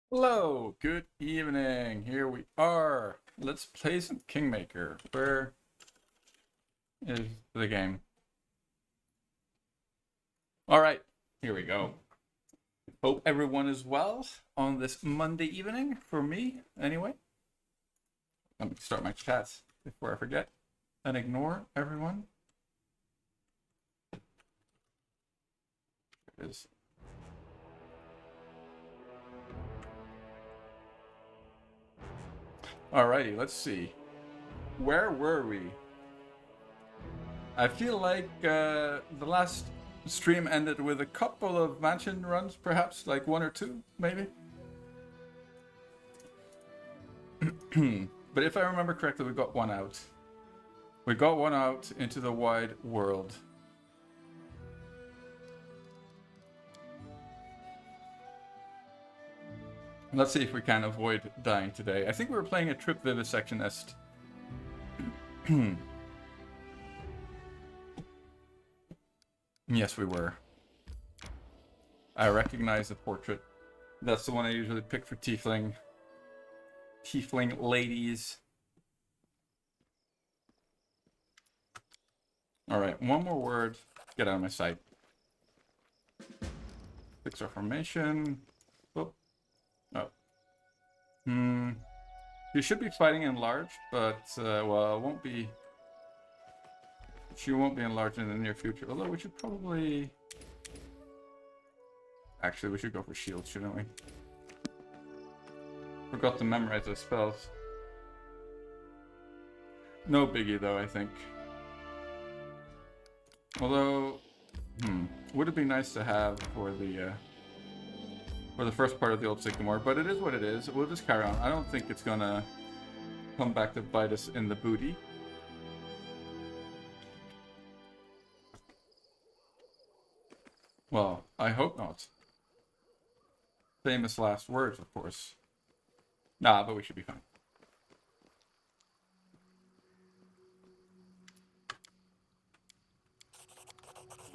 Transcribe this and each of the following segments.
Hello, good evening. Here we are. Let's play some Kingmaker. Where is the game? All right, here we go. Hope everyone is well on this Monday evening for me, anyway. Let me start my chat before I forget and ignore everyone. There it is. Alrighty, let's see. Where were we? I feel like the last stream ended with a couple of mansion runs, perhaps like one or two, maybe. But if I remember correctly, we got one out. We got one out into the wide world. Let's see if we can avoid dying today. I think we were playing a Trip Vivisectionist. Yes, we were. I recognize the portrait. That's the one I usually pick for tiefling. Tiefling ladies. Alright, one more word. Get out of my sight. Fix our formation. Oh. Oh. You should be fighting enlarged, but, well, it won't be... She won't be enlarged in the near future. Although we should probably... Actually, we should go for shield, shouldn't we? Forgot to memorize those spells. No biggie, though, I think. Although, would it be nice to have for the first part of the old Sycamore? But it is what it is. We'll just carry on. I don't think it's gonna come back to bite us in the booty. Well, I hope not. Famous last words, of course. Nah, but we should be fine.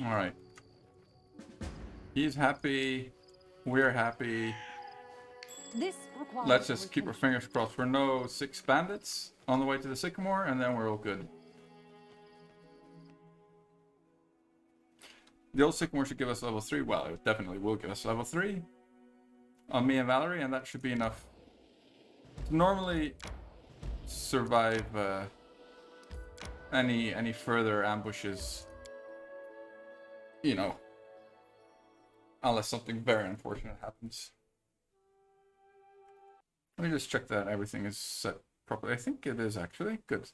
Alright. He's happy. We're happy. Let's just keep our fingers crossed for no 6 bandits on the way to the Sycamore, and then we're all good. The old Sycamore should give us level 3. Well, it definitely will give us level 3 on me and Valerie, and that should be enough to normally survive any further ambushes. You know, unless something very unfortunate happens. Let me just check that everything is set properly. I think it is actually. Good.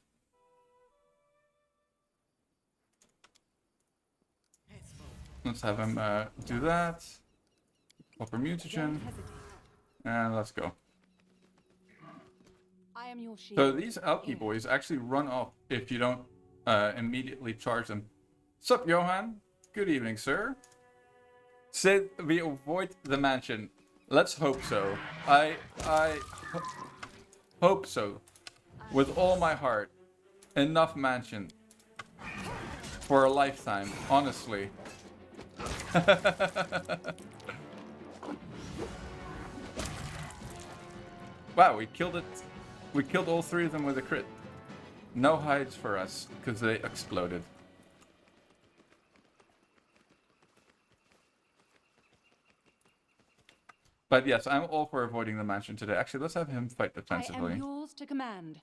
Let's have him do that. Upper mutagen. And let's go. So these Alki boys actually run off if you don't immediately charge them. Sup, Johan? Good evening, sir. Said we avoid the mansion. Let's hope so. I hope so. With all my heart. Enough mansion. For a lifetime, honestly. Wow, we killed it. We killed all 3 of them with a crit. No hides for us, because they exploded. But yes, I'm all for avoiding the mansion today. Actually, let's have him fight defensively. I am yours to command.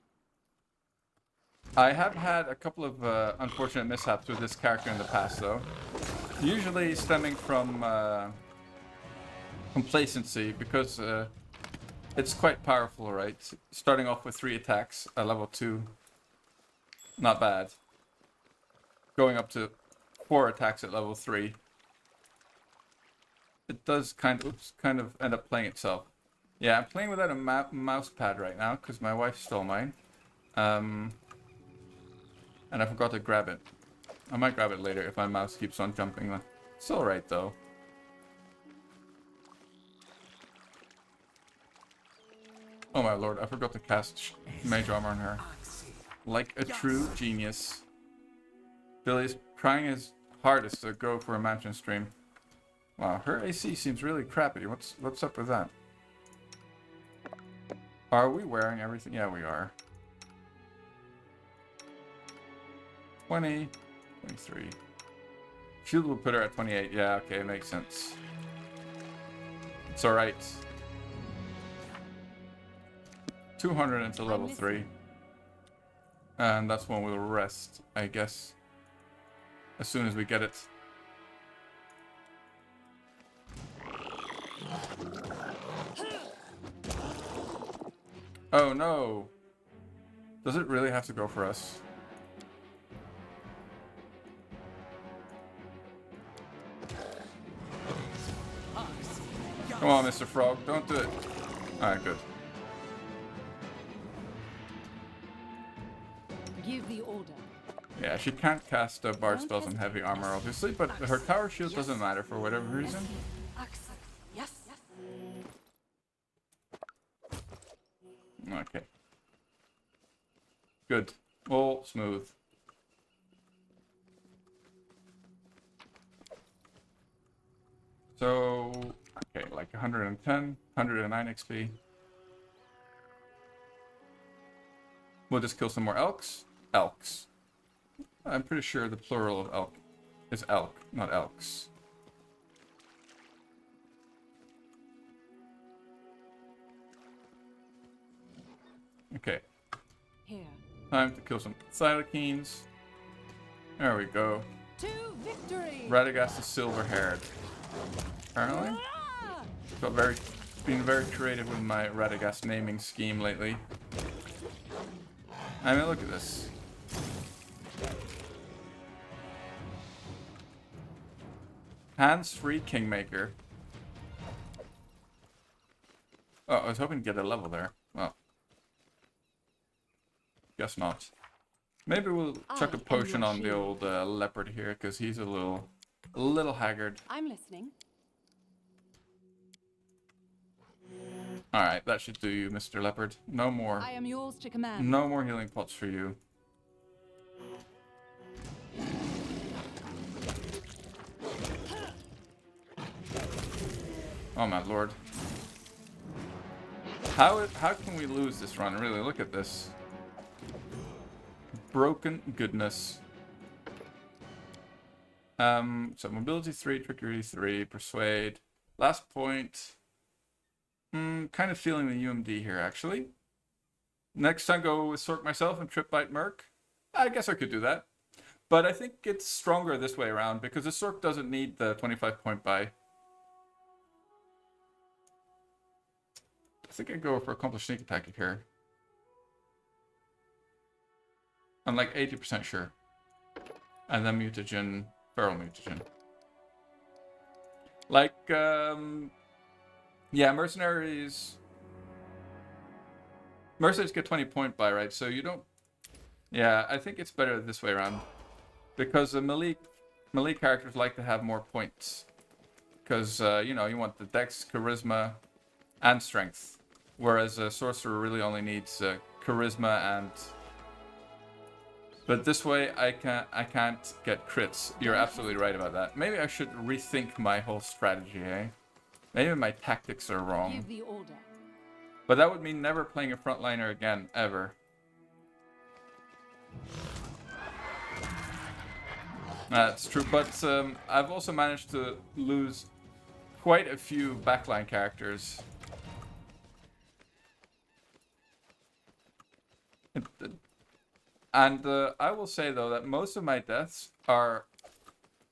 I have had a couple of unfortunate mishaps with this character in the past, though. Usually stemming from complacency, because it's quite powerful, right? Starting off with 3 attacks at level 2. Not bad. Going up to 4 attacks at level 3. It does kind of end up playing itself. Yeah, I'm playing without a mouse pad right now because my wife stole mine. And I forgot to grab it. I might grab it later if my mouse keeps on jumping. It's alright though. Oh my lord, I forgot to cast Mage Armor on her. Like a true genius. Billy's trying his hardest to go for a mansion stream. Wow, her AC seems really crappy. What's up with that? Are we wearing everything? Yeah, we are. 20, 23. Shield will put her at 28. Yeah, okay, makes sense. It's alright. 200 into level 3. And that's when we'll rest, I guess. As soon as we get it. Oh no! Does it really have to go for us? Come on, Mr. Frog, don't do it. Alright, good. Give the order. Yeah, she can't cast bard spells on heavy armor, obviously, but her tower shield doesn't matter for whatever reason. Yes. Okay. Good. All smooth. So, okay, like 110, 109 XP. We'll just kill some more elks. Elks. I'm pretty sure the plural of elk is elk, not elks. Okay. Here. Time to kill some Thylakines. There we go. To victory. Radagast is silver-haired. Apparently. Been very creative with my Radagast naming scheme lately. I mean, look at this. Hands-free Kingmaker. Oh, I was hoping to get a level there. Well. Guess not. Maybe we'll chuck a potion on the old leopard here, because he's a little haggard. I'm listening. Alright, that should do you, Mr. Leopard. No more. I am yours to command. No more healing pots for you. Oh my lord. How can we lose this run? Really, look at this. Broken goodness. So mobility 3, trickery 3, persuade. Last point. Kind of feeling the UMD here, actually. Next time go with Sork myself and Trip Bite Merc. I guess I could do that. But I think it's stronger this way around because the Sork doesn't need the 25 point buy. I think I go for accomplished sneak attack here. I'm like 80% sure. And then mutagen, feral mutagen. Like, yeah, mercenaries get 20 point buy, right? So you don't... Yeah, I think it's better this way around. Because the melee characters like to have more points. Because, you know, you want the dex, charisma, and strength. Whereas a sorcerer really only needs charisma and... But this way, I can't get crits. You're absolutely right about that. Maybe I should rethink my whole strategy, eh? Maybe my tactics are wrong. Give the order. But that would mean never playing a frontliner again, ever. That's true, but I've also managed to lose quite a few backline characters. And I will say, though, that most of my deaths are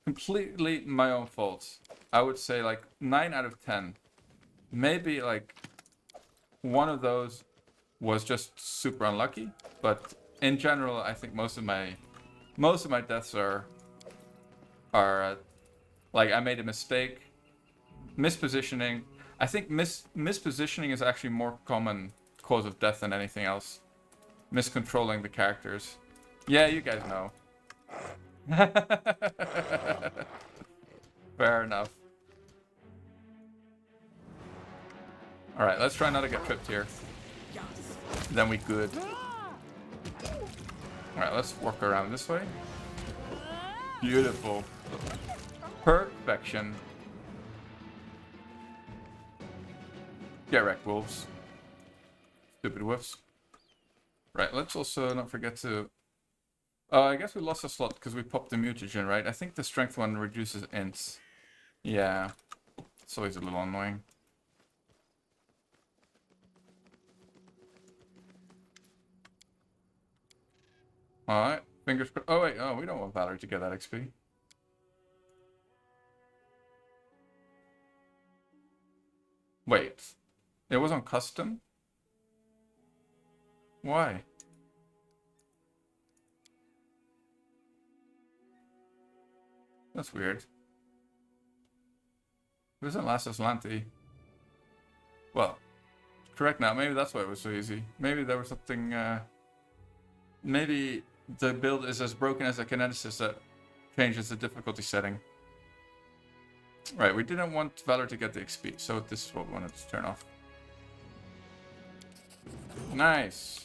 completely my own fault. I would say like 9 out of 10. Maybe like one of those was just super unlucky, but in general, I think most of my deaths are like I made a mistake, mispositioning. I think mispositioning is actually more common cause of death than anything else. Miscontrolling the characters. Yeah, you guys know. Fair enough. Alright, let's try not to get tripped here. Then we good. Alright, let's work around this way. Beautiful. Perfection. Get wrecked, wolves. Stupid whiffs. Right, let's also not forget to... Oh, I guess we lost a slot because we popped the mutagen, right? I think the strength one reduces ints. Yeah. It's always a little annoying. Alright, fingers crossed. Oh wait, oh, we don't want Valor to get that XP. Wait. It was on custom? Why? That's weird. It doesn't last as Lanty. Well, correct now. Maybe that's why it was so easy. Maybe there was something, maybe the build is as broken as a kineticist that changes the difficulty setting. Right, we didn't want Valor to get the XP, so this is what we wanted to turn off. Nice.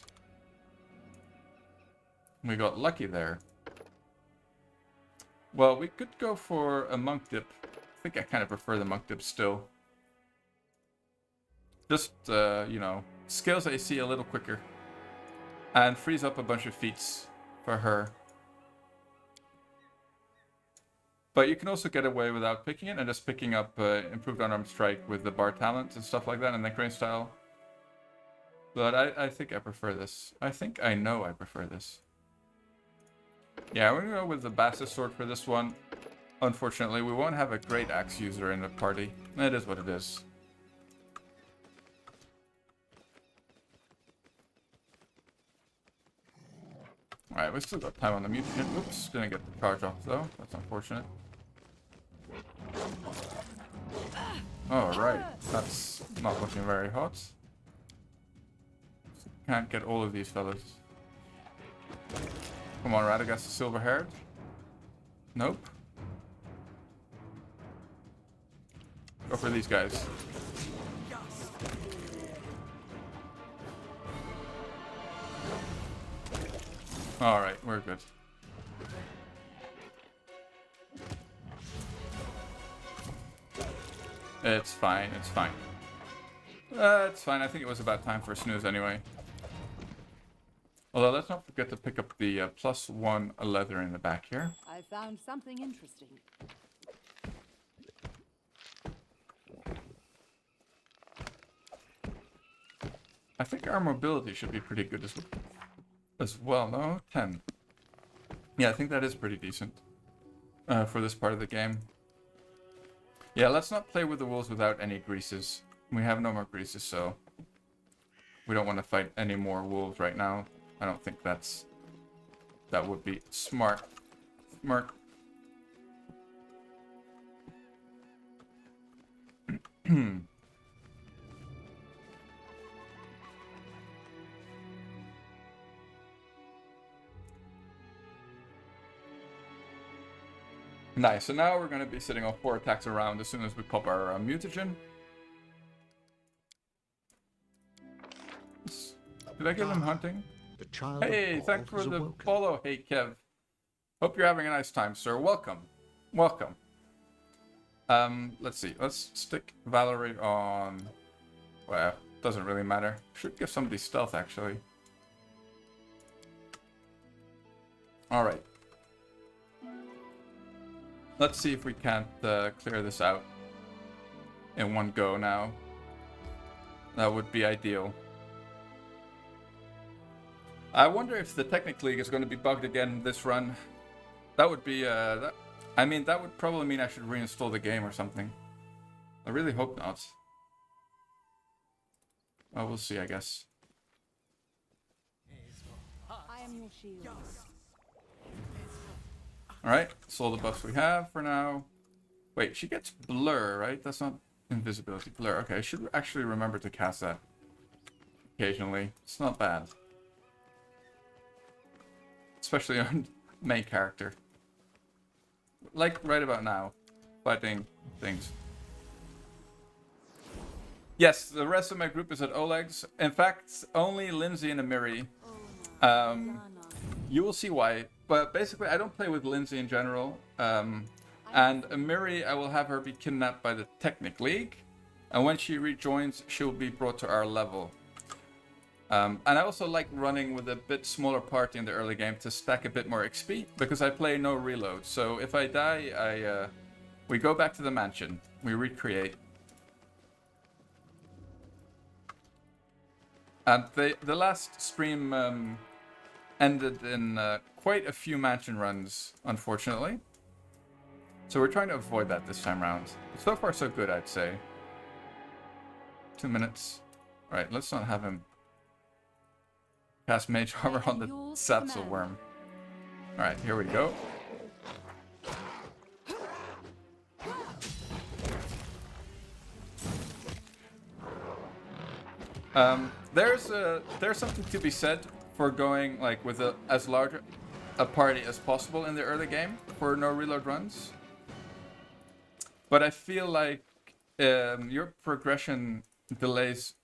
We got lucky there. Well, we could go for a monk dip. I think I kind of prefer the monk dip still. Just, you know, scales AC a little quicker. And frees up a bunch of feats for her. But you can also get away without picking it and just picking up improved unarmed strike with the bar talent and stuff like that and the crane style. But I think I prefer this. I think I know I prefer this. Yeah, we're going to go with the Bassus sword for this one. Unfortunately, we won't have a great axe user in the party. It is what it is. Alright, we still got time on the mutagen. Oops, didn't get the charge off though. That's unfortunate. Alright, that's not looking very hot. Can't get all of these fellas. Come on, Radagast the silver haired. Nope. Go for these guys. Alright, we're good. It's fine, it's fine. It's fine, I think it was about time for a snooze anyway. Although, let's not forget to pick up the +1 leather in the back here. I found something interesting. I think our mobility should be pretty good as well. No? 10. Yeah, I think that is pretty decent for this part of the game. Yeah, let's not play with the wolves without any greases. We have no more greases, so we don't want to fight any more wolves right now. I don't think that would be smart. Smart. Nice, so now we're going to be sitting on 4 attacks around as soon as we pop our mutagen. Did I give them hunting? The child Hey, thanks for the follow. Hey, Kev. Hope you're having a nice time, sir. Welcome. Welcome. Let's see. Let's stick Valerie on... Well, doesn't really matter. Should give somebody stealth, actually. Alright. Let's see if we can't clear this out in one go now. That would be ideal. I wonder if the Technic League is going to be bugged again this run. That would be, I mean, that would probably mean I should reinstall the game or something. I really hope not. Oh, we'll see, I guess. I am your shield. Alright, that's all the buffs we have for now. Wait, she gets blur, right? That's not invisibility. Blur. Okay, I should actually remember to cast that occasionally. It's not bad. Especially on main character. Like right about now. Fighting things. Yes, the rest of my group is at Oleg's. In fact, only Lindsay and Amiri. You will see why. But basically, I don't play with Lindsay in general. And Amiri, I will have her be kidnapped by the Technic League. And when she rejoins, she will be brought to our level. And I also like running with a bit smaller party in the early game to stack a bit more XP, because I play no reload. So if I die, we go back to the mansion. We recreate. And the last stream ended in quite a few mansion runs, unfortunately. So we're trying to avoid that this time around. So far, so good, I'd say. 2 minutes. Alright, let's not have him cast Mage Armor on the Satzel Worm. Alright, here we go. There's something to be said for going like with as large a party as possible in the early game for no reload runs. But I feel like your progression delays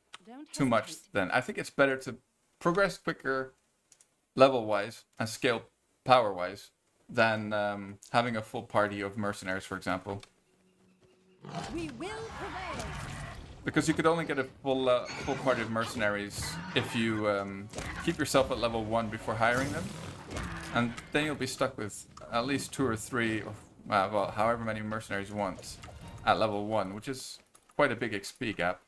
too much then. I think it's better to progress quicker level-wise and scale power-wise than having a full party of mercenaries, for example. We will prevail. Because you could only get a full party of mercenaries if you keep yourself at level 1 before hiring them. And then you'll be stuck with at least 2 or 3, or well, however many mercenaries you want at level 1, which is quite a big XP gap.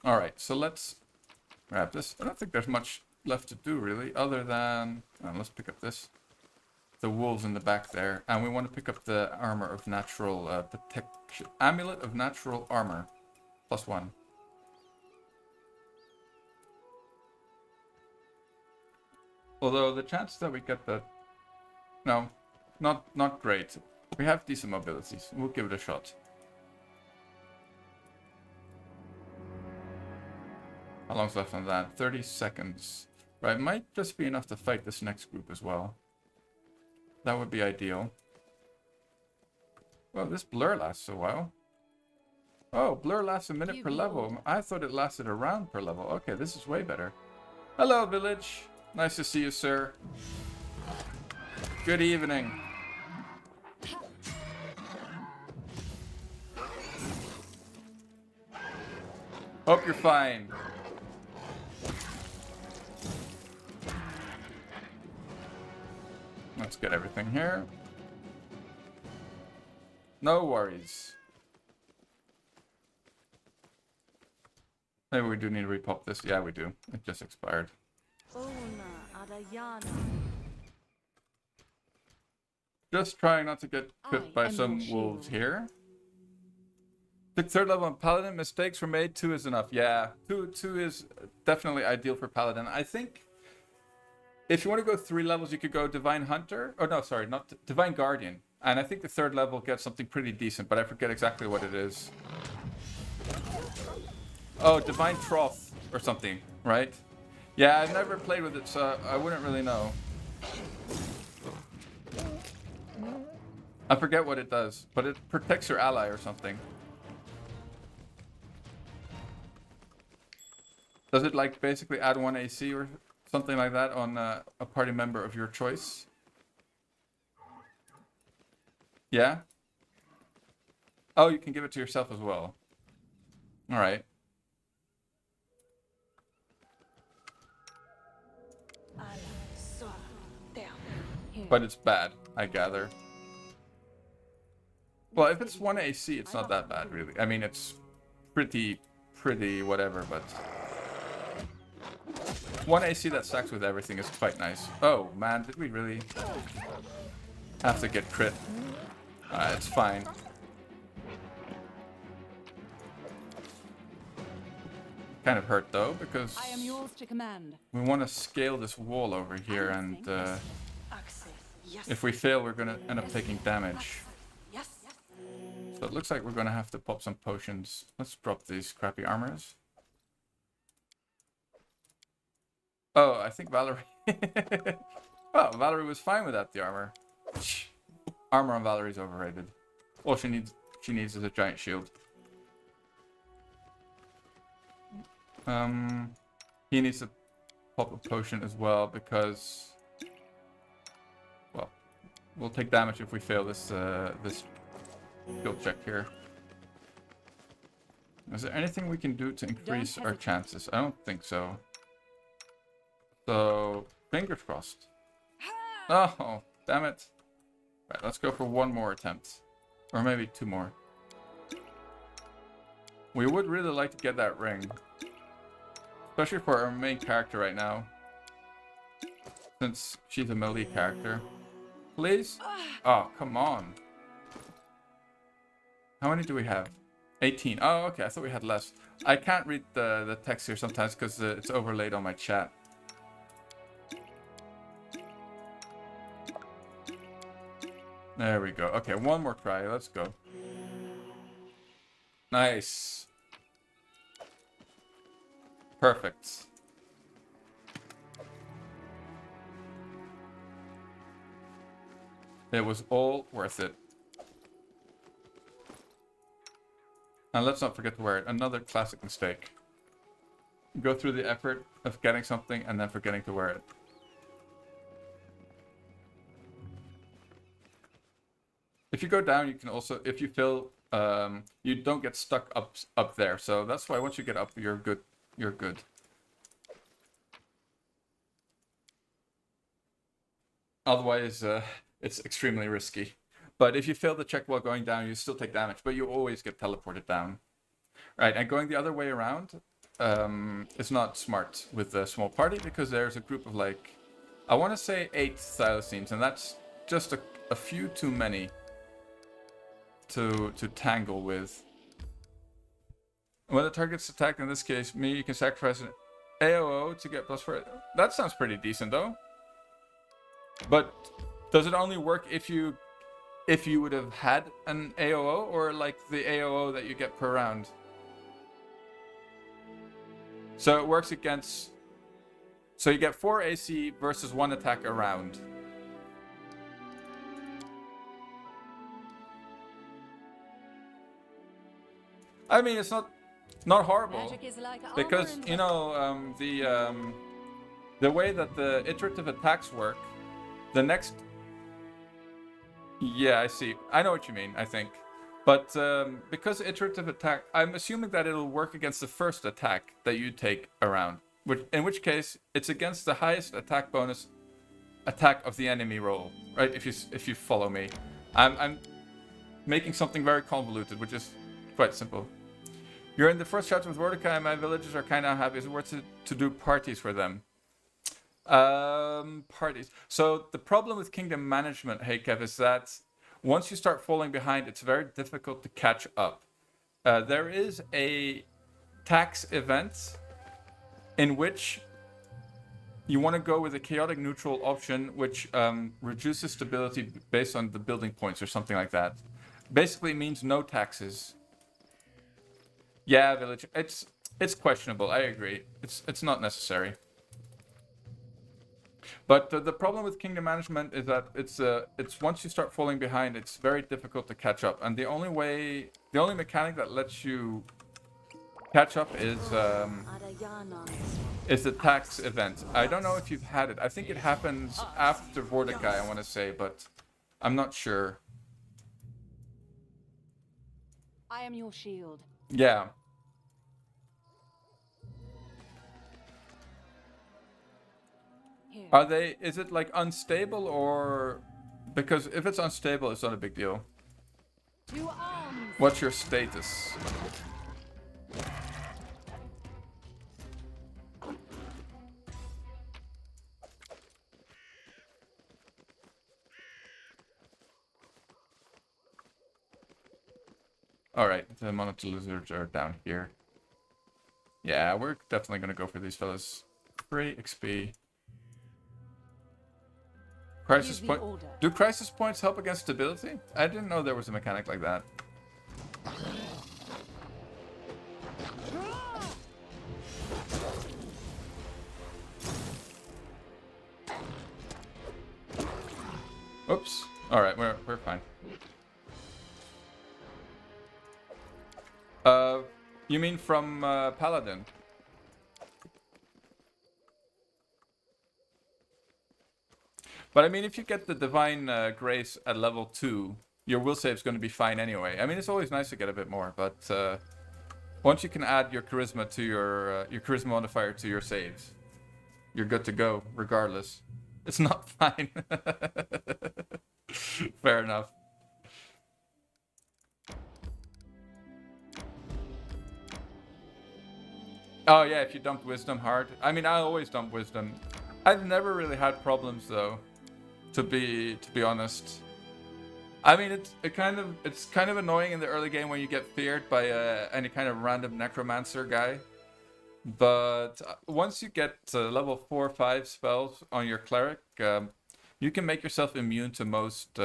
Alright, so let's grab this. I don't think there's much left to do, really, other than... let's pick up this. The wolves in the back there. And we want to pick up the armor of natural protection. Amulet of natural armor. +1. Although the chance that we get that... No, not great. We have decent mobilities. We'll give it a shot. How long's left on that? 30 seconds. Right, might just be enough to fight this next group as well. That would be ideal. Well, this blur lasts a while. Oh, blur lasts a minute per level. I thought it lasted a round per level. Okay, this is way better. Hello, village. Nice to see you, sir. Good evening. Hope you're fine. Let's get everything here. No worries. Maybe we do need to repop this. Yeah, we do. It just expired. Just trying not to get hit by some wolves here. Pick 3rd level on Paladin. Mistakes were made. 2 is enough. Yeah, 2 is definitely ideal for Paladin. I think if you want to go 3 levels, you could go Divine Hunter. Oh, no, sorry, not Divine Guardian. And I think the 3rd level gets something pretty decent, but I forget exactly what it is. Oh, Divine Troth or something, right? Yeah, I've never played with it, so I wouldn't really know. I forget what it does, but it protects your ally or something. Does it like basically add 1 AC or something like that on a party member of your choice? Yeah? Oh, you can give it to yourself as well. Alright. But it's bad, I gather. Well, if it's 1 AC, it's not that bad, really. I mean, it's pretty whatever, but... 1 AC that stacks with everything is quite nice. Oh, man, did we really have to get crit? It's fine. Kind of hurt, though, because I am yours to command. we want to scale this wall over here, and if we fail, we're going to end up taking damage. So it looks like we're going to have to pop some potions. Let's drop these crappy armors. Oh, I think Valerie... Well, Valerie was fine without the armor. Armor on Valerie's overrated. All she needs is a giant shield. He needs to pop a potion as well because... Well, we'll take damage if we fail this skill check here. Is there anything we can do to increase our hesitate. chances? I don't think so. So, fingers crossed. Oh, damn it. Right, let's go for one more attempt. Or maybe two more. We would really like to get that ring. Especially for our main character right now. Since she's a melee character. Please? Oh, come on. How many do we have? 18. Oh, okay. I thought we had less. I can't read the text here sometimes because it's overlaid on my chat. There we go. Okay, one more try. Let's go. Nice. Perfect. It was all worth it. And let's not forget to wear it. Another classic mistake. Go through the effort of getting something and then forgetting to wear it. If you go down, you can also, if you feel, you don't get stuck up there. So that's why once you get up, you're good. You're good. Otherwise, it's extremely risky. But if you fail the check while going down, you still take damage, but you always get teleported down. Right, and going the other way around is not smart with a small party because there's a group of like, I want to say 8 thylacines, and that's just a few too many to tangle with. When the target's attacked, in this case, me, you can sacrifice an AOO to get +4. That sounds pretty decent though. But does it only work if you would have had an AOO, or like the AOO that you get per round? So it works against... So you get 4 AC versus 1 attack a round. I mean, it's not horrible. Because, you know, the way that the iterative attacks work, the next... Yeah, I see. I know what you mean, I think. But because iterative attack, I'm assuming that it'll work against the first attack that you take around. In which case, it's against the highest attack bonus attack of the enemy roll, right? If you follow me, I'm making something very convoluted, which is quite simple. You're in the first chapter with Mordecai, and my villagers are kind of happy. Is it worth it to do parties for them? Parties. So the problem with kingdom management, hey Kev, is that once you start falling behind, it's very difficult to catch up. There is a tax event in which you want to go with a chaotic neutral option, which reduces stability based on the building points or something like that. Basically means no taxes. Yeah, village. It's questionable. I agree. It's not necessary. But the problem with kingdom management is that it's once you start falling behind, it's very difficult to catch up. And the only mechanic that lets you catch up is the tax event. I don't know if you've had it. I think it happens after Mordecai, I want to say, but I'm not sure. I am your shield. Yeah. Here. Is it like unstable, or... Because if it's unstable, it's not a big deal. To arms. What's your status? Alright, the monitor lizards are down here. Yeah, we're definitely gonna go for these fellas. Free XP. Crisis point. Do crisis points help against stability? I didn't know there was a mechanic like that. Oops. Alright, we're fine. You mean from Paladin? But I mean, if you get the Divine Grace at level 2, your will save is going to be fine anyway. I mean, it's always nice to get a bit more, but Once you can add your charisma to your charisma modifier to your saves, you're good to go, regardless. It's not fine. Fair enough. Oh yeah, if you dumped wisdom hard. I mean, I always dump wisdom. I've never really had problems though, to be honest. I mean, it's kind of annoying in the early game when you get feared by any kind of random necromancer guy. But once you get level 4 or 5 spells on your cleric, you can make yourself immune to most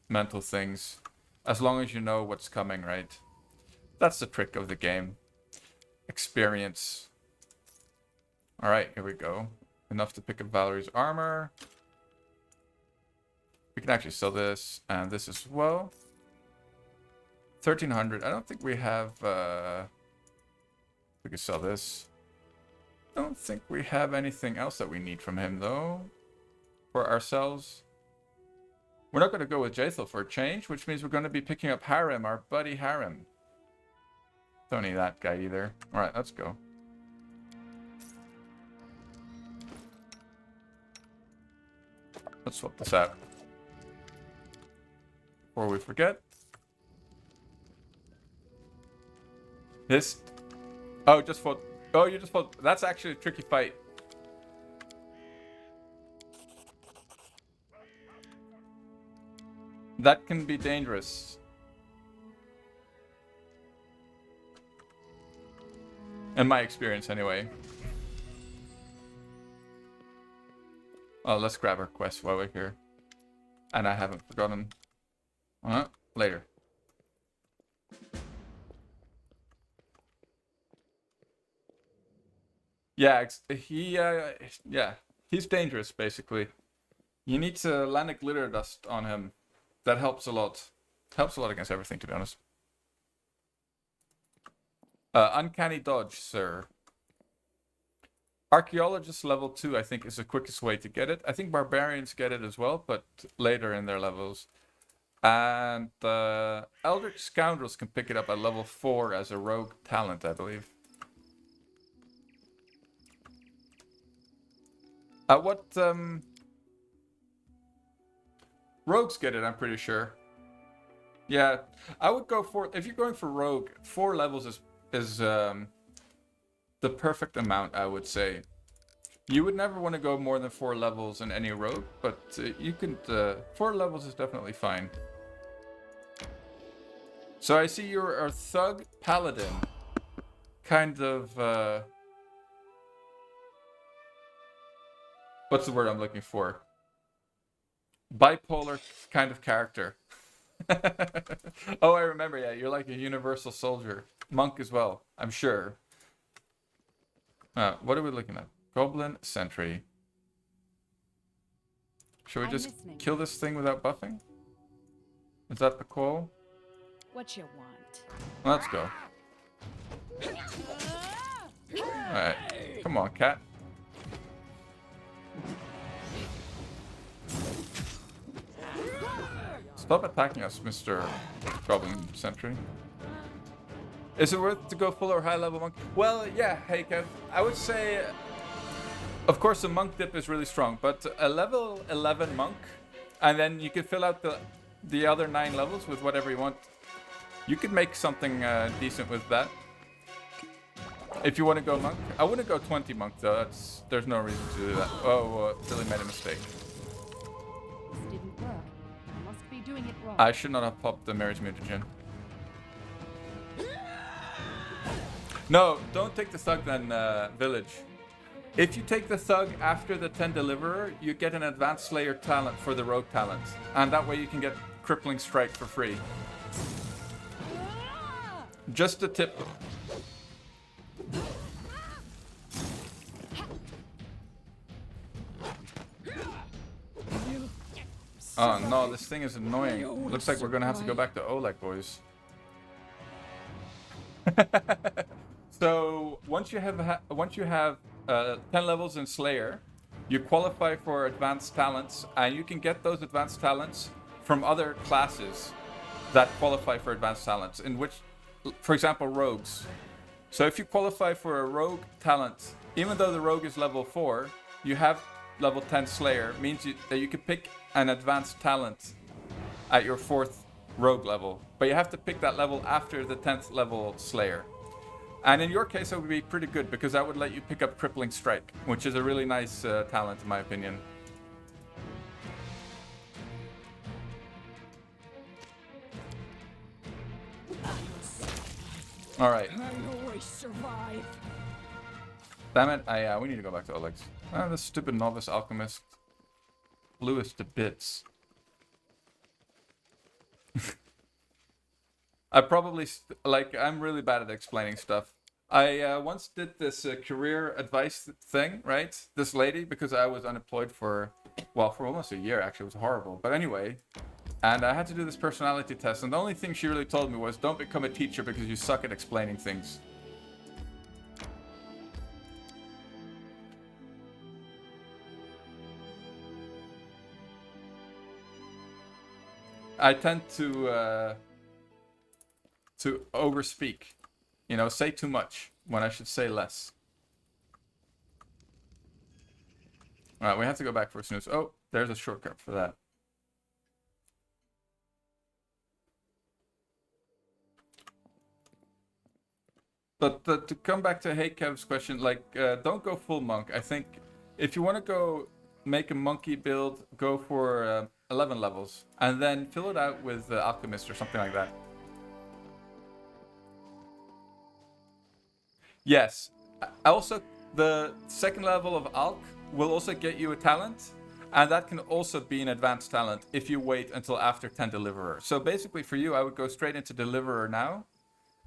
mental things, as long as you know what's coming, right? That's the trick of the game. Experience. All right, here we go. Enough to pick up Valerie's armor. We can actually sell this and this as well. 1300. I don't think we have. We can sell this. I don't think we have anything else that we need from him though. For ourselves. We're not going to go with Jaethel for a change, which means we're going to be picking up Harem, our buddy Harem. Don't need that guy either. Alright, let's go. Let's swap this out. Before we forget. This. Oh, just fought. Oh, you just fought. That's actually a tricky fight. That can be dangerous. In my experience, anyway. Oh, let's grab our quest while we're here. And I haven't forgotten. Later. Yeah, he's dangerous, basically. You need to land a glitter dust on him. That helps a lot. Helps a lot against everything, to be honest. Uncanny dodge, sir. Archaeologist level 2, I think, is the quickest way to get it. I think barbarians get it as well, but later in their levels. And Eldritch Scoundrels can pick it up at level 4 as a rogue talent, I believe. Rogues get it, I'm pretty sure. Yeah, I would go for, if you're going for rogue, 4 levels is the perfect amount, I would say. You would never want to go more than 4 levels in any rogue, but you can, 4 levels is definitely fine. So I see you're a thug paladin. Kind of, what's the word I'm looking for? Bipolar kind of character. Oh, I remember, yeah, you're like a universal soldier. Monk as well, I'm sure. What are we looking at? Goblin Sentry. Should we just kill this thing without buffing? Is that the call? What you want? Let's go. Alright. Come on, cat. Stop attacking us, Mr. Goblin Sentry. Is it worth to go full or high level monk? Well, yeah, hey Kev. I would say, of course, the monk dip is really strong, but a level 11 monk, and then you could fill out the other 9 levels with whatever you want. You could make something decent with that. If you want to go monk. I wouldn't go 20 monk though. There's no reason to do that. Oh, Billy made a mistake. This didn't work. I must be doing it wrong. I should not have popped the Mary's mutagen. No, don't take the thug then, village. If you take the thug after the 10 deliverer, you get an advanced slayer talent for the rogue talent. And that way you can get crippling strike for free. Just a tip. Oh no, this thing is annoying. Looks like we're gonna have to go back to Oleg, boys. So once you have 10 levels in Slayer, you qualify for advanced talents, and you can get those advanced talents from other classes that qualify for advanced talents. In which for example, rogues. So if you qualify for a rogue talent, even though the rogue is level 4, you have level 10 Slayer, means that you can pick an advanced talent at your 4th rogue level. But you have to pick that level after the 10th level Slayer. And in your case, that would be pretty good because that would let you pick up Crippling Strike, which is a really nice talent in my opinion. Alright. I always survive. Damn it. Yeah, we need to go back to Oleg's. Ah, this stupid novice alchemist blew us to bits. I probably, I'm really bad at explaining stuff. I once did this career advice thing, right? This lady, because I was unemployed for almost a year, actually. It was horrible. But anyway, and I had to do this personality test, and the only thing she really told me was, don't become a teacher because you suck at explaining things. I tend to overspeak. You know, say too much when I should say less. Alright, we have to go back for a snooze. Oh, there's a shortcut for that. But to come back to Hey Kev's question, don't go full monk. I think if you want to go make a monkey build, go for 11 levels. And then fill it out with Alchemist or something like that. Yes. Also, the second level of Alch will also get you a talent. And that can also be an advanced talent if you wait until after 10 Deliverer. So basically for you, I would go straight into Deliverer now.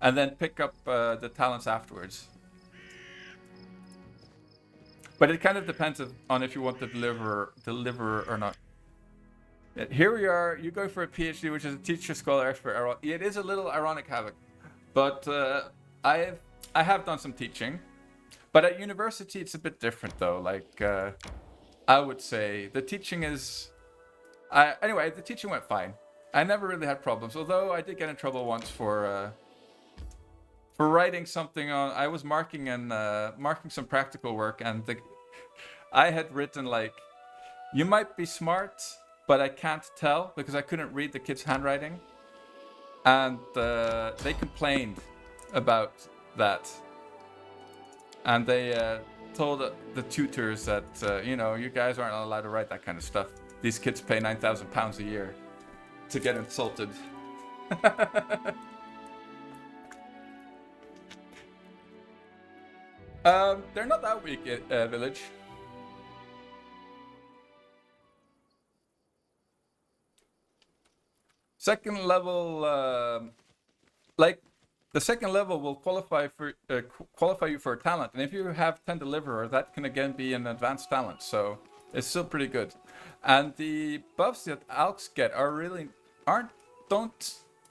And then pick up the talents afterwards. But it kind of depends on if you want to deliver or not. Here we are. You go for a PhD, which is a teacher, scholar, expert. It is a little ironic, Havoc. But I have done some teaching. But at university, it's a bit different, though. I would say the teaching is... anyway, the teaching went fine. I never really had problems. Although I did get in trouble once for writing something on... I was marking some practical work, and I had written, you might be smart, but I can't tell, because I couldn't read the kid's handwriting. And they complained about that. And they told the tutors that, you guys aren't allowed to write that kind of stuff. These kids pay £9,000 a year to get insulted. They're not that weak, Village. Second level, the second level will qualify you for a talent, and if you have 10 Deliverer, that can again be an advanced talent. So it's still pretty good. And the buffs that Alks get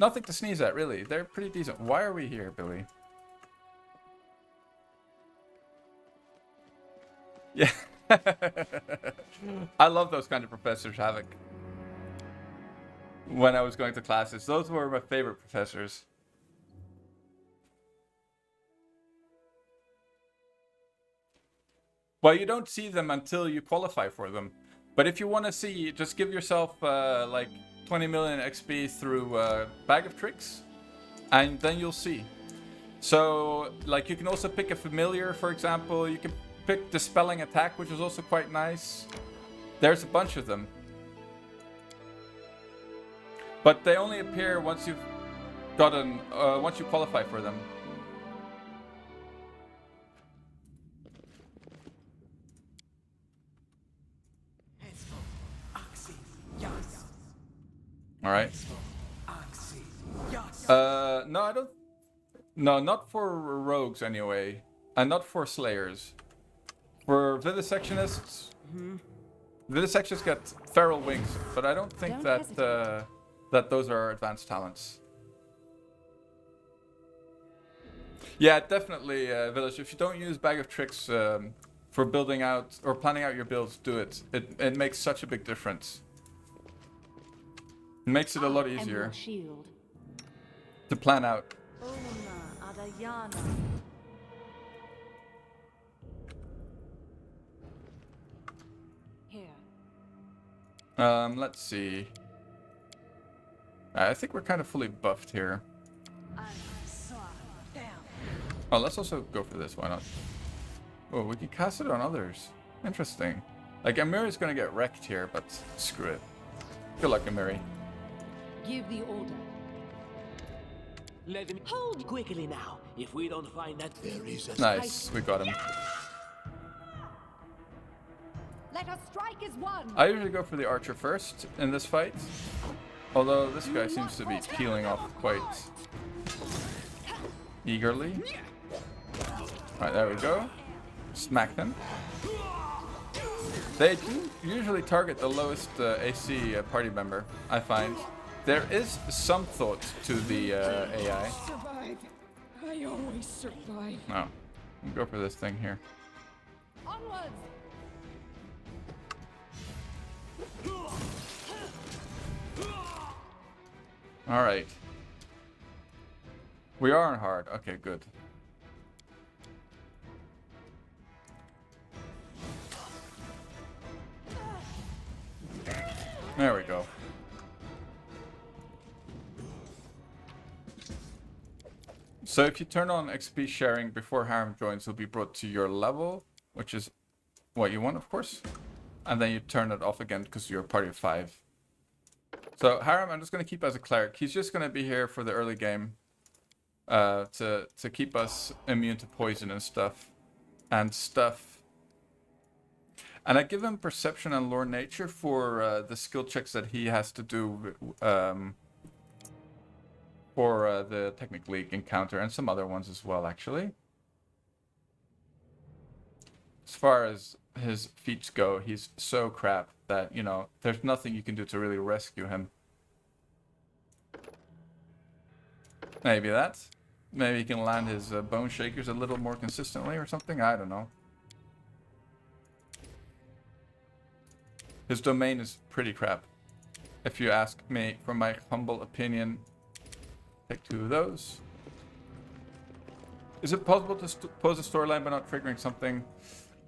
nothing to sneeze at, really. They're pretty decent. Why are we here, Billy? Yeah. I love those kind of professors, Havoc. When I was going to classes, those were my favorite professors. Well, you don't see them until you qualify for them. But if you want to see, just give yourself 20 million XP through Bag of Tricks, and then you'll see. So, you can also pick a familiar, for example. You can pick Dispelling Attack, which is also quite nice. There's a bunch of them. But they only appear once you've once you qualify for them. All right. No, I don't. No, not for rogues anyway, and not for slayers. For vivisectionists, vivisectionists get feral wings, but I don't think that those are advanced talents. Yeah, definitely, Village. If you don't use Bag of Tricks for building out or planning out your builds, do it. It makes such a big difference. It makes it a lot easier to plan out. Una Adayana. Here. Let's see. I think we're kind of fully buffed here. Oh, let's also go for this. Why not? Oh, we can cast it on others. Interesting. Like, Amiri's gonna get wrecked here, but screw it. Good luck, Amiri. Give the order. Let him hold quickly now. If we don't find that there is a Nice, we got him. Let us strike as one. I usually go for the archer first in this fight. Although this guy seems to be peeling off quite eagerly. Alright, there we go. Smack them. They do usually target the lowest AC party member, I find. There is some thought to the AI. Survive. I always survive. No. We'll go for this thing here. Onwards. Alright. We are on hard. Okay, good. There we go. So if you turn on XP sharing before Harem joins, he'll be brought to your level, which is what you want, of course. And then you turn it off again because you're a party of 5. So Harem, I'm just going to keep as a cleric. He's just going to be here for the early game to keep us immune to poison and stuff. And I give him perception and lore nature for the skill checks that he has to do for the Technic League encounter and some other ones as well, actually. As far as his feats go, he's so crap that, you know, there's nothing you can do to really rescue him. Maybe that. Maybe he can land his bone shakers a little more consistently or something. I don't know. His domain is pretty crap, if you ask me, from my humble opinion. Take 2 of those. Is it possible to pose a storyline by not triggering something?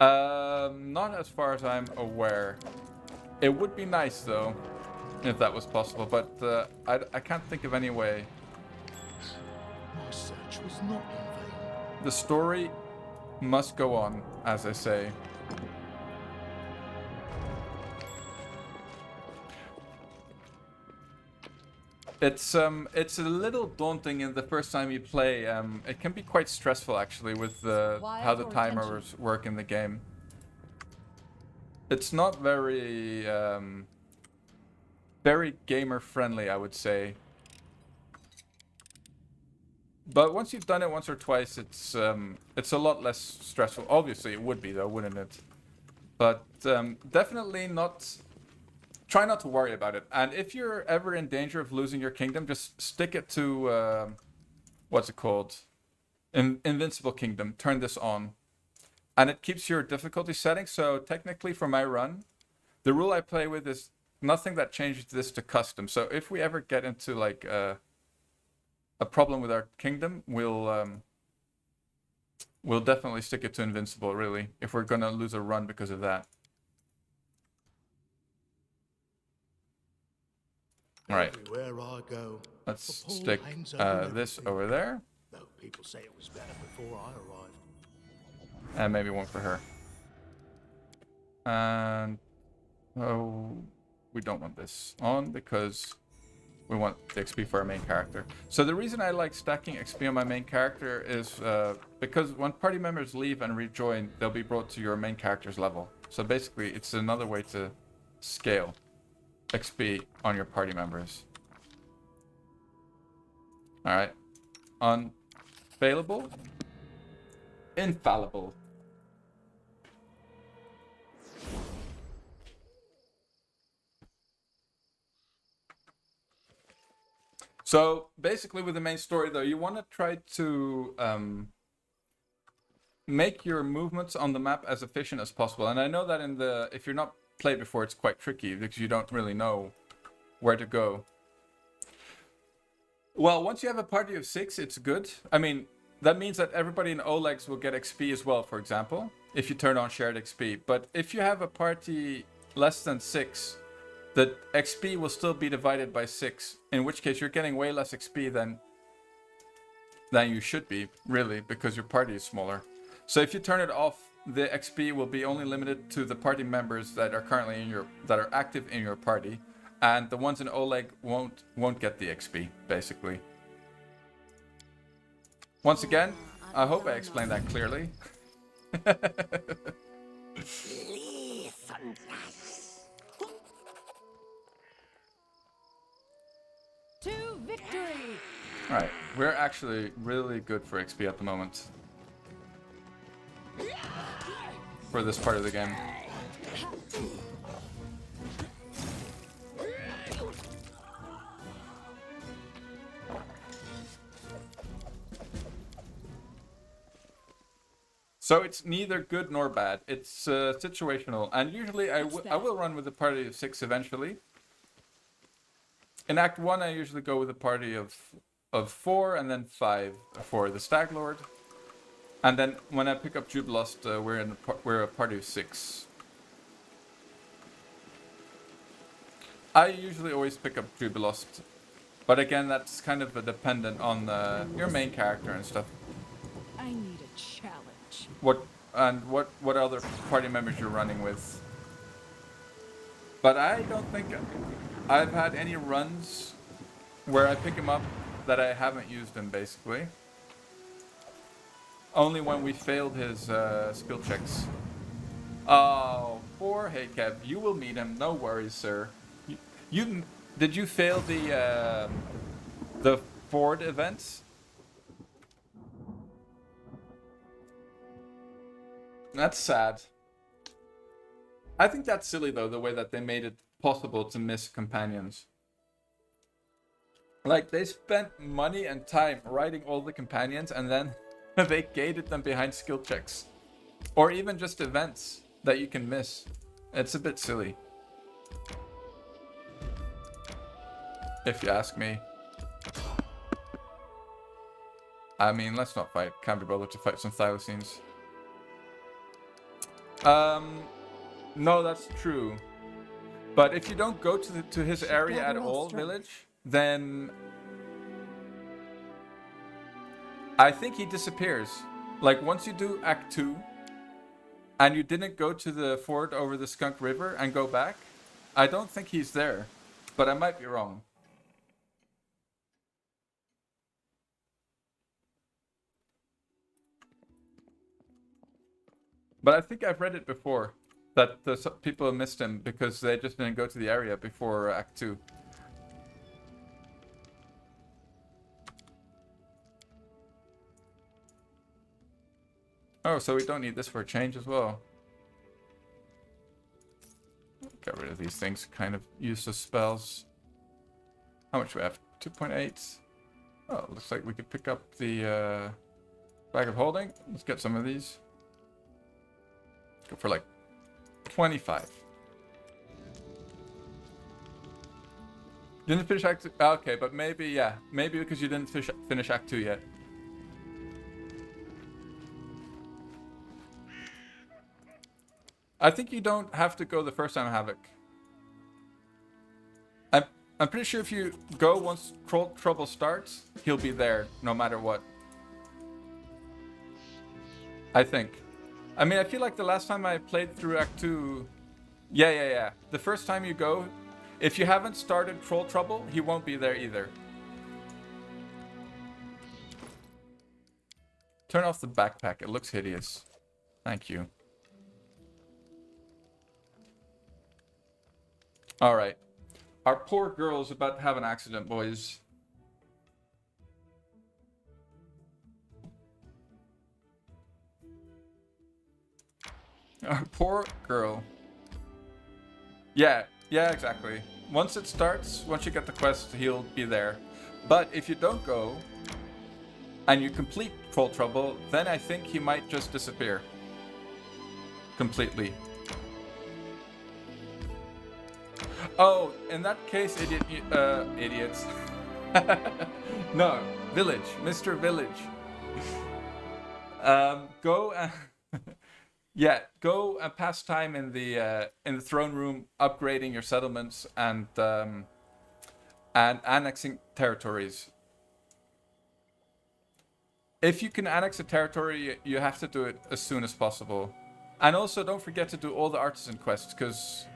Not as far as I'm aware. It would be nice though, if that was possible, but I can't think of any way. My search was not in vain. The story must go on, as I say. It's a little daunting in the first time you play. It can be quite stressful actually with how the timers work in the game. It's not very very gamer friendly, I would say. But once you've done it once or twice, it's a lot less stressful. Obviously, it would be though, wouldn't it? But definitely not. Try not to worry about it. And if you're ever in danger of losing your kingdom, just stick it to, what's it called? Invincible Kingdom. Turn this on. And it keeps your difficulty setting. So technically for my run, the rule I play with is nothing that changes this to custom. So if we ever get into like a problem with our kingdom, we'll definitely stick it to invincible, really, if we're going to lose a run because of that. All right, Everywhere I go, let's the pole stick hangs over this everything. over there, Though people say it was better before I arrived. and maybe one for her. And oh, we don't want this on because we want the XP for our main character. So the reason I like stacking XP on my main character is because when party members leave and rejoin, they'll be brought to your main character's level. So basically, it's another way to scale XP on your party members. Alright. Unfailable. Infallible. So basically with the main story though, you want to try to make your movements on the map as efficient as possible. And I know that if you're not played before, it's quite tricky because you don't really know where to go. Well, once you have a party of 6, it's good. I mean, that means that everybody in Oleg's will get XP as well, for example, if you turn on shared XP. But if you have a party less than 6, the XP will still be divided by 6, in which case you're getting way less XP than you should be, really, because your party is smaller. So if you turn it off, the XP will be only limited to the party members that are currently that are active in your party, and the ones in Oleg won't get the XP, basically. Once again, I hope I explained that clearly. To victory! Alright, we're actually really good for XP at the moment. For this part of the game. So it's neither good nor bad. It's situational, and usually I will run with a party of 6 eventually. In Act 1, I usually go with a party of 4 and then 5 for the Stag Lord. And then when I pick up Jubilost, we're a party of 6. I usually always pick up Jubilost, but again, that's kind of dependent on your main character and stuff. I need a challenge. What other party members you're running with. But I don't think I've had any runs where I pick him up that I haven't used him, basically. Only when we failed his skill checks. Oh, poor Hey Kev. You will meet him. No worries, sir. Did you fail the Ford events? That's sad. I think that's silly though, the way that they made it possible to miss companions. Like, they spent money and time writing all the companions and then they gated them behind skill checks. Or even just events that you can miss. It's a bit silly. If you ask me. I mean, let's not fight. Can't be bothered to fight some thylacines. No, that's true. But if you don't go to his area at all, village, then I think he disappears. Like, once you do Act 2 and you didn't go to the ford over the Skunk River and go back, I don't think he's there. But I might be wrong. But I think I've read it before, that the people missed him because they just didn't go to the area before Act 2. Oh, so we don't need this for a change as well. Get rid of these things, kind of useless spells. How much do we have? 2.8. Oh, looks like we could pick up the bag of holding. Let's get some of these. Go for like 25. Didn't finish Act 2? Okay, but maybe, yeah. Maybe because you didn't finish Act 2 yet. I think you don't have to go the first time Havoc. I'm pretty sure if you go once Trouble starts, he'll be there no matter what. I think. I mean, I feel like the last time I played through Act 2... Yeah. The first time you go, if you haven't started Troll Trouble, he won't be there either. Turn off the backpack. It looks hideous. Thank you. Alright. Our poor girl is about to have an accident, boys. Our poor girl. Yeah, exactly. Once it starts, once you get the quest, he'll be there. But if you don't go, and you complete Troll Trouble, then I think he might just disappear. Completely. Oh, in that case, idiots. No, village, Mr. Village. Go. Yeah, go and pass time in the throne room, upgrading your settlements and annexing territories. If you can annex a territory, you have to do it as soon as possible. And also, don't forget to do all the artisan quests, because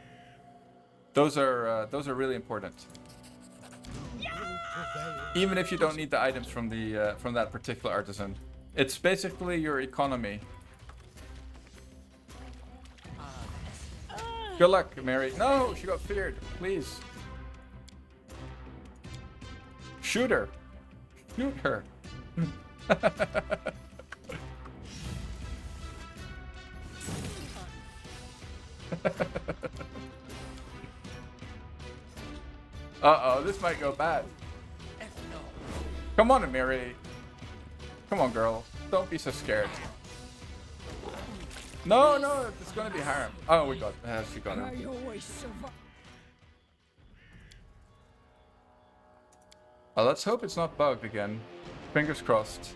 those are really important. Even if you don't need the items from that particular artisan, it's basically your economy. Good luck, Mary. No, she got feared. Please. Shoot her. Shoot her. Uh-oh, this might go bad. Come on, Mary. Come on, girl. Don't be so scared. No, no, it's gonna be harm. Oh, we got. She got him. I always survive. Oh, let's hope it's not bugged again. Fingers crossed.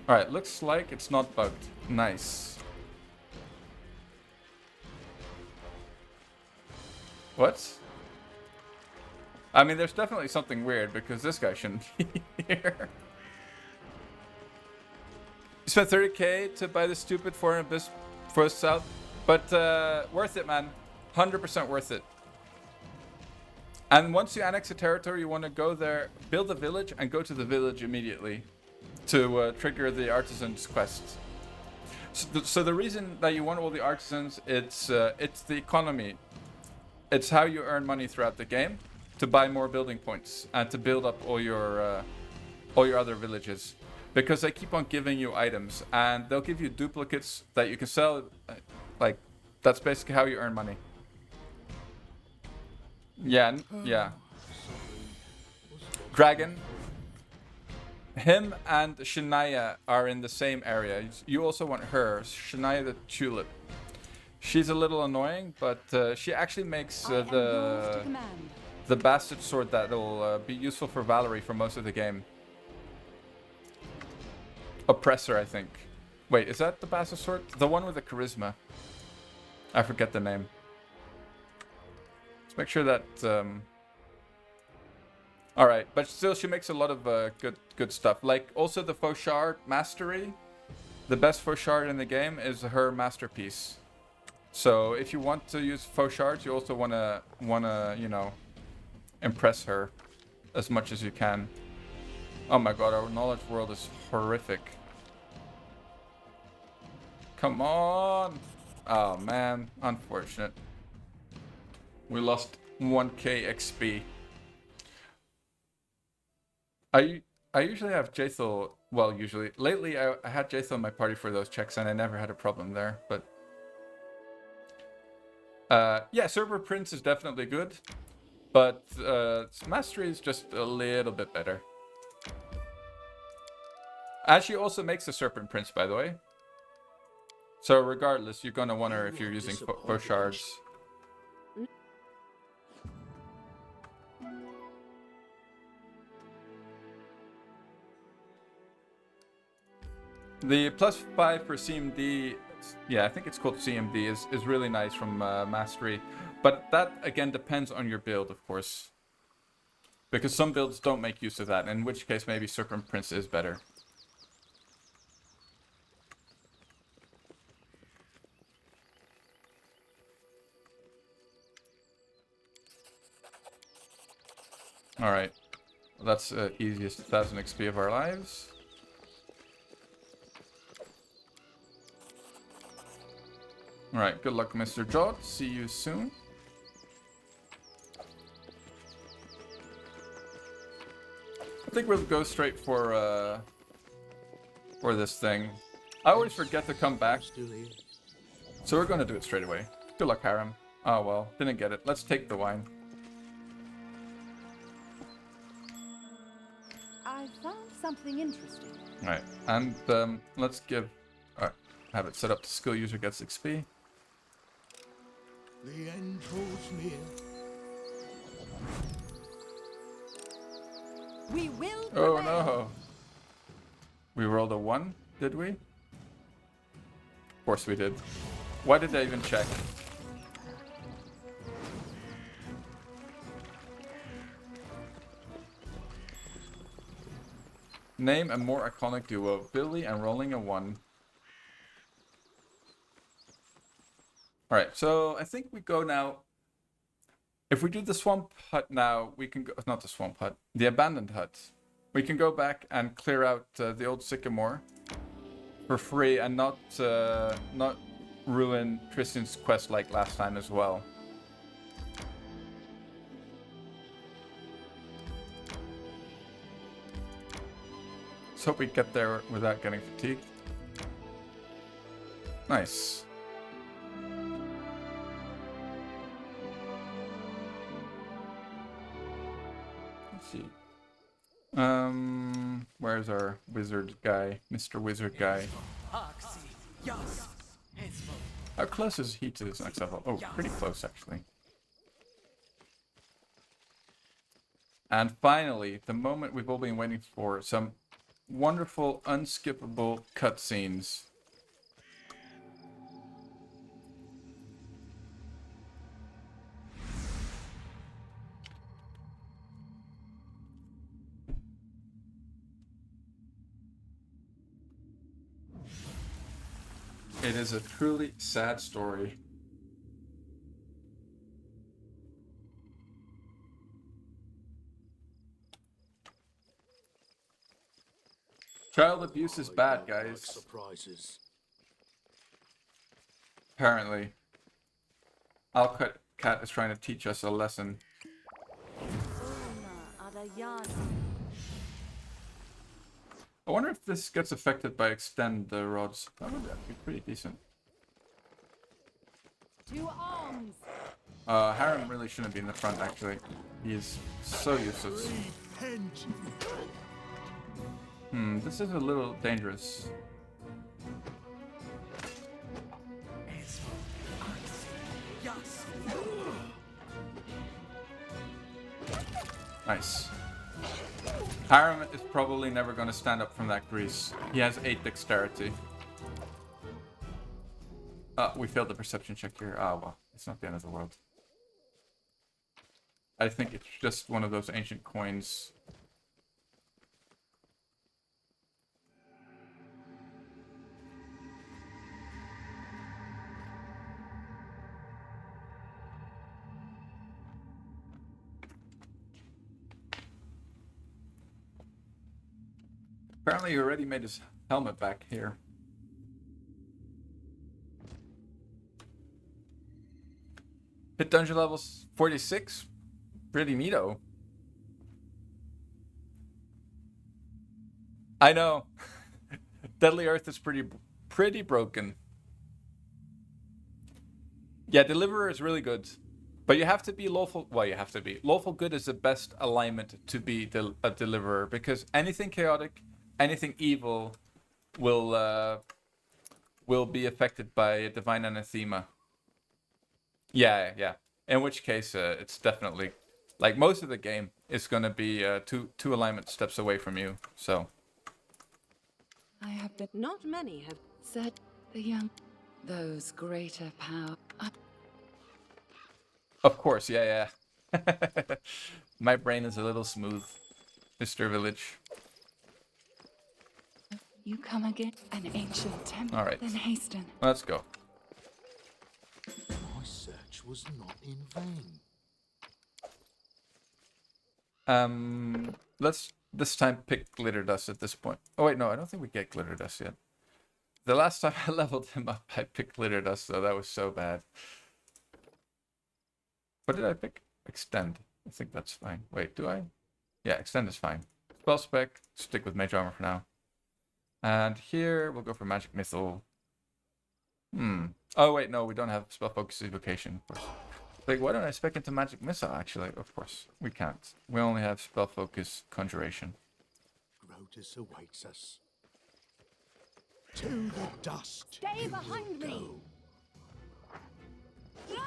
Alright, looks like it's not bugged. Nice. What? I mean, there's definitely something weird because this guy shouldn't be here. You spent 30k to buy this stupid foreign abyss for the south, but worth it, man. 100% worth it. And once you annex a territory, you want to go there, build a village, and go to the village immediately to trigger the artisans quest. So the reason that you want all the artisans, it's the economy. It's how you earn money throughout the game to buy more building points and to build up all your other villages, because they keep on giving you items and they'll give you duplicates that you can sell. Like, that's basically how you earn money. Yeah, yeah. Dragon. Him and Shania are in the same area. You also want her, Shania the Tulip. She's a little annoying, but she actually makes the bastard sword that'll be useful for Valerie for most of the game. Oppressor, I think. Wait, is that the bastard sword? The one with the charisma. I forget the name. Let's make sure that... Alright, but still she makes a lot of good stuff. Like, also the faux shard mastery. The best faux shard in the game is her masterpiece. So if you want to use faux shards, you also wanna you know, impress her as much as you can. Oh my god, our knowledge world is horrific. Come on! Oh man, unfortunate. We lost 1k XP. I usually have Jaethal, well, usually. Lately I had Jaethal in my party for those checks and I never had a problem there, but... yeah, Server Prince is definitely good, but Mastery is just a little bit better. And she also makes a Serpent Prince, by the way. So regardless, you're gonna want her if you're using faux shards. The +5 for CMD, yeah, I think it's called CMD, is really nice from Mastery. But that, again, depends on your build, of course. Because some builds don't make use of that, in which case maybe Serpent Prince is better. Alright, well, that's easiest 1000 XP of our lives. Alright, good luck, Mr. Jod. See you soon. I think we'll go straight for this thing. I always forget to come back. So we're gonna do it straight away. Good luck, Harem. Oh well, didn't get it. Let's take the wine. I found something interesting. Alright, and let's give... Alright, have it set up to skill user gets XP. The end draws near. We will Oh prevail. no. We rolled a 1, did we? Of course we did. Why did I even check? Name a more iconic duo. Billy and rolling a 1. Alright, so I think we go now. If we do the swamp hut now, we can go. Not the swamp hut, the abandoned hut. We can go back and clear out the old sycamore for free and not ruin Tristan's quest like last time as well. Let's hope we get there without getting fatigued. Nice. Let's see. Where's our wizard guy? Mr. Wizard guy. How close is he to this next level? Oh, pretty close actually. And finally, the moment we've all been waiting for, some wonderful, unskippable cutscenes. It is a truly sad story. Child abuse is bad, guys. Surprises. Apparently. Alcut Cat is trying to teach us a lesson. I wonder if this gets affected by extend the rods. That would be pretty decent. To arms. Harem really shouldn't be in the front, actually. He is so useless. This is a little dangerous. Nice. Harem is probably never going to stand up from that grease. He has 8 dexterity. We failed the perception check here. Well, it's not the end of the world. I think it's just one of those ancient coins. Apparently he already made his helmet back here. Hit dungeon levels 46. Pretty neato. I know. Deadly Earth is pretty broken. Yeah, Deliverer is really good. But you have to be lawful. Well, you have to be. Lawful good is the best alignment to be a Deliverer. Because anything chaotic, anything evil will be affected by a divine anathema. Yeah. In which case, it's definitely, like, most of the game is going to be two alignment steps away from you. So. I have been. Not many have said the young. Those greater power. Of course, yeah. My brain is a little smooth, Mr. Village. You come again, an ancient temple. All right. Then hasten. Let's go. My search was not in vain. Let's this time pick glitter dust at this point. Oh wait, no, I don't think we get glitter dust yet. The last time I leveled him up, I picked glitter dust, though. That was so bad. What did I pick? Extend. I think that's fine. Wait, do I? Yeah, extend is fine. Spell spec, stick with mage armor for now. And here, we'll go for magic missile. Oh wait, no, we don't have spell focus evocation, of course. Like, why don't I spec into magic missile, actually? Of course, we can't. We only have spell focus conjuration. Grotus awaits us. To the dust. Stay you behind will me. go.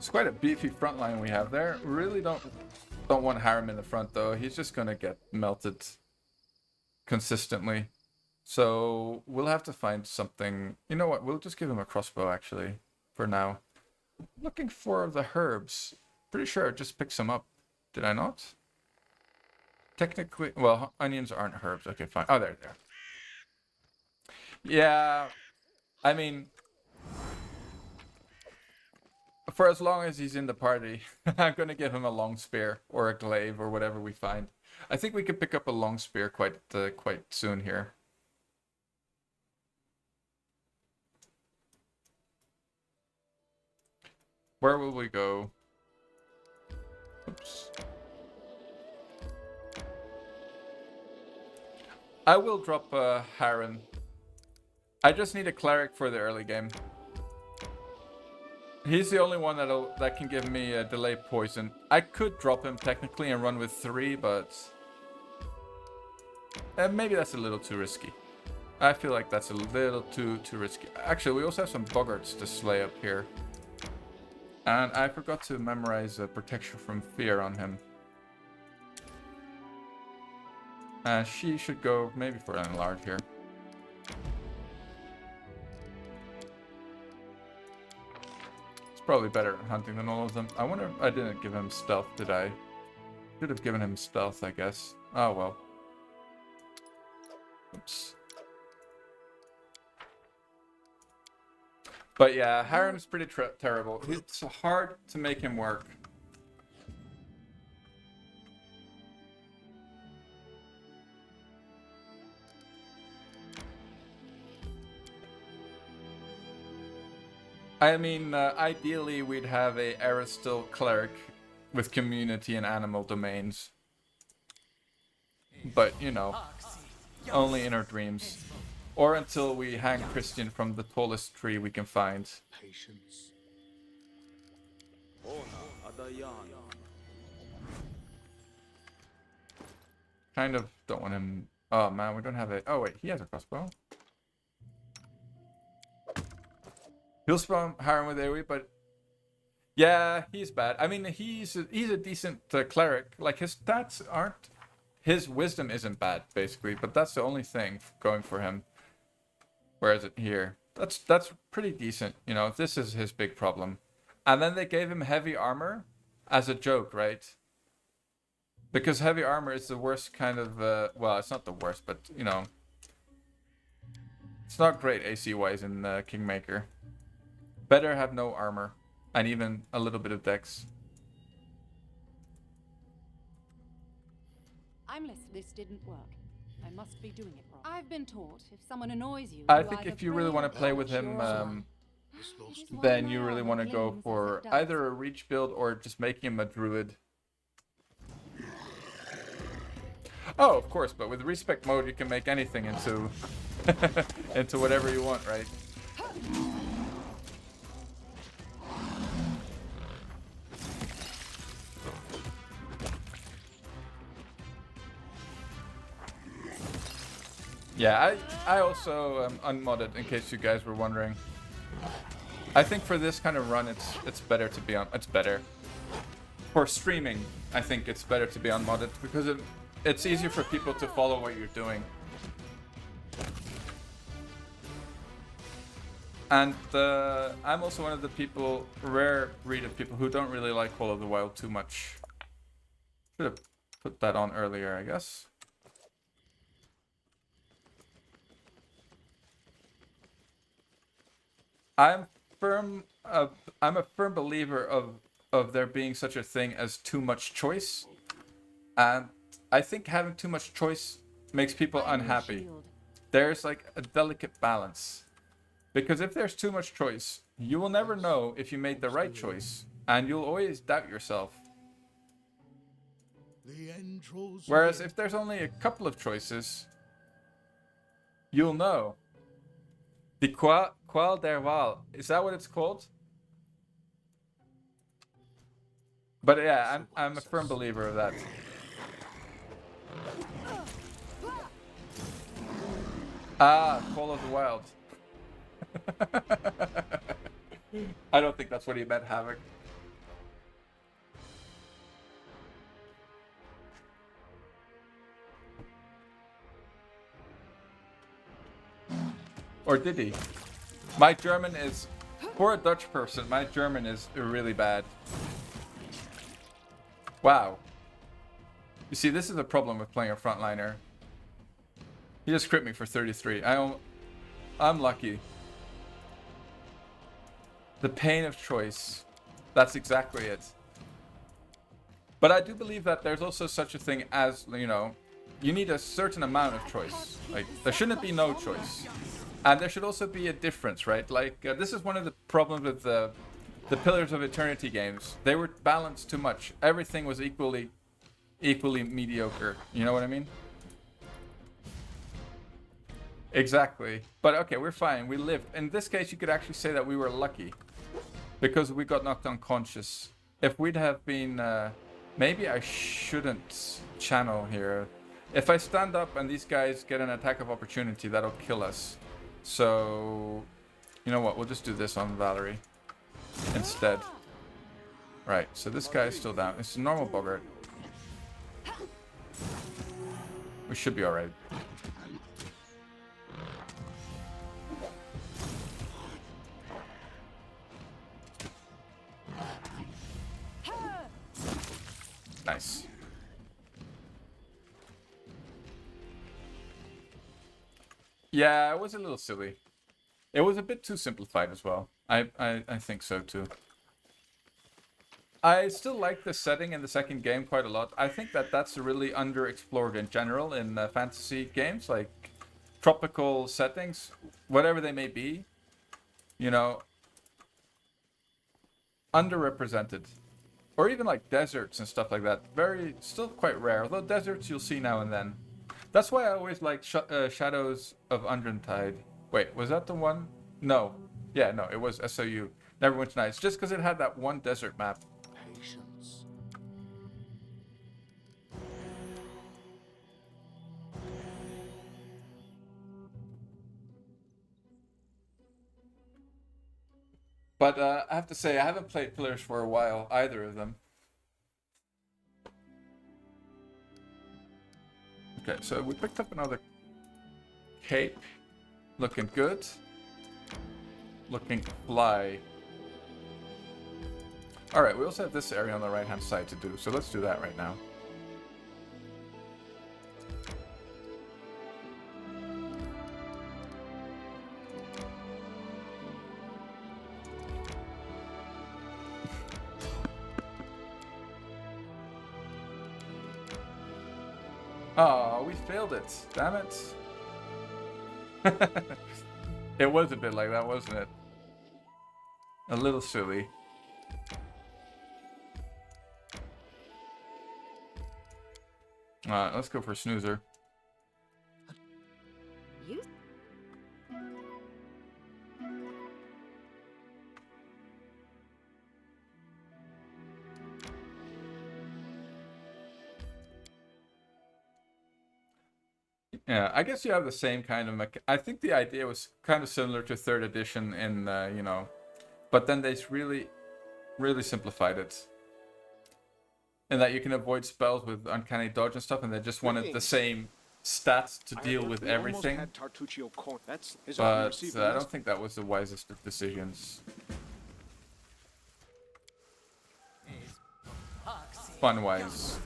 It's quite a beefy front line we have there. Really don't want Harem in the front though. He's just gonna get melted consistently. So we'll have to find something. You know what? We'll just give him a crossbow actually for now. Looking for the herbs. Pretty sure it just picks them up. Did I not? Technically, well, onions aren't herbs. Okay, fine. Oh, there. Yeah, I mean, for as long as he's in the party, I'm gonna give him a long spear or a glaive or whatever we find. I think we could pick up a long spear quite soon here. Where will we go? Oops. I will drop Harren. I just need a cleric for the early game. He's the only one that can give me a delay poison. I could drop him technically and run with 3, but maybe that's a little too risky. I feel like that's a little too risky. Actually, we also have some boggarts to slay up here. And I forgot to memorize protection from fear on him. She should go maybe for an enlarge here. It's probably better at hunting than all of them. I wonder if I didn't give him stealth, did I? Should have given him stealth, I guess. Oh well. Oops. But yeah, Harem's pretty terrible. It's hard to make him work. I mean, ideally we'd have a Aristil cleric with community and animal domains. But, you know, only in our dreams. Or until we hang Christian from the tallest tree we can find. Patience. Kind of don't want him... Oh man, we don't have a... Oh wait, he has a crossbow. He'll spawn Harem with AoE, but... Yeah, he's bad. I mean, he's a decent cleric. Like, his stats aren't... His wisdom isn't bad, basically, but that's the only thing going for him. Where is it here? That's pretty decent, you know. This is his big problem. And then they gave him heavy armor as a joke, right? Because heavy armor is the worst kind of... well, it's not the worst, but, you know... It's not great AC-wise in Kingmaker. Better have no armor. And even a little bit of dex. I'm listening. This didn't work. I must be doing it wrong. I've been taught if someone annoys you, I think if you really want to play with him, then you really want to go for either a reach build or just making him a druid. Oh, of course, but with respect mode, you can make anything into into whatever you want, right? Yeah, I also unmodded, in case you guys were wondering. I think for this kind of run, it's better to be on. It's better for streaming. I think it's better to be unmodded because it's easier for people to follow what you're doing. And I'm also one of the people, rare breed of people who don't really like Call of the Wild too much. Should have put that on earlier, I guess. I'm a firm believer of there being such a thing as too much choice, and I think having too much choice makes people unhappy. There's like a delicate balance, because if there's too much choice, you will never know if you made the right choice, and you'll always doubt yourself. Whereas if there's only a couple of choices, you'll know. The Qual der Wahl. Is that what it's called? But yeah, I'm a firm believer of that. Ah, Call of the Wild. I don't think that's what he meant, Havoc. Or did he? My German is, for a Dutch person, my German is really bad. Wow. You see, this is a problem with playing a frontliner. He just crit me for 33. I'm lucky. The pain of choice. That's exactly it. But I do believe that there's also such a thing as, you know, you need a certain amount of choice. Like, there shouldn't be no choice. And there should also be a difference, right? Like, this is one of the problems with the Pillars of Eternity games. They were balanced too much. Everything was equally mediocre. You know what I mean? Exactly. But okay, we're fine. We lived. In this case, you could actually say that we were lucky. Because we got knocked unconscious. If we'd have been... maybe I shouldn't channel here. If I stand up and these guys get an attack of opportunity, that'll kill us. So... You know what? We'll just do this on Valerie. Instead. Right, so this guy is still down. It's a normal boggart. We should be alright. Nice. Yeah, it was a little silly. It was a bit too simplified as well. I think so too. I still like the setting in the second game quite a lot. I think that that's really underexplored in general in fantasy games, like tropical settings, whatever they may be. You know, underrepresented. Or even like deserts and stuff like that. Still quite rare. Although deserts you'll see now and then. That's why I always like Shadows of Untitled. Wait, was that the one? No. Yeah, no, it was SOU. Neverwinter Nights. Just because it had that one desert map. Patience. But I have to say, I haven't played Pillars for a while, either of them. Okay, so we picked up another cape. Looking good. Looking fly. Alright, we also have this area on the right-hand side to do, so let's do that right now. Oh, we failed it. Damn it. It was a bit like that, wasn't it? A little silly. Let's go for Snoozer. You? Yeah, I guess you have the same kind of I think the idea was kind of similar to 3rd edition in, you know, but then they really simplified it. And that you can avoid spells with uncanny dodge and stuff, and they just wanted the same stats to deal with everything. But I don't think that was the wisest of decisions. Fun-wise.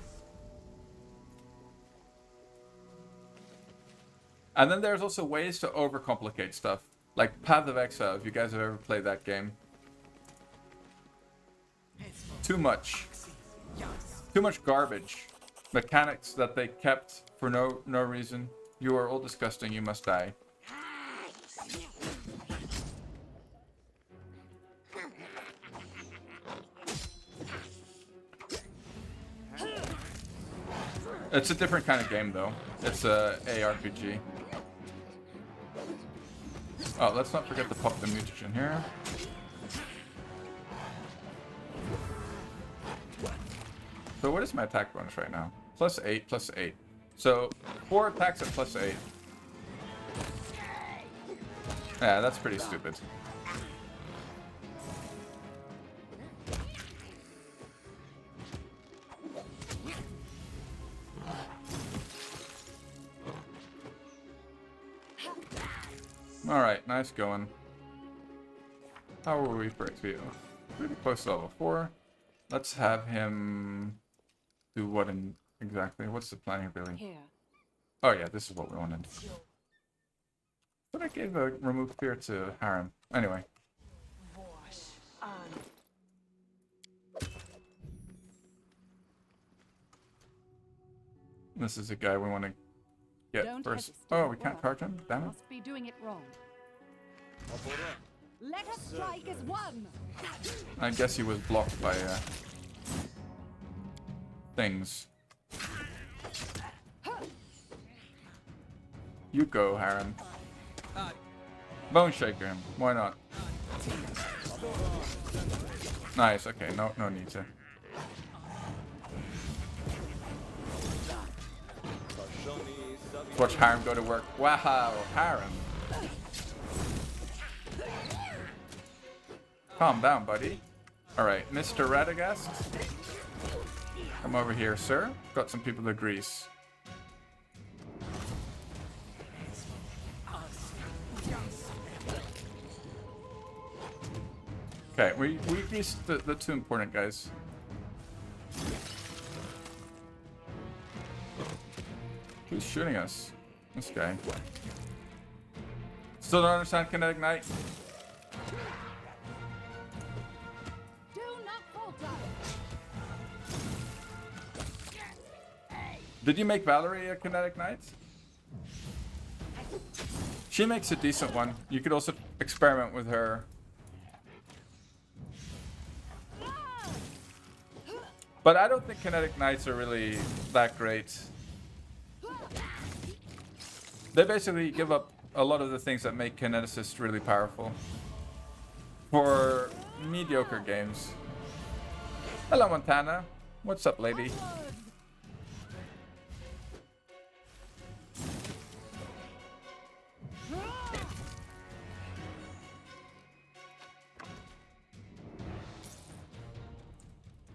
And then there's also ways to overcomplicate stuff. Like Path of Exile, if you guys have ever played that game. Too much. Too much garbage. Mechanics that they kept for no reason. You are all disgusting, you must die. It's a different kind of game though. It's a ARPG. Oh, let's not forget to pop the mutagen here. So what is my attack bonus right now? +8, +8. So 4 attacks at +8. Yeah, that's pretty stupid. Alright, nice going. How were we for XP? Pretty close to level 4. Let's have him do what in exactly? What's the planning ability? Here. Oh yeah, this is what we wanted. But I gave a remove fear to Harem. Anyway. This is a guy we want to get Don't first. hesitate Oh, to we can't work. charge him? Damn it. Must be doing it wrong. Let us strike as one. I guess he was blocked by things. You go, Harem. Bone shaker him. Why not? Nice. Okay. No need to. Watch Harem go to work. Wow, Harem. Calm down, buddy. Alright, Mr. Radagast. Come over here, sir. Got some people to grease. Okay, we greased the two important guys. Who's shooting us? This guy. Still don't understand Kinetic Knight? Do not falter. Did you make Valerie a Kinetic Knight? She makes a decent one. You could also experiment with her. But I don't think Kinetic Knights are really that great. They basically give up a lot of the things that make Kineticists really powerful. For mediocre games. Hello, Montana. What's up, lady?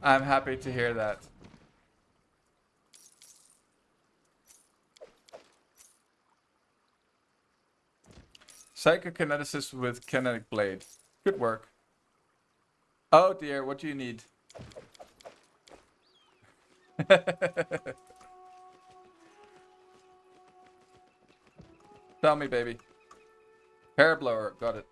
I'm happy to hear that. Psychokineticist with kinetic blade. Good work. Oh dear, what do you need? Tell me, baby. Hair blower, got it.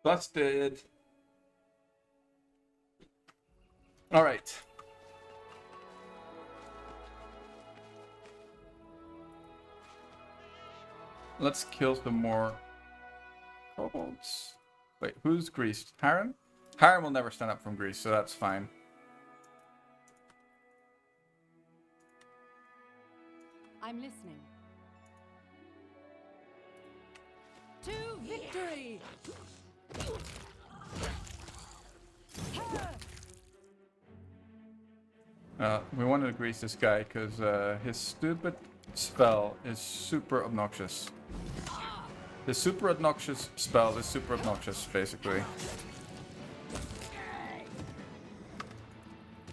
Busted. All right. Let's kill some more kobolds. Wait, who's greased? Harem? Harem will never stand up from grease, so that's fine. I'm listening. To victory! We wanted to grease this guy because his stupid spell is super obnoxious. His super obnoxious spell is super obnoxious, basically.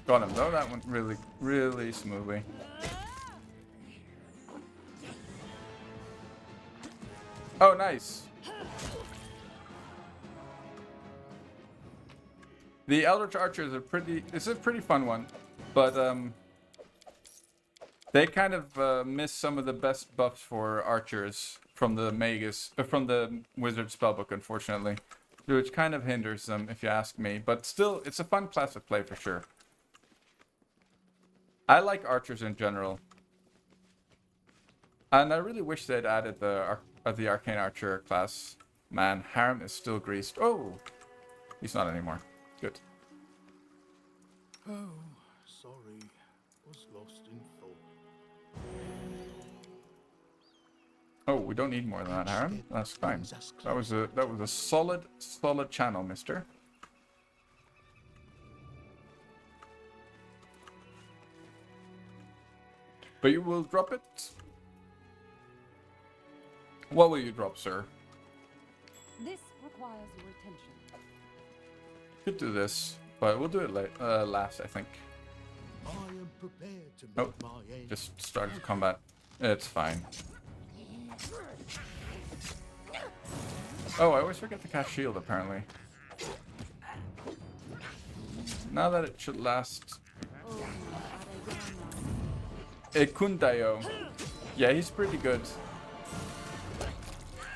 Got him though, that went really, really smoothly. Oh, nice. The Eldritch Archers are it's a pretty fun one, but they kind of miss some of the best buffs for archers from the from the Wizard spellbook, unfortunately, which kind of hinders them, if you ask me. But still, it's a fun class to play for sure. I like archers in general, and I really wish they'd added the Arcane Archer class. Man, Harem is still greased. Oh, he's not anymore. Good. Oh, sorry. Was lost in thought. Oh, we don't need more than that, Harem. That's fine. That was a solid channel, mister. But you will drop it? What will you drop, sir? This requires your attention. Could do this, but we'll do it last, I think. I am prepared to Nope. meet my end. Just started combat. It's fine. Oh, I always forget to cast shield, apparently. Now that it should last... Ekundayo. Yeah, he's pretty good.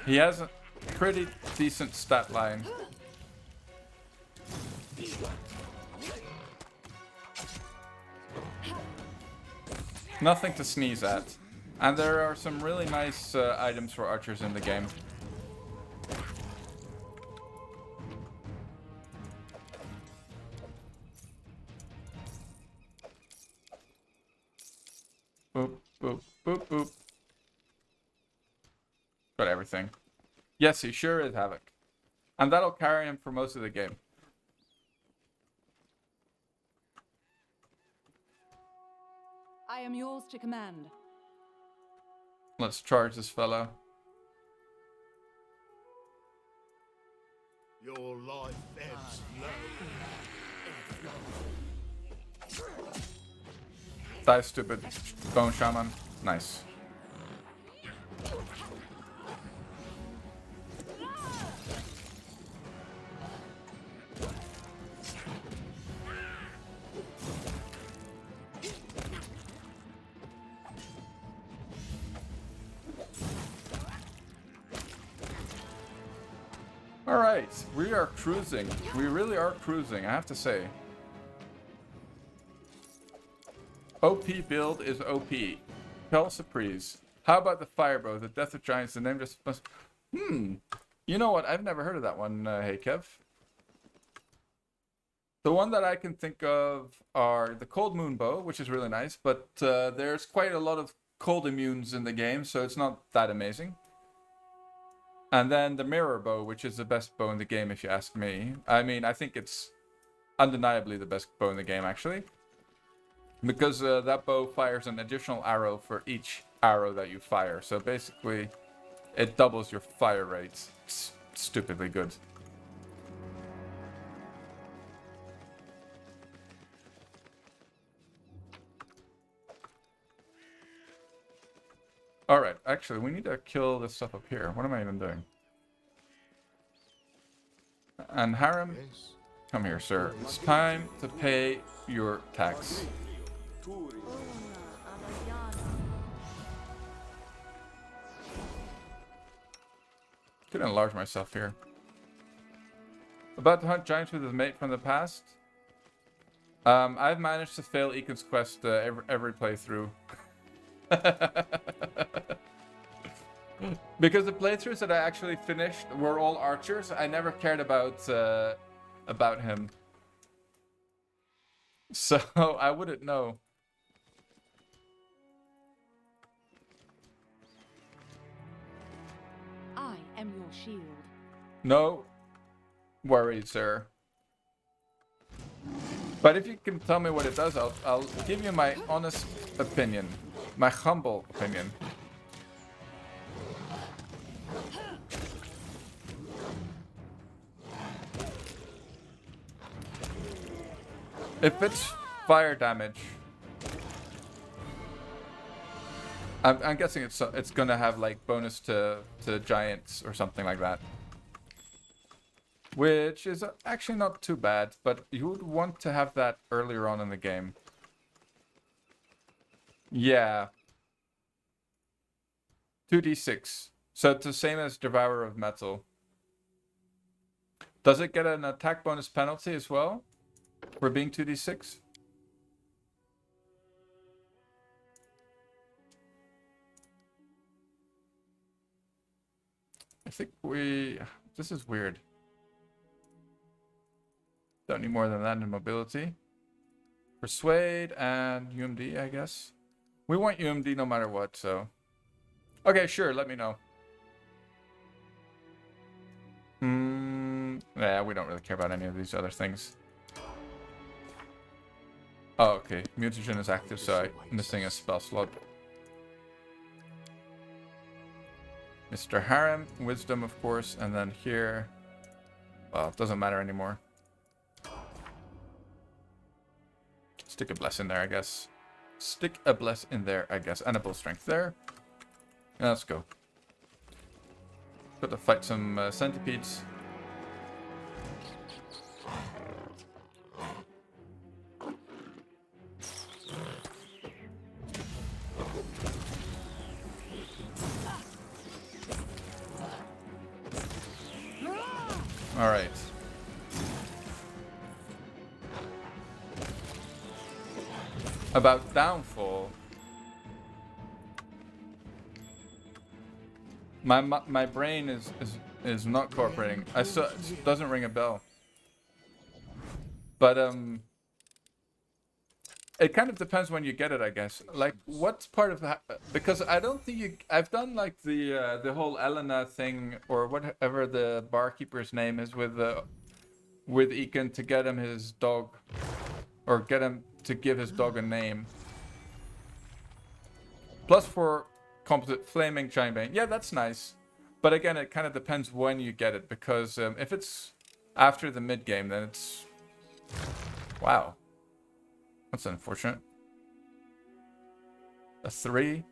He has a pretty decent stat line. Nothing to sneeze at. And there are some really nice items for archers in the game. Boop, boop, boop, boop. Got everything. Yes, he sure is Havoc. And that'll carry him for most of the game. I am yours to command. Let's charge this fellow. Your life ebbs low. Die, stupid bone shaman. Nice. Alright, we are cruising. We really are cruising, I have to say. OP build is OP. Pel Surprise. How about the Firebow, the Death of Giants, the name just must... You know what, I've never heard of that one, hey Kev. The one that I can think of are the Cold Moon Bow, which is really nice, but there's quite a lot of cold immunes in the game, so it's not that amazing. And then the Mirror Bow, which is the best bow in the game, if you ask me. I mean, I think it's undeniably the best bow in the game, actually. Because that bow fires an additional arrow for each arrow that you fire. So basically, it doubles your fire rate. It's stupidly good. Alright, actually, we need to kill this stuff up here. What am I even doing? And Harem, Yes. come here, sir. It's time to pay your tax. Could enlarge myself here. About to hunt giants with his mate from the past. I've managed to fail Econ's quest every playthrough. Because the playthroughs that I actually finished were all archers. I never cared about him. So I wouldn't know. I am your shield. No worries, sir. But if you can tell me what it does, I'll give you my honest opinion. My humble opinion. If it's fire damage, I'm guessing it's gonna have like bonus to giants or something like that. Which is actually not too bad, but you would want to have that earlier on in the game. Yeah. 2d6. So it's the same as Devourer of Metal. Does it get an attack bonus penalty as well? For being 2d6? I think this is weird. Don't need more than that in mobility. Persuade and UMD, I guess. We want UMD no matter what, so... Okay, sure, let me know. Yeah, we don't really care about any of these other things. Oh, okay. Mutagen is active, so I'm missing a spell slot. Mr. Harem, wisdom, of course, and then here, well, it doesn't matter anymore. Stick a bless in there, I guess. Stick a bless in there, I guess, and a bull strength there. Now let's go. Got to fight some centipedes. All right. About downfall. My brain is not cooperating. It doesn't ring a bell. But it kind of depends when you get it, I guess. Like, what's part of that? Because I don't think I've done like the whole Elena thing or whatever the barkeeper's name is with Ekin to get him his dog, or get him to give his dog a name. +4 composite flaming giant bane. Yeah, that's nice. But again, it kind of depends when you get it, because if it's after the mid game, then it's wow. That's unfortunate. A 3.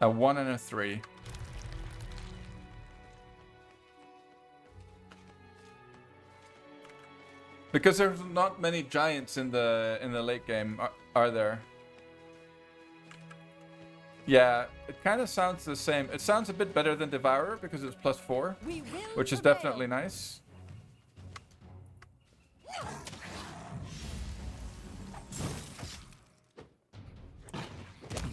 A 1 and a 3. Because there's not many giants in the late game, are there? Yeah, it kind of sounds the same. It sounds a bit better than Devourer because it's +4, which is definitely nice.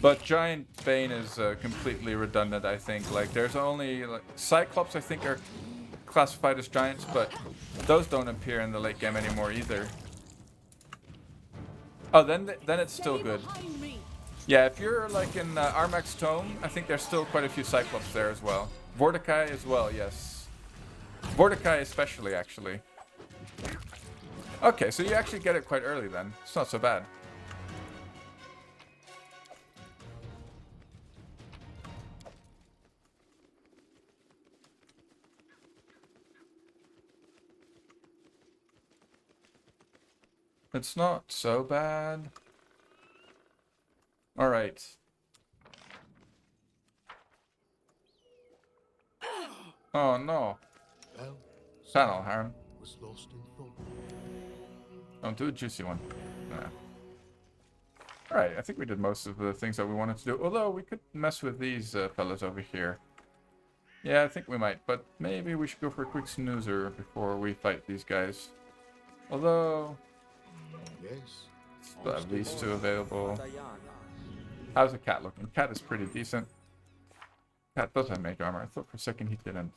But Giant Bane is completely redundant, I think. Like, there's only like Cyclops, I think, are classified as giants, but those don't appear in the late game anymore either. Oh, then it's still good. Yeah, if you're like in Armak's Tome, I think there's still quite a few Cyclops there as well. Vortikai as well, yes. Vortikai especially, actually. Okay, so you actually get it quite early then. It's not so bad. It's not so bad. All right. Oh no. Well, Channel, Harem. was lost in thought. Don't do a juicy one. Nah. Alright, I think we did most of the things that we wanted to do. Although, we could mess with these fellas over here. Yeah, I think we might. But maybe we should go for a quick snoozer before we fight these guys. Although, Yes. still have these two available. How's the cat looking? Cat is pretty decent. Cat does have mage armor. I thought for a second he didn't.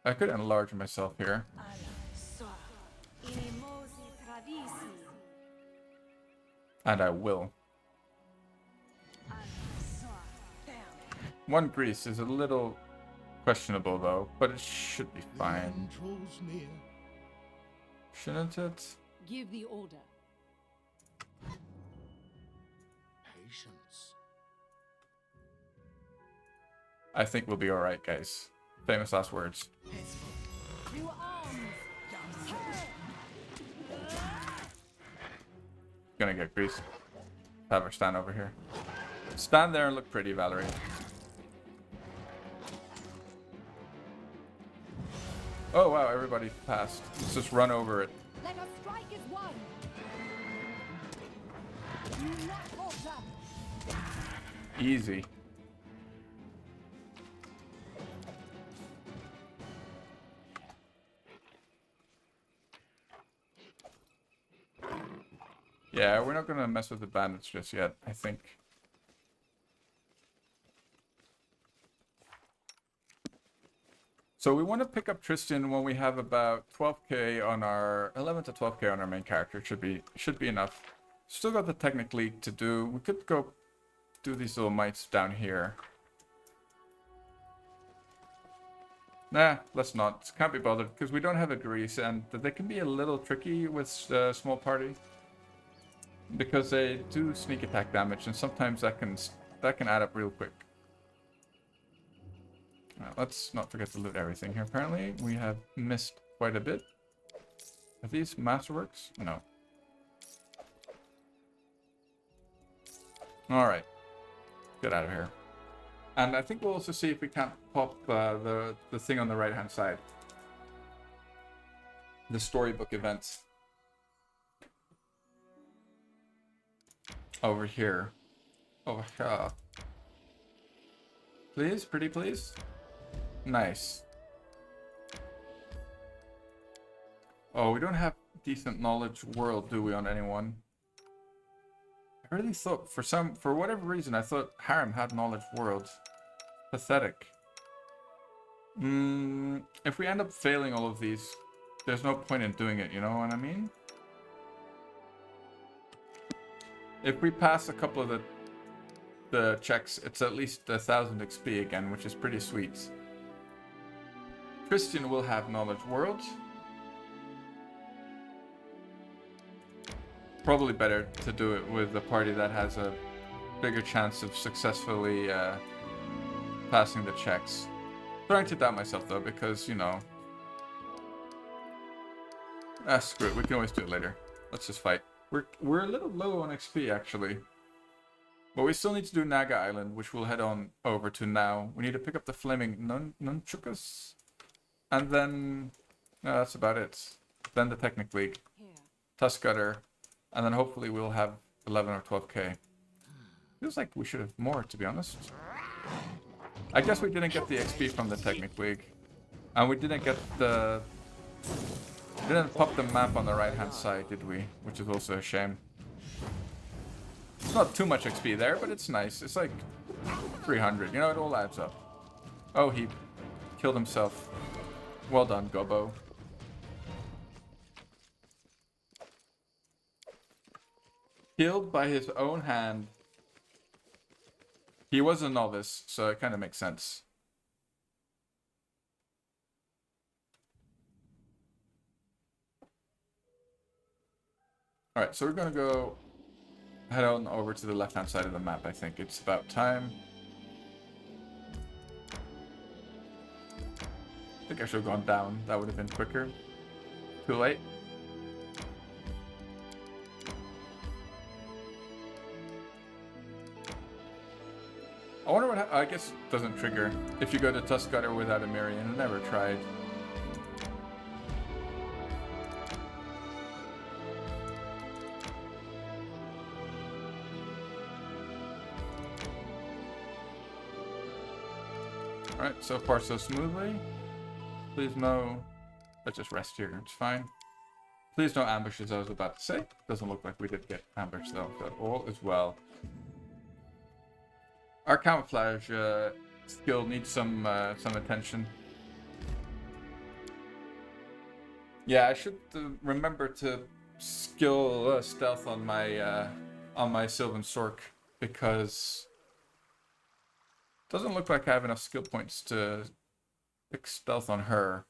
I could enlarge myself here. And I will. One grease is a little questionable though, but it should be fine. Draws near. Shouldn't it? Give the order. Patience. I think we'll be alright, guys. Famous last words. To arms! Gonna get greased. Have her stand over here. Stand there and look pretty, Valerie. Oh wow, everybody passed. Let's just run over it. Let us strike as one! Easy. Yeah, we're not gonna mess with the bandits just yet, I think. So we want to pick up Tristan when we have about 12k on our 11 to 12k on our main character. Should be enough. Still got the Technic League to do. We could go do these little mites down here. Nah, let's not. Can't be bothered because we don't have a grease, and they can be a little tricky with small party because they do sneak attack damage, and sometimes that can add up real quick. Let's not forget to loot everything here. Apparently, we have missed quite a bit. Are these masterworks? No. All right, get out of here. And I think we'll also see if we can't pop the thing on the right-hand side. The storybook events. Over here. Over here. Please, pretty please. Nice. Oh, we don't have decent knowledge world, do we, on anyone? I really thought, for whatever reason, I thought Harem had knowledge world. Pathetic. If we end up failing all of these, there's no point in doing it, you know what I mean? If we pass a couple of the checks, it's at least 1,000 XP again, which is pretty sweet. Christian will have knowledge world. Probably better to do it with a party that has a bigger chance of successfully passing the checks. Trying to doubt myself though, because, you know... screw it, we can always do it later. Let's just fight. We're a little low on XP actually. But we still need to do Naga Island, which we'll head on over to now. We need to pick up the flaming nunchukas. And then... no, that's about it. Then the Technic League. Tuskcutter. And then hopefully we'll have 11 or 12k. Feels like we should have more, to be honest. I guess we didn't get the XP from the Technic League. And we didn't get the... didn't pop the map on the right-hand side, did we? Which is also a shame. It's not too much XP there, but it's nice. It's like 300, you know, it all adds up. Oh, he killed himself. Well done, Gobbo. Killed by his own hand. He was a novice, so it kind of makes sense. Alright, so we're gonna go head on over to the left-hand side of the map, I think. It's about time. I think I should have gone down. That would have been quicker. Too late. I wonder what I guess it doesn't trigger if you go to Tuskcutter without a Mirian. I never tried. Alright, so far so smoothly. Please no... let's just rest here, it's fine. Please no ambushes, I was about to say. Doesn't look like we did get ambushed though, so all is well. Our camouflage skill needs some attention. Yeah, I should remember to skill stealth on my Sylvan Sork, because it doesn't look like I have enough skill points to pick stealth on her.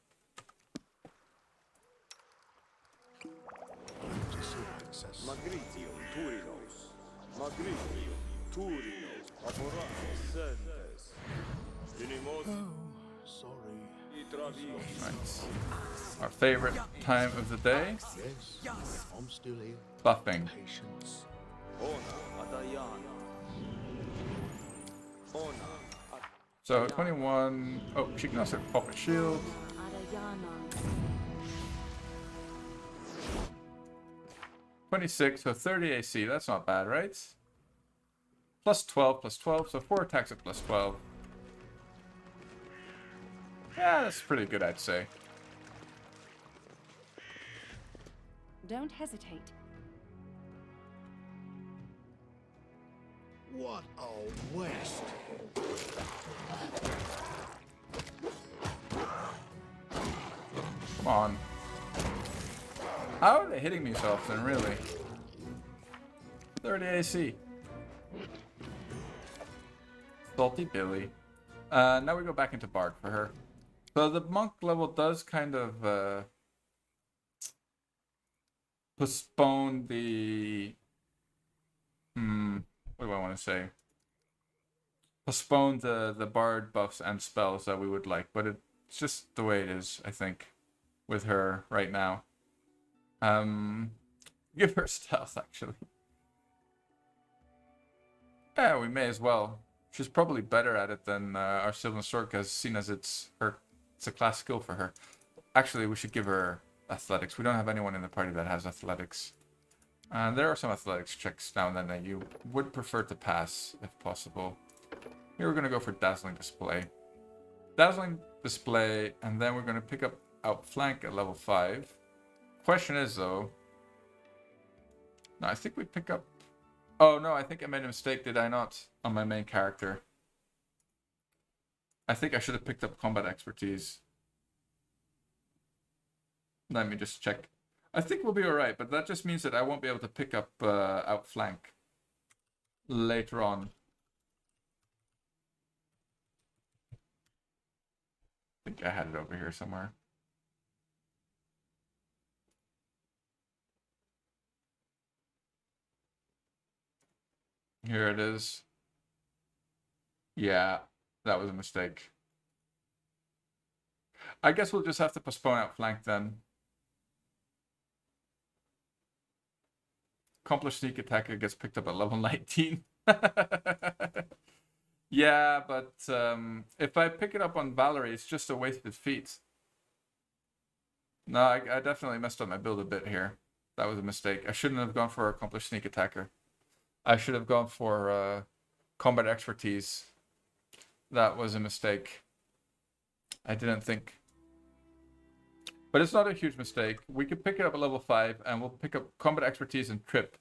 Oh, sorry. Right. Our favorite time of the day. Yes, I'm still here. Buffing. Patience. So 21. Oh, she can also pop a shield. 26, so 30 AC. That's not bad, right? Plus 12, so 4 attacks at plus 12. Yeah, that's pretty good, I'd say. Don't hesitate. What a waste. Come on. How are they hitting me so often, really? 30 AC. Salty Billy. Now we go back into Bard for her. So the monk level does kind of postpone the what do I want to say? Postpone the bard buffs and spells that we would like, but it's just the way it is, I think, with her right now. Give her stealth, actually. Yeah, we may as well. She's probably better at it than our Sylvan Sword, because seen as it's a class skill for her. Actually, we should give her athletics. We don't have anyone in the party that has athletics. There are some athletics checks now and then that you would prefer to pass, if possible. Here we're going to go for Dazzling Display. Dazzling Display, and then we're going to pick up Outflank at level 5. Question is, though... No, I think we pick up... Oh, no, I think I made a mistake, did I not? On my main character. I think I should have picked up Combat Expertise. Let me just check. I think we'll be alright, but that just means that I won't be able to pick up Outflank later on. I think I had it over here somewhere. Here it is. Yeah, that was a mistake. I guess we'll just have to postpone Outflank then. Accomplished Sneak Attacker gets picked up at level 19. Yeah, but if I pick it up on Valerie, it's just a wasted feat. No, I definitely messed up my build a bit here. That was a mistake. I shouldn't have gone for Accomplished Sneak Attacker. I should have gone for Combat Expertise. That was a mistake. I didn't think. But it's not a huge mistake. We could pick it up at level 5, and we'll pick up Combat Expertise and Trip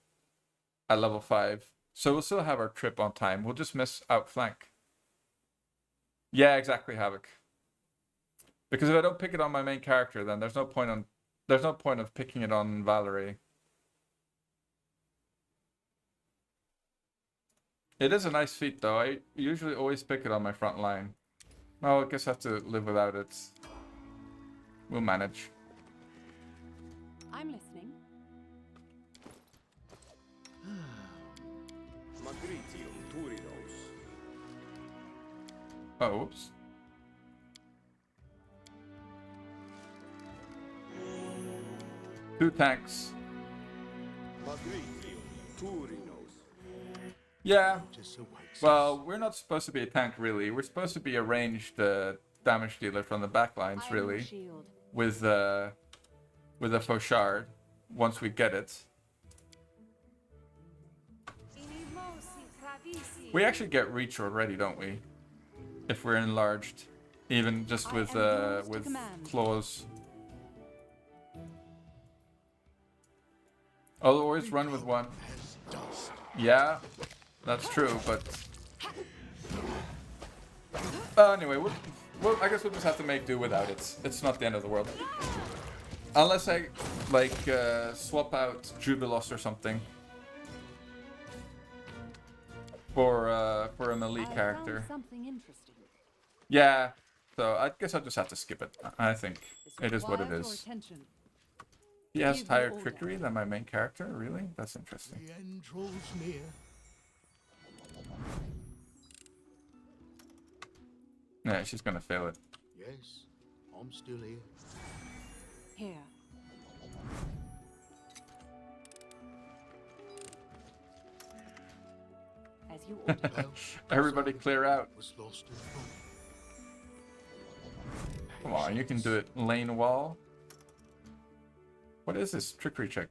at level 5. So we'll still have our Trip on time. We'll just miss Outflank. Yeah, exactly, Havoc. Because if I don't pick it on my main character, then there's no point of picking it on Valerie. It is a nice feat, though. I usually always pick it on my front line. Well, I guess I have to live without it. We'll manage. I'm listening. Oh, oops. Two tanks. Yeah. Well, we're not supposed to be a tank, really. We're supposed to be a ranged damage dealer from the backlines, really. With a Fauchard, once we get it. We actually get reach already, don't we? If we're enlarged, even just with claws. I'll always run with one. Yeah, that's true, but anyway, I guess we'll just have to make do without it. It's not the end of the world, unless I like swap out Jubilos or something for a melee character. Yeah, so I guess I'll just have to skip it. I think it is what it is. He has higher trickery than my main character? Really? That's interesting. The end draws near. Yeah, she's gonna fail it. Yes, I'm still here. Here. As you ordered. Well, Everybody clear out. was lost in thought. Come on, you can do it. Lane wall. What is this trickery check?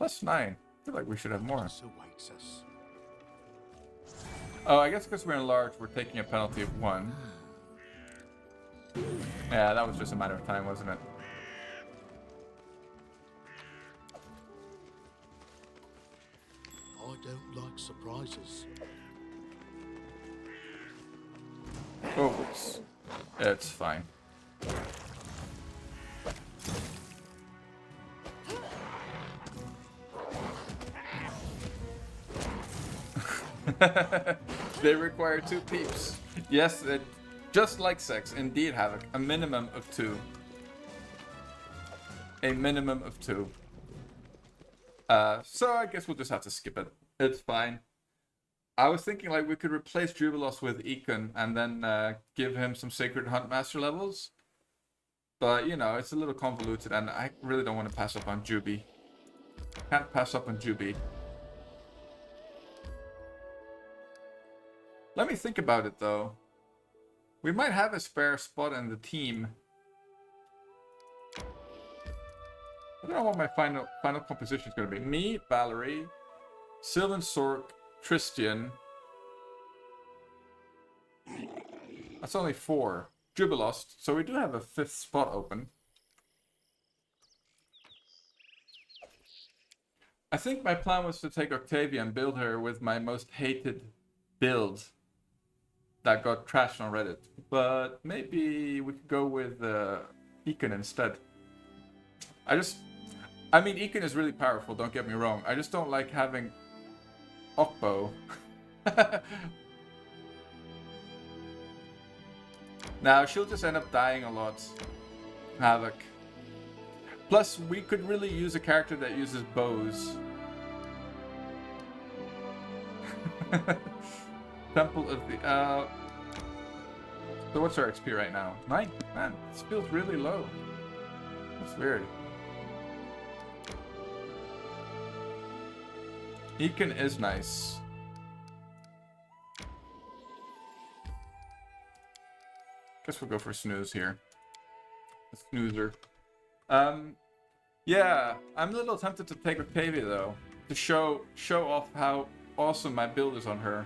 +9. I feel like we should have more. Awaits us. Oh, I guess because we're enlarged, we're taking a penalty of 1. Yeah, that was just a matter of time, wasn't it? I don't like surprises. Oh, oops. It's fine. They require 2 peeps. Yes, Just like sex, indeed, Havoc. A minimum of 2. A minimum of 2. So I guess we'll just have to skip it. It's fine. I was thinking like we could replace Jubilos with Econ and then give him some Sacred Hunt Master levels. But, you know, it's a little convoluted and I really don't want to pass up on Juby. Can't pass up on Juby. Let me think about it though. We might have a spare spot in the team. I don't know what my final composition is going to be. Me, Valerie, Sylvan Sork, Tristian. That's only 4. Jubilost. So we do have a 5th spot open. I think my plan was to take Octavia and build her with my most hated build that got trashed on Reddit. But maybe we could go with Econ instead. I mean, Econ is really powerful, don't get me wrong. I just don't like having Okbo. Now, she'll just end up dying a lot. Havoc. Plus, we could really use a character that uses bows. Temple of the... So what's our XP right now? 9? Man, this feels really low. That's weird. Econ is nice. Guess we'll go for snooze here. A snoozer. Yeah, I'm a little tempted to take Octavia though, to show off how awesome my build is on her.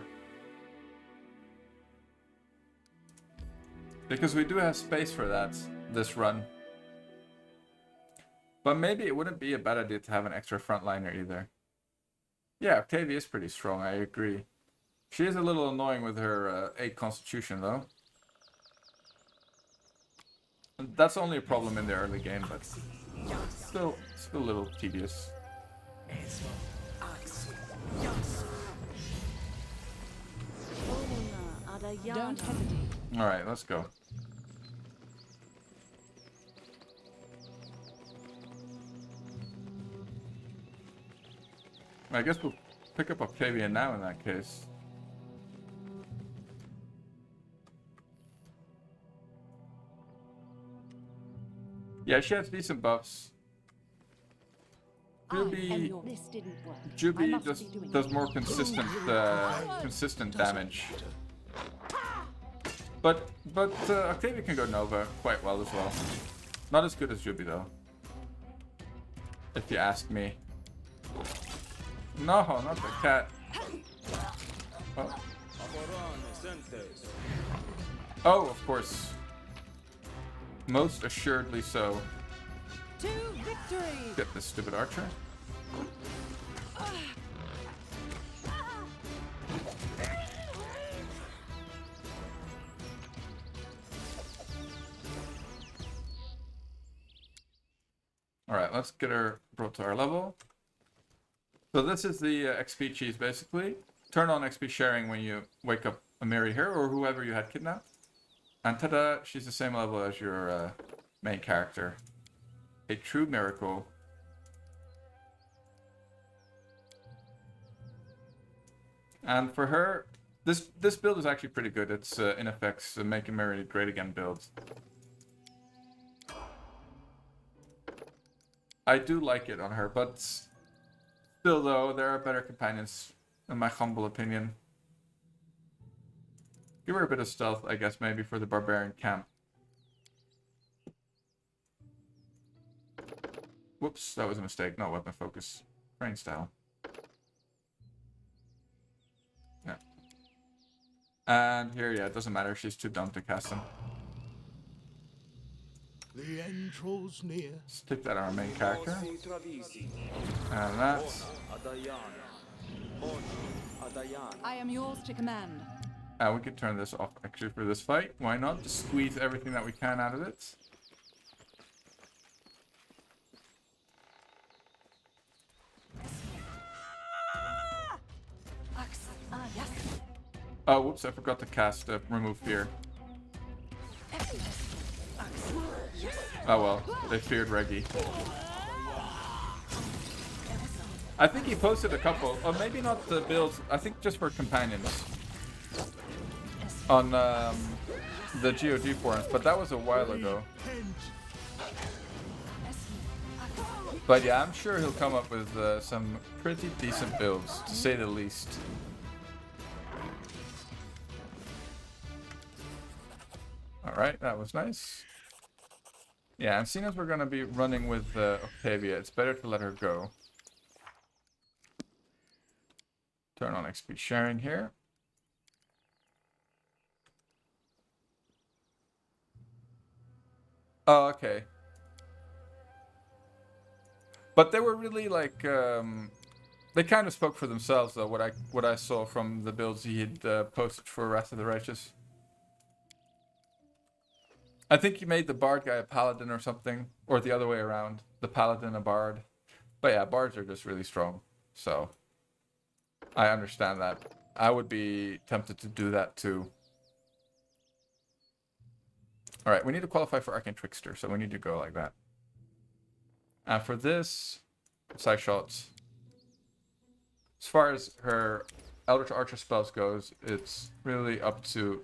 Because we do have space for that this run. But maybe it wouldn't be a bad idea to have an extra frontliner either. Yeah, Octavia is pretty strong, I agree. She is a little annoying with her 8 constitution though. That's only a problem in the early game, but still a little tedious. Don't hesitate. Alright, let's go. I guess we'll pick up Octavia now in that case. Yeah, she has decent buffs. Juby does more consistent damage. But Octavia can go Nova quite well as well. Not as good as Juby though. If you ask me. No, not the cat. Oh. Oh, of course. Most assuredly so. To victory! Get this stupid archer. Alright, let's get her brought to our level. So this is the XP cheese basically. Turn on XP sharing when you wake up and marry her or whoever you had kidnapped. And ta-da, she's the same level as your main character. A true miracle. And for her, this build is actually pretty good. It's in effects Make Marry Great Again build. I do like it on her, but still though, there are better companions, in my humble opinion. Give her a bit of stealth, I guess, maybe for the barbarian camp. Whoops, that was a mistake. Not weapon focus. Brain style. Yeah. And here, yeah, it doesn't matter. She's too dumb to cast them. The end draws near. Stick that on our main character. And that. I am yours to command. We could turn this off actually for this fight. Why not? Just squeeze everything that we can out of it. Oh, whoops, I forgot to cast Remove Fear. Oh well, they feared Reggie. I think he posted a couple, or maybe not the builds, I think just for companions. On the GOG forums, but that was a while ago. But yeah, I'm sure he'll come up with some pretty decent builds, to say the least. Alright, that was nice. Yeah, and seeing as we're going to be running with Octavia, it's better to let her go. Turn on XP sharing here. Oh, okay. But they were really like, they kind of spoke for themselves though, what I saw from the builds he had posted for Wrath of the Righteous. I think he made the Bard guy a Paladin or something, or the other way around, the Paladin a Bard. But yeah, Bards are just really strong, so I understand that. I would be tempted to do that too. Alright, we need to qualify for Arcane Trickster, so we need to go like that. And for this, side shots. As far as her Eldritch Archer spells goes, it's really up to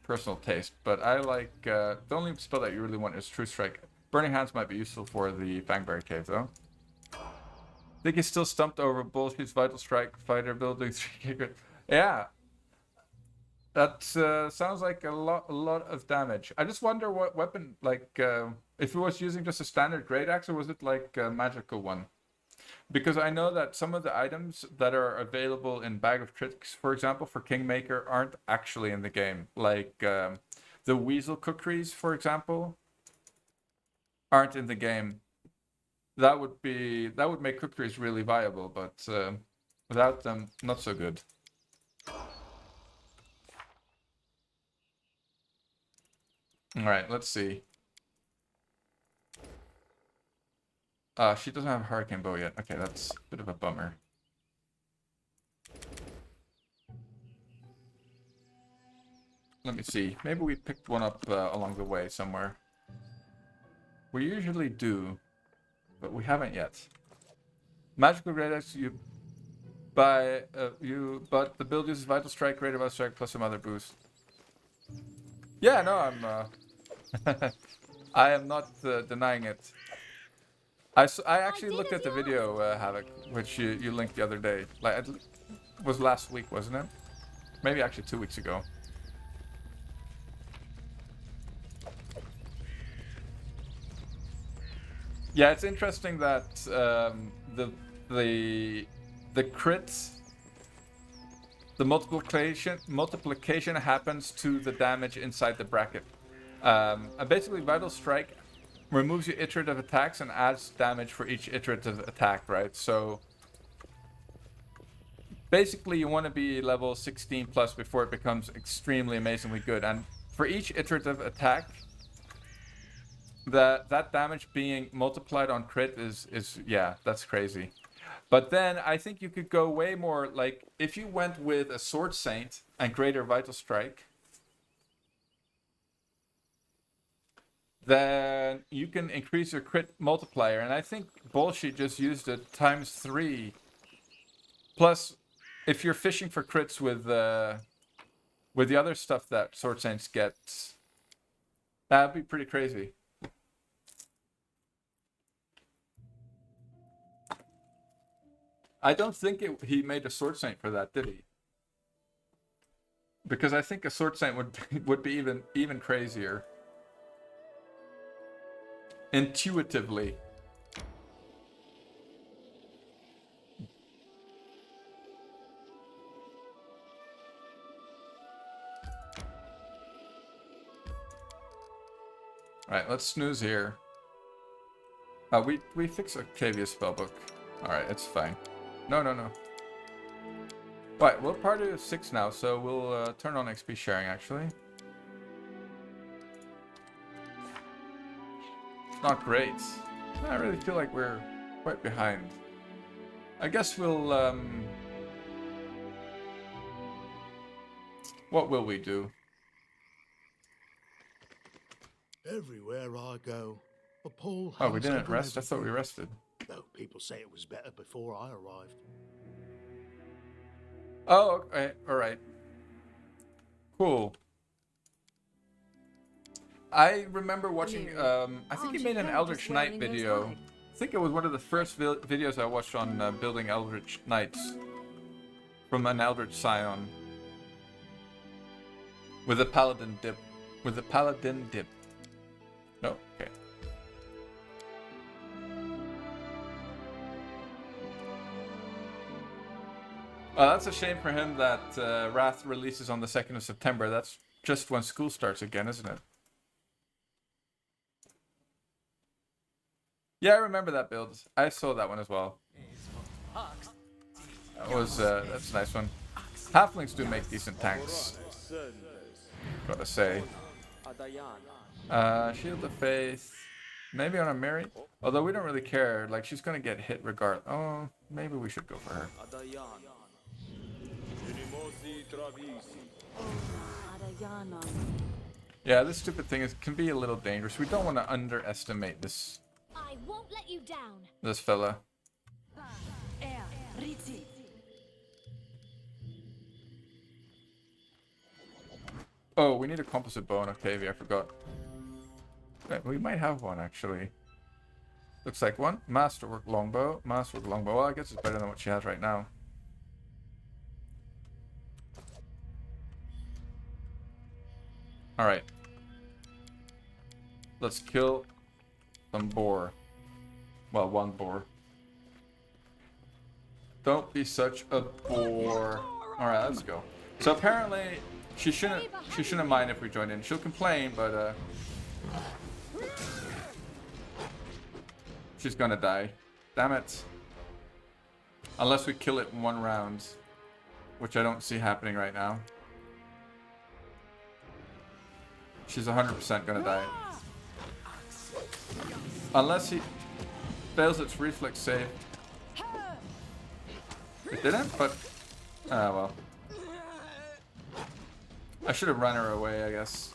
personal taste. But I like, the only spell that you really want is True Strike. Burning Hands might be useful for the Fangberry Cave though. I think he's still stumped over Bullshit's Vital Strike fighter building 3 Yeah. That sounds like a lot of damage. I just wonder what weapon, like, if it was using just a standard great axe or was it like a magical one? Because I know that some of the items that are available in Bag of Tricks, for example, for Kingmaker, aren't actually in the game. Like the Weasel Cookeries, for example, aren't in the game. That would make cookeries really viable, but without them, not so good. All right, let's see. She doesn't have a Hurricane Bow yet. Okay, that's a bit of a bummer. Let me see. Maybe we picked one up along the way somewhere. We usually do, but we haven't yet. Magical Great Axe, but the build uses Vital Strike, Greater Vital Strike, plus some other boost. Yeah, no, I am not denying it. I actually looked at the video, Havoc, which you linked the other day. Like, it was last week, wasn't it? Maybe actually 2 weeks ago. Yeah, it's interesting that the crits, the multiplication happens to the damage inside the bracket. And basically, Vital Strike removes your iterative attacks and adds damage for each iterative attack, right? So basically you want to be level 16 plus before it becomes extremely amazingly good. And for each iterative attack, that damage being multiplied on crit is yeah, that's crazy. But then I think you could go way more, like if you went with a Sword Saint and Greater Vital Strike, then you can increase your crit multiplier. And I think Bullshit just used it ×3. Plus, if you're fishing for crits with the other stuff that Sword Saints get, that'd be pretty crazy. I don't think he made a Sword Saint for that, did he? Because I think a Sword Saint would be even crazier. Intuitively. Alright, let's snooze here. We fix Octavia's spellbook. Alright, it's fine. No. Right, we're part of 6 now, so we'll turn on XP sharing actually. Not great. I really feel like we're quite behind. I guess we'll, what will we do? Everywhere I go, a pole Oh, we hangs didn't over rest? I thought we everything. rested. Though people say it was better before I arrived. Oh, okay. Alright. Cool. I remember watching, I think he made an Eldritch Knight video. I think it was one of the first videos I watched on building Eldritch Knights. From an Eldritch Scion. With a Paladin dip. With a Paladin dip. No, okay. Well, that's a shame for him that Wrath releases on the 2nd of September. That's just when school starts again, isn't it? Yeah, I remember that build. I saw that one as well. That was, that's a nice one. Halflings do make decent tanks. Gotta say. Shield of Faith. Maybe on a Mary. Although we don't really care. Like, she's gonna get hit regard. Oh, maybe we should go for her. Yeah, this stupid thing can be a little dangerous. We don't want to underestimate this. I won't let you down. This fella. Oh, we need a composite bow on Octavia, I forgot. Wait, we might have one actually. Looks like one. Masterwork longbow. Masterwork longbow. Well, I guess it's better than what she has right now. Alright. Let's kill some boar. Well, one boar. Don't be such a boar. Alright, let's go. So apparently she shouldn't mind if we join in. She'll complain, but she's gonna die. Damn it. Unless we kill it in one round. Which I don't see happening right now. She's 100% gonna die. Unless he fails its reflex save. It didn't, but... ah, well. I should have run her away, I guess.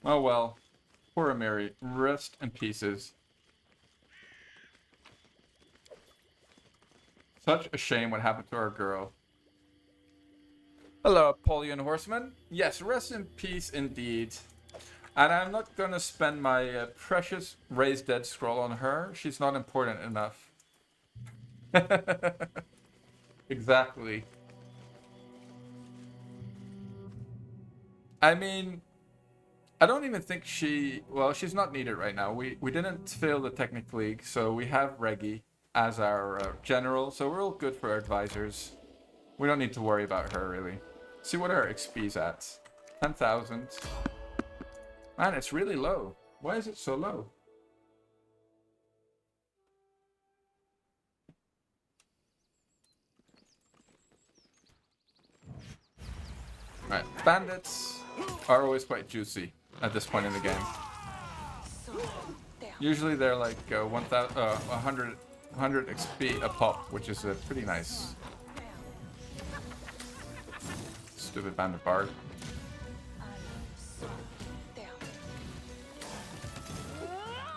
Oh well. Poor Mary. Rest in pieces. Such a shame what happened to our girl. Hello, Apollyon Horseman. Yes, rest in peace indeed. And I'm not gonna spend my precious Raised Dead scroll on her. She's not important enough. Exactly. I mean, I don't even think well, she's not needed right now. We didn't fail the Technic League, so we have Reggie as our general, so we're all good for our advisors. We don't need to worry about her, really. See what our XP's at. 10,000. Man, it's really low. Why is it so low? Alright, bandits are always quite juicy at this point in the game. Usually they're like 100 XP a pop, which is pretty nice. Stupid bandit bard.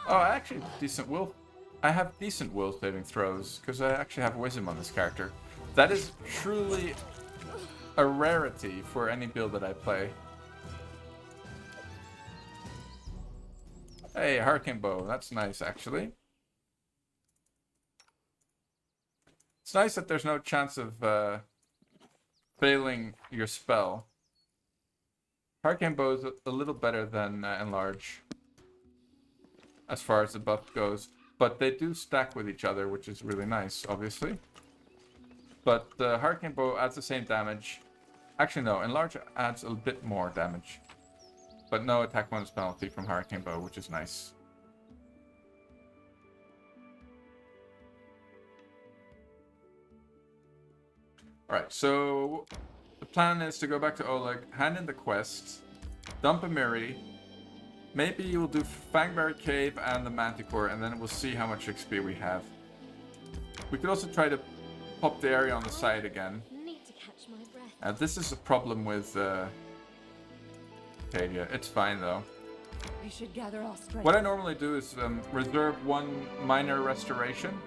Oh, actually, decent will. I have decent will saving throws because I actually have wisdom on this character. That is truly a rarity for any build that I play. Hey, Arcane Bow. That's nice, actually. It's nice that there's no chance of failing your spell. Arcane Bow is a little better than Enlarge, as far as the buff goes. But they do stack with each other, which is really nice, obviously. But the Arcane Bow adds the same damage. Actually, no, Enlarge adds a bit more damage. But no attack bonus penalty from Arcane Bow, which is nice. Alright, so the plan is to go back to Oleg, hand in the quest, dump a Miri. Maybe we'll do Fangberry Cave and the Manticore, and then we'll see how much XP we have. We could also try to pop the area on the side again. Need to catch my breath. This is a problem with Octavia. It's fine though. We should gather our strength. What I normally do is reserve one minor restoration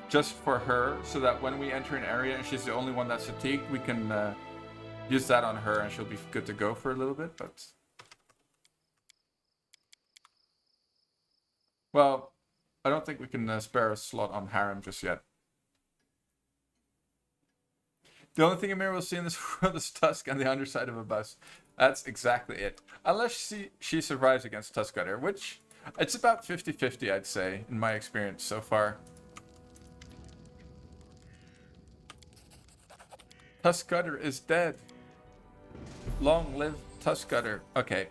just for her, so that when we enter an area and she's the only one that's fatigued, we can use that on her and she'll be good to go for a little bit. But well, I don't think we can spare a slot on Harem just yet. The only thing Amir will see in this world is Tusk and the underside of a bus. That's exactly it. Unless she survives against Tusk Cutter, which it's about 50-50, I'd say, in my experience so far. Tusk Cutter is dead. Long live Tusk Cutter. Okay.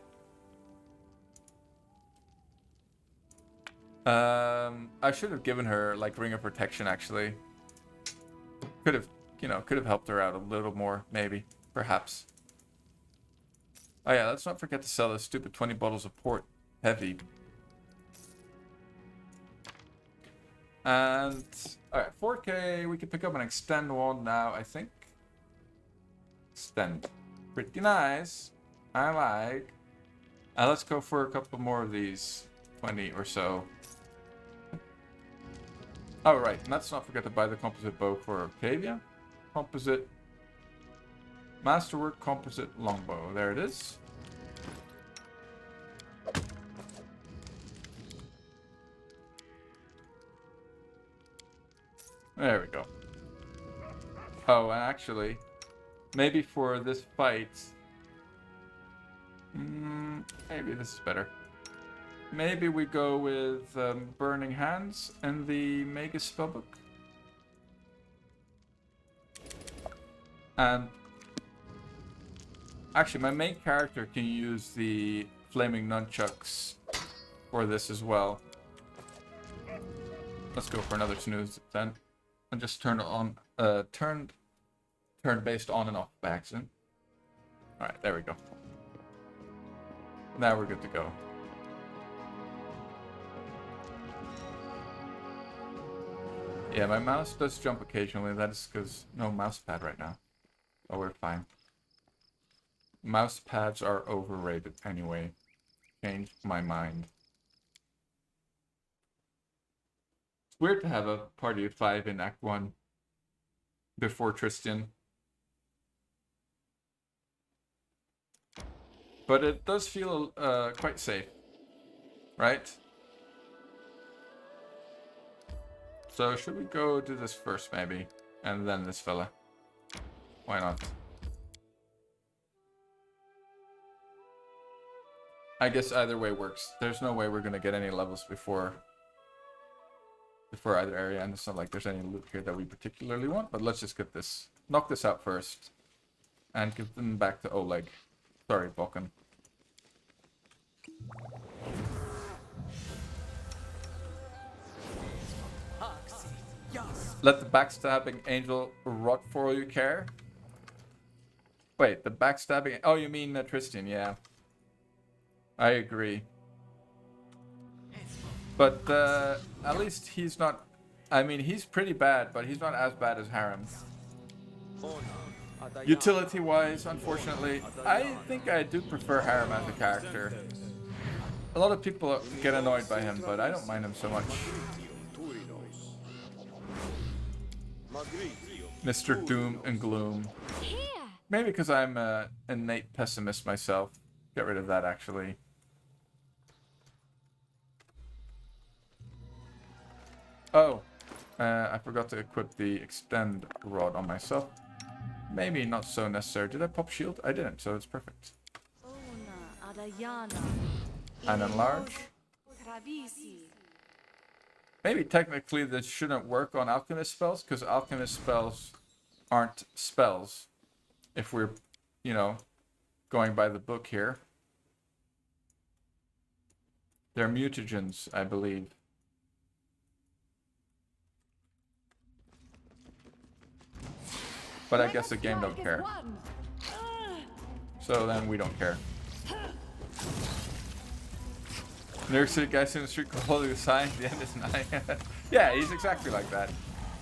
I should have given her like Ring of Protection actually. Could have helped her out a little more, maybe, perhaps. Oh yeah, let's not forget to sell those stupid 20 bottles of port. Heavy. And alright, 4K, we can pick up an extend one now, I think. Extend. Pretty nice. I like. Let's go for a couple more of these. 20 or so. Oh right, and let's not forget to buy the composite bow for Octavia. Composite. Masterwork composite longbow. There it is. There we go. Oh, and actually, maybe for this fight, maybe this is better. Maybe we go with Burning Hands and the Mega Spellbook. And actually, my main character can use the Flaming Nunchucks for this as well. Let's go for another snooze then. And just turn it on, turn based on and off by accident. Alright, there we go. Now we're good to go. Yeah, my mouse does jump occasionally. That is because no mouse pad right now. Oh, we're fine. Mouse pads are overrated anyway. Changed my mind. It's weird to have a party of 5 in Act 1 before Tristan. But it does feel quite safe, right? So should we go do this first maybe? And then this fella? Why not? I guess either way works. There's no way we're gonna get any levels before either area, and it's not like there's any loot here that we particularly want, but let's just get this. Knock this out first. And give them back to Oleg. Sorry, Vulcan. Let the backstabbing angel rot for all you care. Wait, the backstabbing... Oh, you mean Tristan, yeah. I agree. But at least he's not... I mean, he's pretty bad, but he's not as bad as Harem. Utility-wise, unfortunately, I think I do prefer Harem as a character. A lot of people get annoyed by him, but I don't mind him so much. Mr. Doom and Gloom. Maybe because I'm an innate pessimist myself. Get rid of that, actually. Oh, I forgot to equip the extend rod on myself. Maybe not so necessary. Did I pop shield? I didn't, so it's perfect. And enlarge. Maybe technically this shouldn't work on alchemist spells, because alchemist spells aren't spells. If we're, you know, going by the book here. They're mutagens, I believe. But I guess the game don't care. So then we don't care. New York City guy in the street called holding a sign, the end is 9. Yeah, he's exactly like that.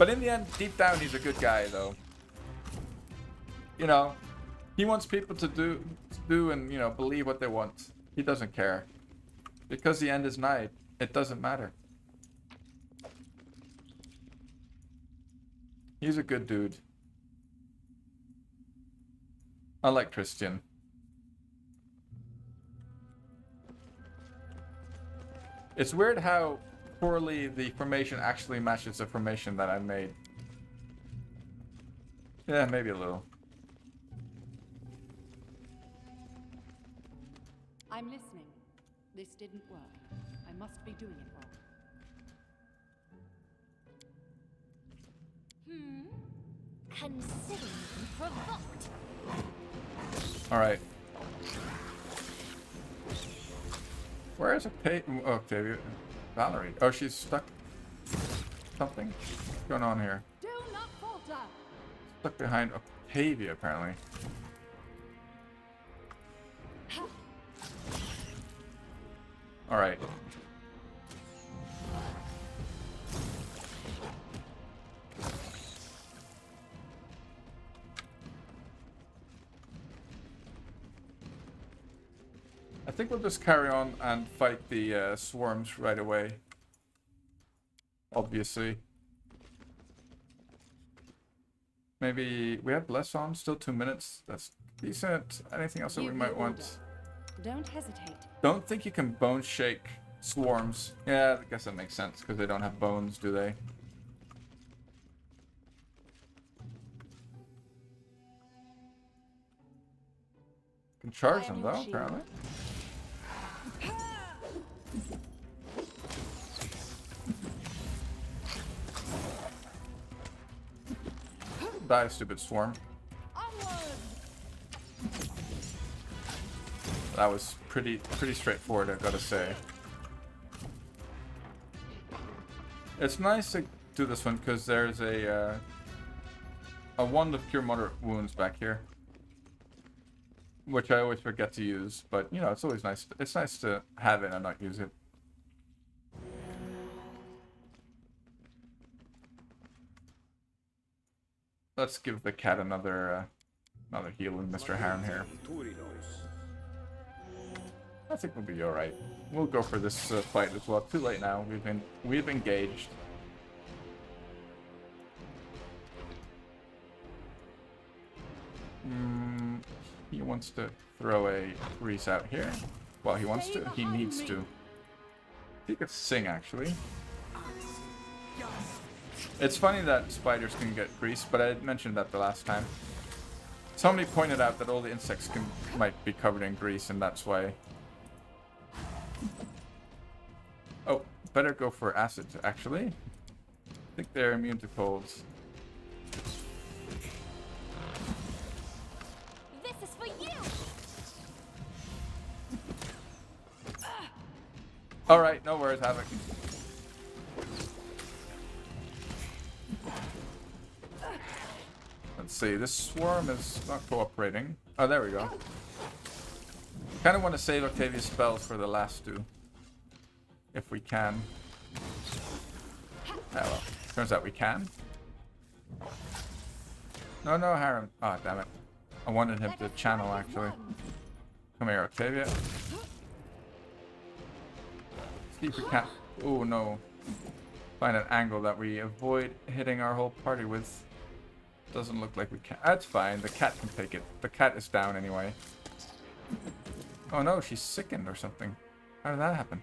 But in the end, deep down, he's a good guy, though. You know, he wants people to do and, you know, believe what they want. He doesn't care. Because the end is nigh, it doesn't matter. He's a good dude. Unlike Christian. It's weird how poorly the formation actually matches the formation that I made. Yeah, maybe a little. I'm listening. This didn't work. I must be doing it wrong. Consider me provoked. Alright. Where is Octavia? Valerie. Oh, she's stuck. Something? What's going on here? Do not falter. Stuck behind Octavia, apparently. Alright. I think we'll just carry on and fight the swarms right away. Obviously. Maybe we have less on, still 2 minutes. That's decent. Anything else that we Give might your want? order. Don't hesitate. Don't think you can bone shake swarms. Yeah, I guess that makes sense because they don't have bones, do they? Can charge them though, apparently. Die, stupid swarm. That was pretty straightforward, I've got to say. It's nice to do this one because there's a wand of cure moderate wounds back here, which I always forget to use. But you know, it's always nice. It's nice to have it and not use it. Let's give the cat another heal in Mr. Harren here. I think we'll be all right. We'll go for this fight as well. Too late now. We've engaged. He wants to throw a grease out here. Well, he wants to. He needs to. He could sing actually. It's funny that spiders can get grease, but I mentioned that the last time. Somebody pointed out that all the insects might be covered in grease, and that's why. Oh, better go for acid, actually. I think they're immune to colds. This is for you. Alright, no worries, Havoc. Let's see, this swarm is not cooperating. Oh, there we go. Kind of want to save Octavia's spells for the last two. If we can. Oh well, turns out we can. No, Harren. Oh, damn it. I wanted him to channel, actually. Come here, Octavia. See if we can. Oh, no. Find an angle that we avoid hitting our whole party with. Doesn't look like we can. That's fine. The cat can take it. The cat is down anyway. Oh no, she's sickened or something. How did that happen?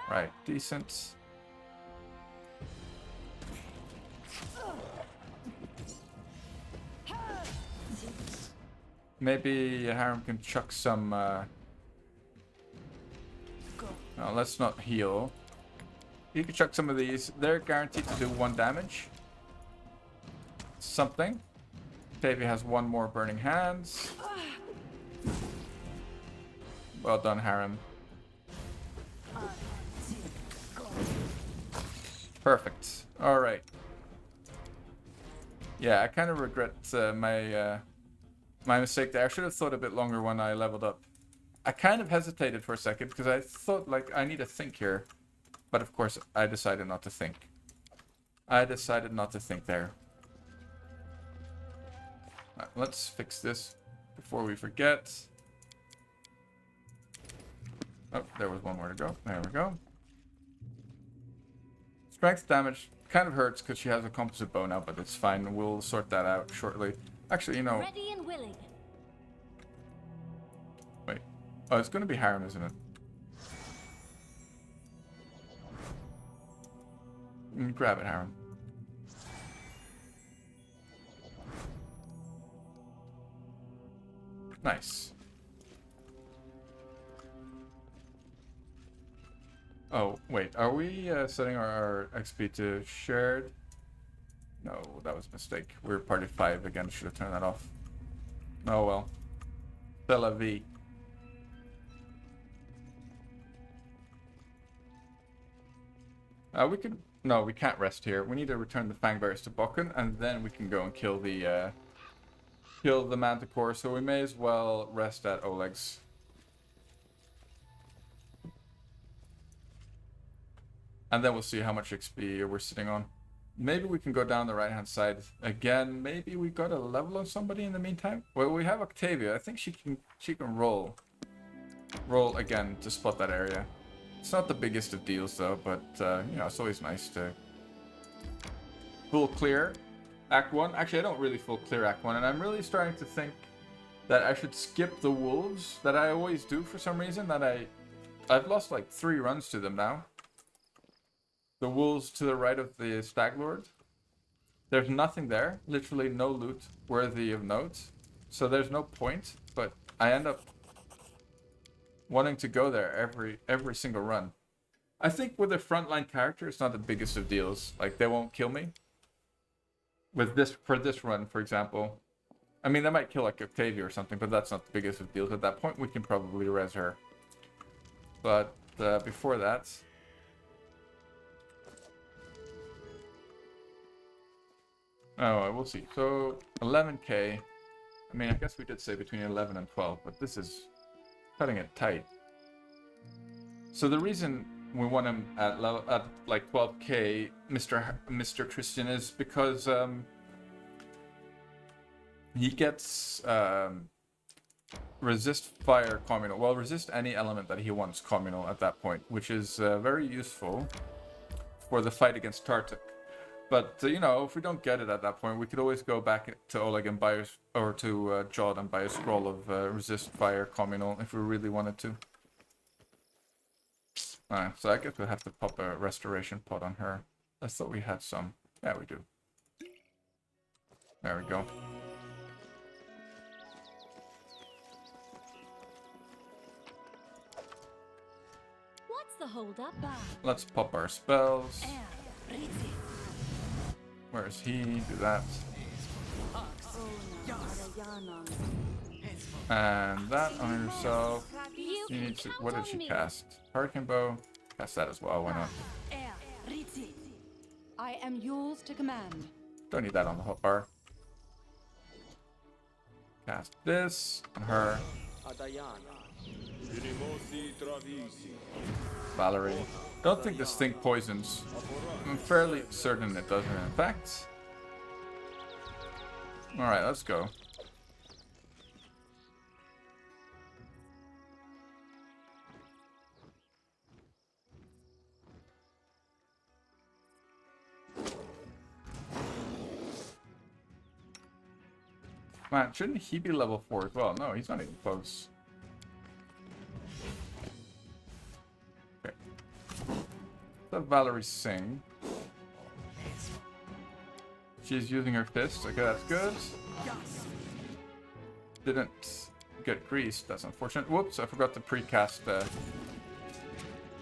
Right, decent. Maybe Harren can chuck some. No, let's not heal. You can chuck some of these. They're guaranteed to do 1 damage. Something. Octavia has 1 more burning hands. Well done, Harren. Perfect. All right. Yeah, I kind of regret my mistake there. I should have thought a bit longer when I leveled up. I kind of hesitated for a second because I thought, like, I need to think here. But of course, I decided not to think. I decided not to think there. Right, let's fix this before we forget. Oh, there was one more to go. There we go. Strength damage kind of hurts because she has a composite bow now, but it's fine. We'll sort that out shortly. Actually, you know... Ready and willing. Wait. Oh, it's going to be Harem, isn't it? Grab it, Harem. Nice. Oh, wait. Are we setting our XP to shared? No, that was a mistake. We're party 5 again. Should have turned that off. Oh well. C'est la vie. We could... No, we can't rest here. We need to return the Fangbearers to Bokken, and then we can go and kill the Manticore, so we may as well rest at Oleg's. And then we'll see how much XP we're sitting on. Maybe we can go down the right-hand side again. Maybe we got a level on somebody in the meantime. Well, we have Octavia. I think she can roll again to spot that area. It's not the biggest of deals though, but you know, it's always nice to full clear Act 1. Actually, I don't really full clear Act 1, and I'm really starting to think that I should skip the wolves that I always do for some reason. That I've lost like 3 runs to them now. The wolves to the right of the Stag Lord. There's nothing there. Literally no loot worthy of note. So there's no point, but I end up wanting to go there every single run. I think with a frontline character, it's not the biggest of deals. Like, they won't kill me. With this, for this run, for example. I mean, they might kill like Octavia or something, but that's not the biggest of deals. At that point, we can probably res her. But before that... Oh, we'll see. So, 11k. I mean, I guess we did say between 11 and 12, but this is cutting it tight. So the reason we want him at like 12k, Mr. Christian, is because he gets resist fire communal. Well, resist any element that he wants communal at that point, which is very useful for the fight against Tartuk. But, you know, if we don't get it at that point, we could always go back to Oleg and buy or to Jod and buy a scroll of resist fire communal if we really wanted to. Alright, so I guess we'll have to pop a restoration pot on her. I thought we had some. Yeah, we do. There we go. What's the hold up? Let's pop our spells. Where's he? Do that. And that on yourself. You need to... What did she cast? Hurricane Bow. Cast that as well. Why not? I am yours to command. Don't need that on the hotbar. Cast this on her. Valerie. Don't think this thing poisons. I'm fairly certain it doesn't, in fact. Alright, let's go. Man, shouldn't he be level 4 as well? No, he's not even close. Okay. Let Valerie sing. She's using her fist. Okay, that's good. Didn't get greased. That's unfortunate. Whoops, I forgot to precast.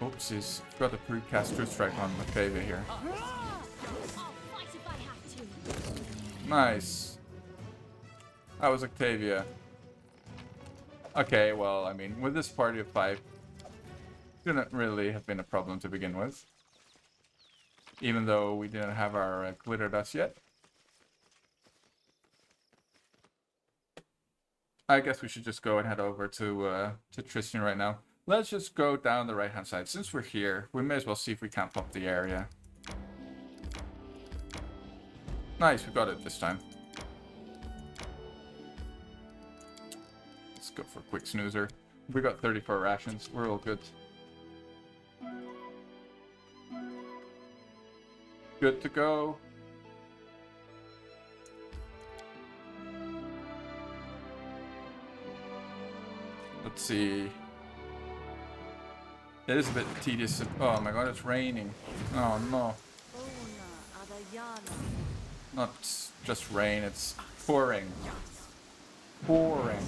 Oopsies. Forgot to precast Truth Strike on Octavia here. I'll fight if I have to. Nice. That was Octavia. Okay, well, I mean, with this party of 5, shouldn't really have been a problem to begin with. Even though we didn't have our glitter dust yet. I guess we should just go and head over to Tristan right now. Let's just go down the right-hand side. Since we're here, we may as well see if we can't pop the area. Nice, we got it this time. Let's go for a quick snoozer. We got 34 rations. We're all good. Good to go. Let's see. It is a bit tedious. Oh my god, it's raining. Oh no. Not just rain, it's pouring. Pouring.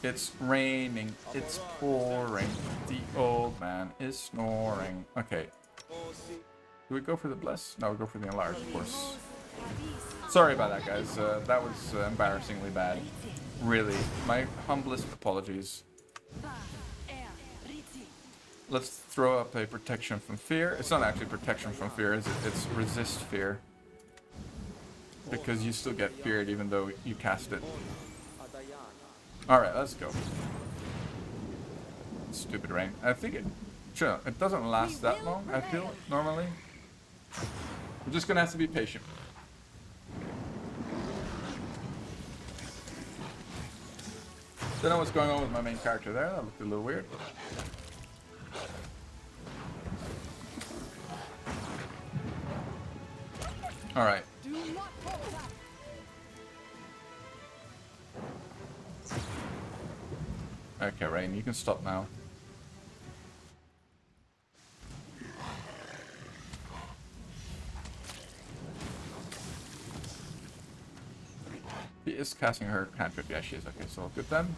It's raining. It's pouring. The old man is snoring. Okay. Do we go for the bless? No, we go for the enlarge, of course. Sorry about that, guys. That was embarrassingly bad. Really. My humblest apologies. Let's throw up a protection from fear. It's not actually protection from fear, is it? It's resist fear. Because you still get feared even though you cast it. Alright, let's go. Stupid rain. I think it doesn't last that long, I feel, normally. We're just gonna have to be patient. Don't know what's going on with my main character there. That looked a little weird. Alright. Okay, Rain, you can stop now. She is casting her cantrip. Yeah, she is. Okay, so good then.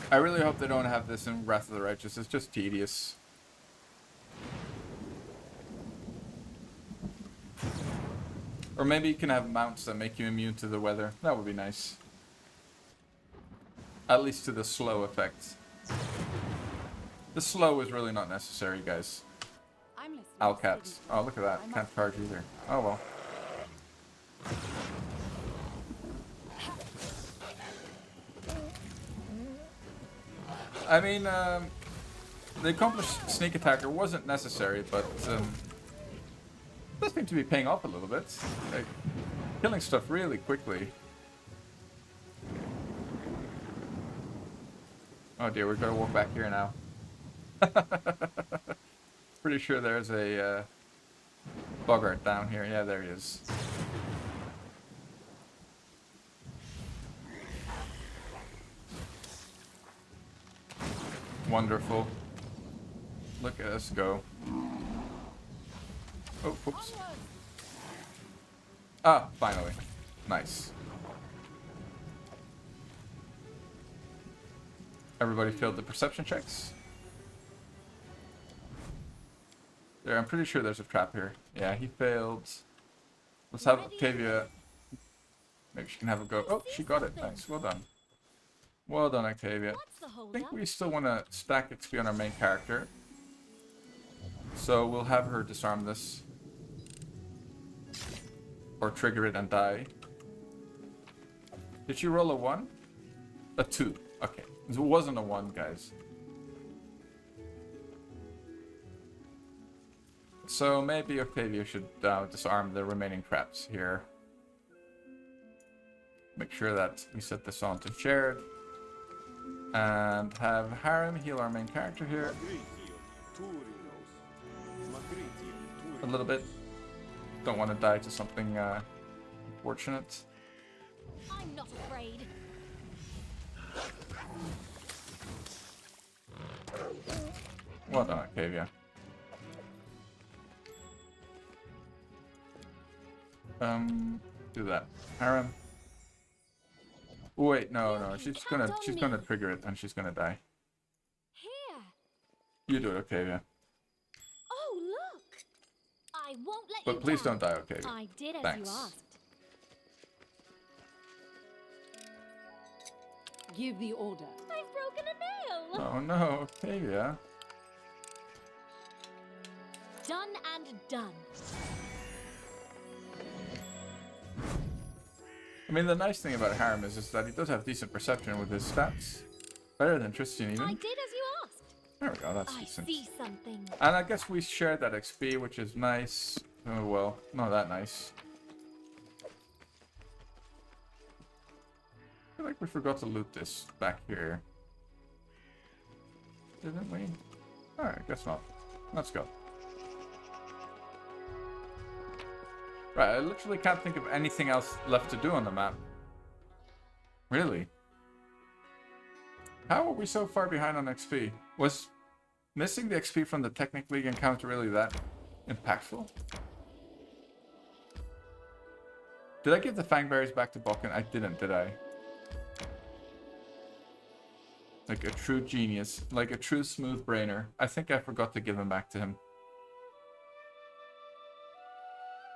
I really hope they don't have this in Wrath of the Righteous. It's just tedious. Or maybe you can have mounts that make you immune to the weather. That would be nice. At least to the slow effect. The slow is really not necessary, guys. Owlcats. Oh, look at that. Can't charge either. Oh well. I mean, the accomplished sneak attacker wasn't necessary, but does seem to be paying off a little bit. Like, killing stuff really quickly. Oh dear, we've got to walk back here now. Pretty sure there's a boggart down here. Yeah, there he is. Wonderful. Look at us go. Oh, whoops. Ah, finally. Nice. Everybody failed the perception checks. There, I'm pretty sure there's a trap here. Yeah, he failed. Let's have Octavia. Maybe she can have a go. Oh, she got it. Nice. Well done. Well done, Octavia. I think we still want to stack XP on our main character. So we'll have her disarm this. Or trigger it and die. Did she roll a 1? A 2. Okay. It wasn't a 1, guys. So maybe Octavia should disarm the remaining traps here. Make sure that we set this on to shared. And have Harem heal our main character here. A little bit. Don't want to die to something unfortunate. I'm not afraid. Well done, Octavia. Do that. Harem. Oh, wait, no. She's gonna trigger it and she's gonna die. Here. You do it, Octavia. Oh, look. I won't let you But please down. don't die, Octavia. I did as Thanks. you asked. Give the order. I've broken a nail. Oh no, Octavia. Done and done. I mean, the nice thing about Harem is that he does have decent perception with his stats. Better than Tristan even. I did as you asked. There we go, that's I decent. see something. And I guess we shared that XP, which is nice. Oh well, not that nice. I feel like we forgot to loot this back here. Didn't we? Alright, guess not. Let's go. Right, I literally can't think of anything else left to do on the map. Really? How are we so far behind on XP? Was missing the XP from the Technic League encounter really that impactful? Did I give the Fangberries back to Bokken? I didn't, did I? Like a true genius. Like a true smooth brainer. I think I forgot to give them back to him.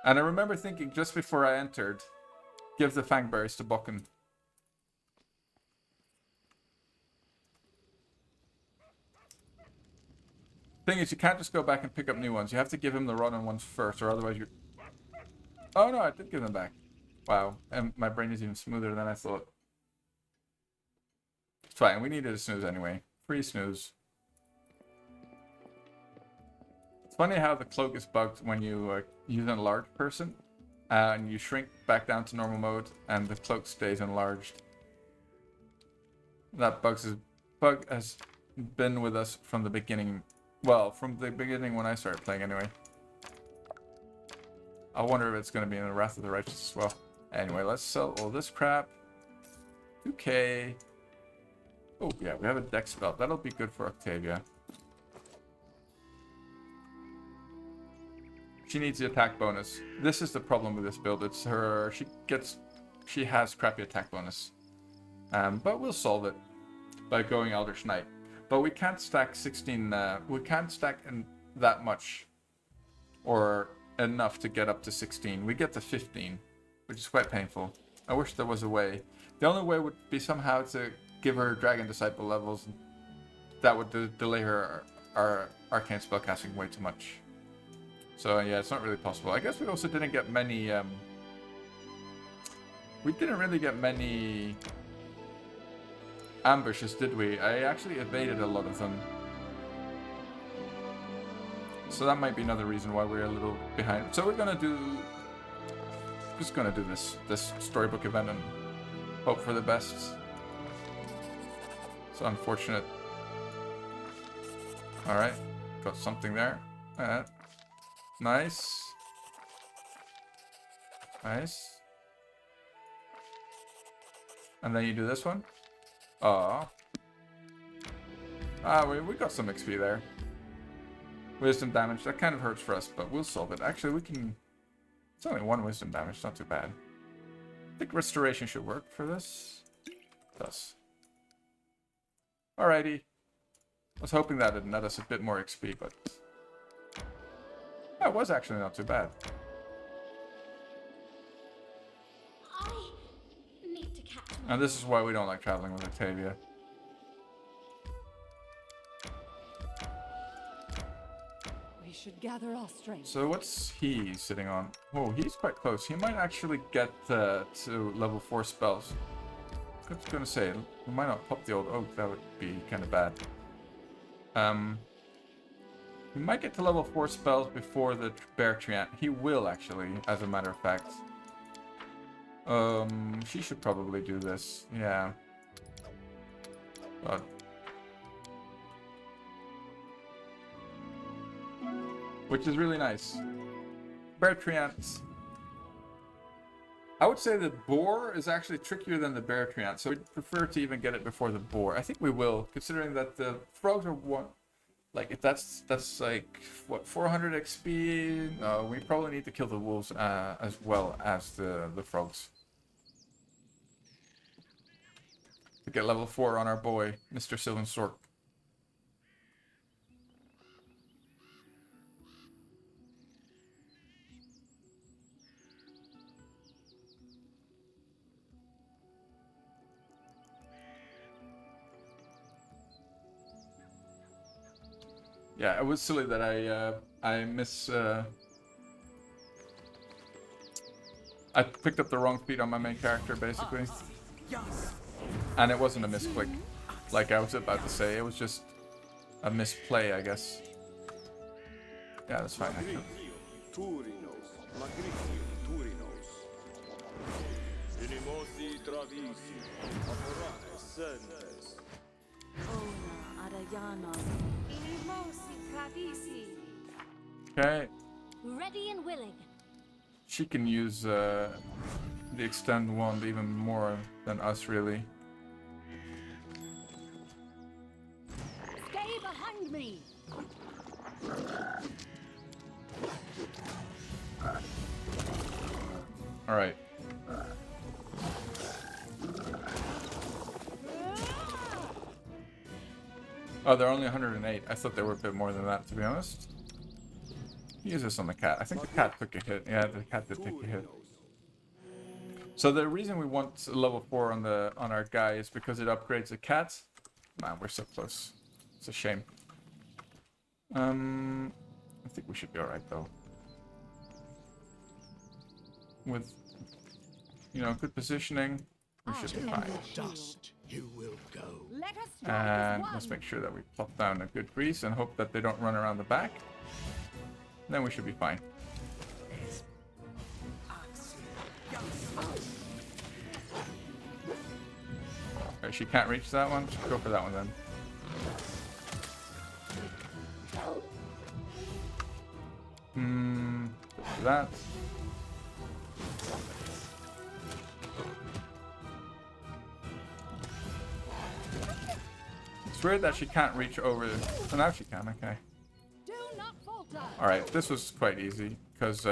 And I remember thinking just before I entered, give the Fangberries to Bokken. Thing is, you can't just go back and pick up new ones. You have to give him the rotten ones first, or otherwise you're... Oh no, I did give them back. Wow, and my brain is even smoother than I thought. It's fine, we needed a snooze anyway. Free snooze. It's funny how the cloak is bugged when you use an enlarged person, and you shrink back down to normal mode, and the cloak stays enlarged. That bug has been with us from the beginning. Well, from the beginning when I started playing anyway. I wonder if it's going to be in the Wrath of the Righteous as well. Anyway, let's sell all this crap. 2k. Oh, yeah, we have a dex belt. That'll be good for Octavia. She needs the attack bonus. This is the problem with this build. It's her... She has crappy attack bonus. But we'll solve it by going Eldritch Knight. But we can't stack 16... we can't stack that much. Or enough to get up to 16. We get to 15. Which is quite painful. I wish there was a way. The only way would be somehow to give her Dragon Disciple levels. That would delay her our arcane spellcasting way too much. So yeah, it's not really possible. I guess we also didn't get many... we didn't really get many ambushes, did we? I actually evaded a lot of them. So that might be another reason why we're a little behind. So we're gonna do... Just gonna do this storybook event and hope for the best. It's unfortunate. Alright, got something there. Nice. Nice. And then you do this one. Aww. Ah, we got some XP there. Wisdom damage. That kind of hurts for us, but we'll solve it. Actually, we can... It's only 1 wisdom damage, not too bad. I think restoration should work for this. It does. Alrighty. I was hoping that it'd net us a bit more XP, but... That was actually not too bad. I need to catch my... And this is why we don't like traveling with Octavia. We should gather our strength. So what's he sitting on? Oh, he's quite close. He might actually get to level 4 spells. I was gonna say, we might not pop the old oak. That would be kind of bad. He might get to level 4 spells before the Bear Treant. He will actually, as a matter of fact. She should probably do this. Yeah. But... Which is really nice. Bear Treants. I would say the boar is actually trickier than the bear treant, so we'd prefer to even get it before the boar. I think we will, considering that the frogs are one. Like, if that's like, what, 400 XP? No, we probably need to kill the wolves as well as the frogs. To get level 4 on our boy, Mr. Sylvan Stork. Yeah, it was silly that I I picked up the wrong feat on my main character, basically. And it wasn't a misclick, like I was about to say. It was just a misplay, I guess. Yeah, that's fine, actually. Okay. Ready and willing. She can use the extend wand even more than us, really. Stay behind me. All right. Oh, they're only 108. I thought they were a bit more than that, to be honest. Use this on the cat. I think the cat took a hit. Yeah, the cat did take a hit. So the reason we want level 4 on our guy is because it upgrades the cat. Man, we're so close. It's a shame. I think we should be alright though. With, you know, good positioning, we should be fine. Dust you will go. Let us strike And as one. let's make sure that we plop down a good grease and hope that they don't run around the back. Then we should be fine. Okay, she can't reach that one. Go for that one then. Do that. It's weird that she can't reach over. Oh, now she can. Okay. Do not falter. All right. This was quite easy because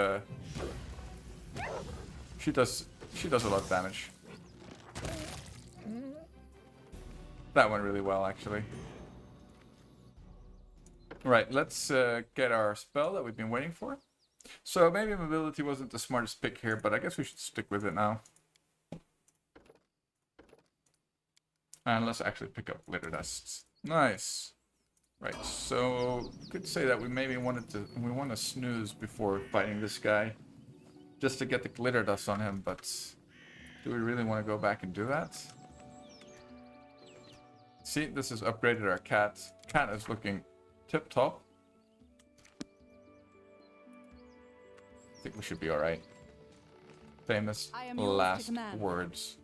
she does a lot of damage. That went really well, actually. Right, let's get our spell that we've been waiting for. So maybe mobility wasn't the smartest pick here, but I guess we should stick with it now. And let's actually pick up glitter dusts. Nice. Right, so could say that we maybe want to snooze before fighting this guy, just to get the glitter dust on him. But do we really want to go back and do that? See, this has upgraded our cat. Cat is looking tip top. I think we should be alright. Famous I am yours to last command. words.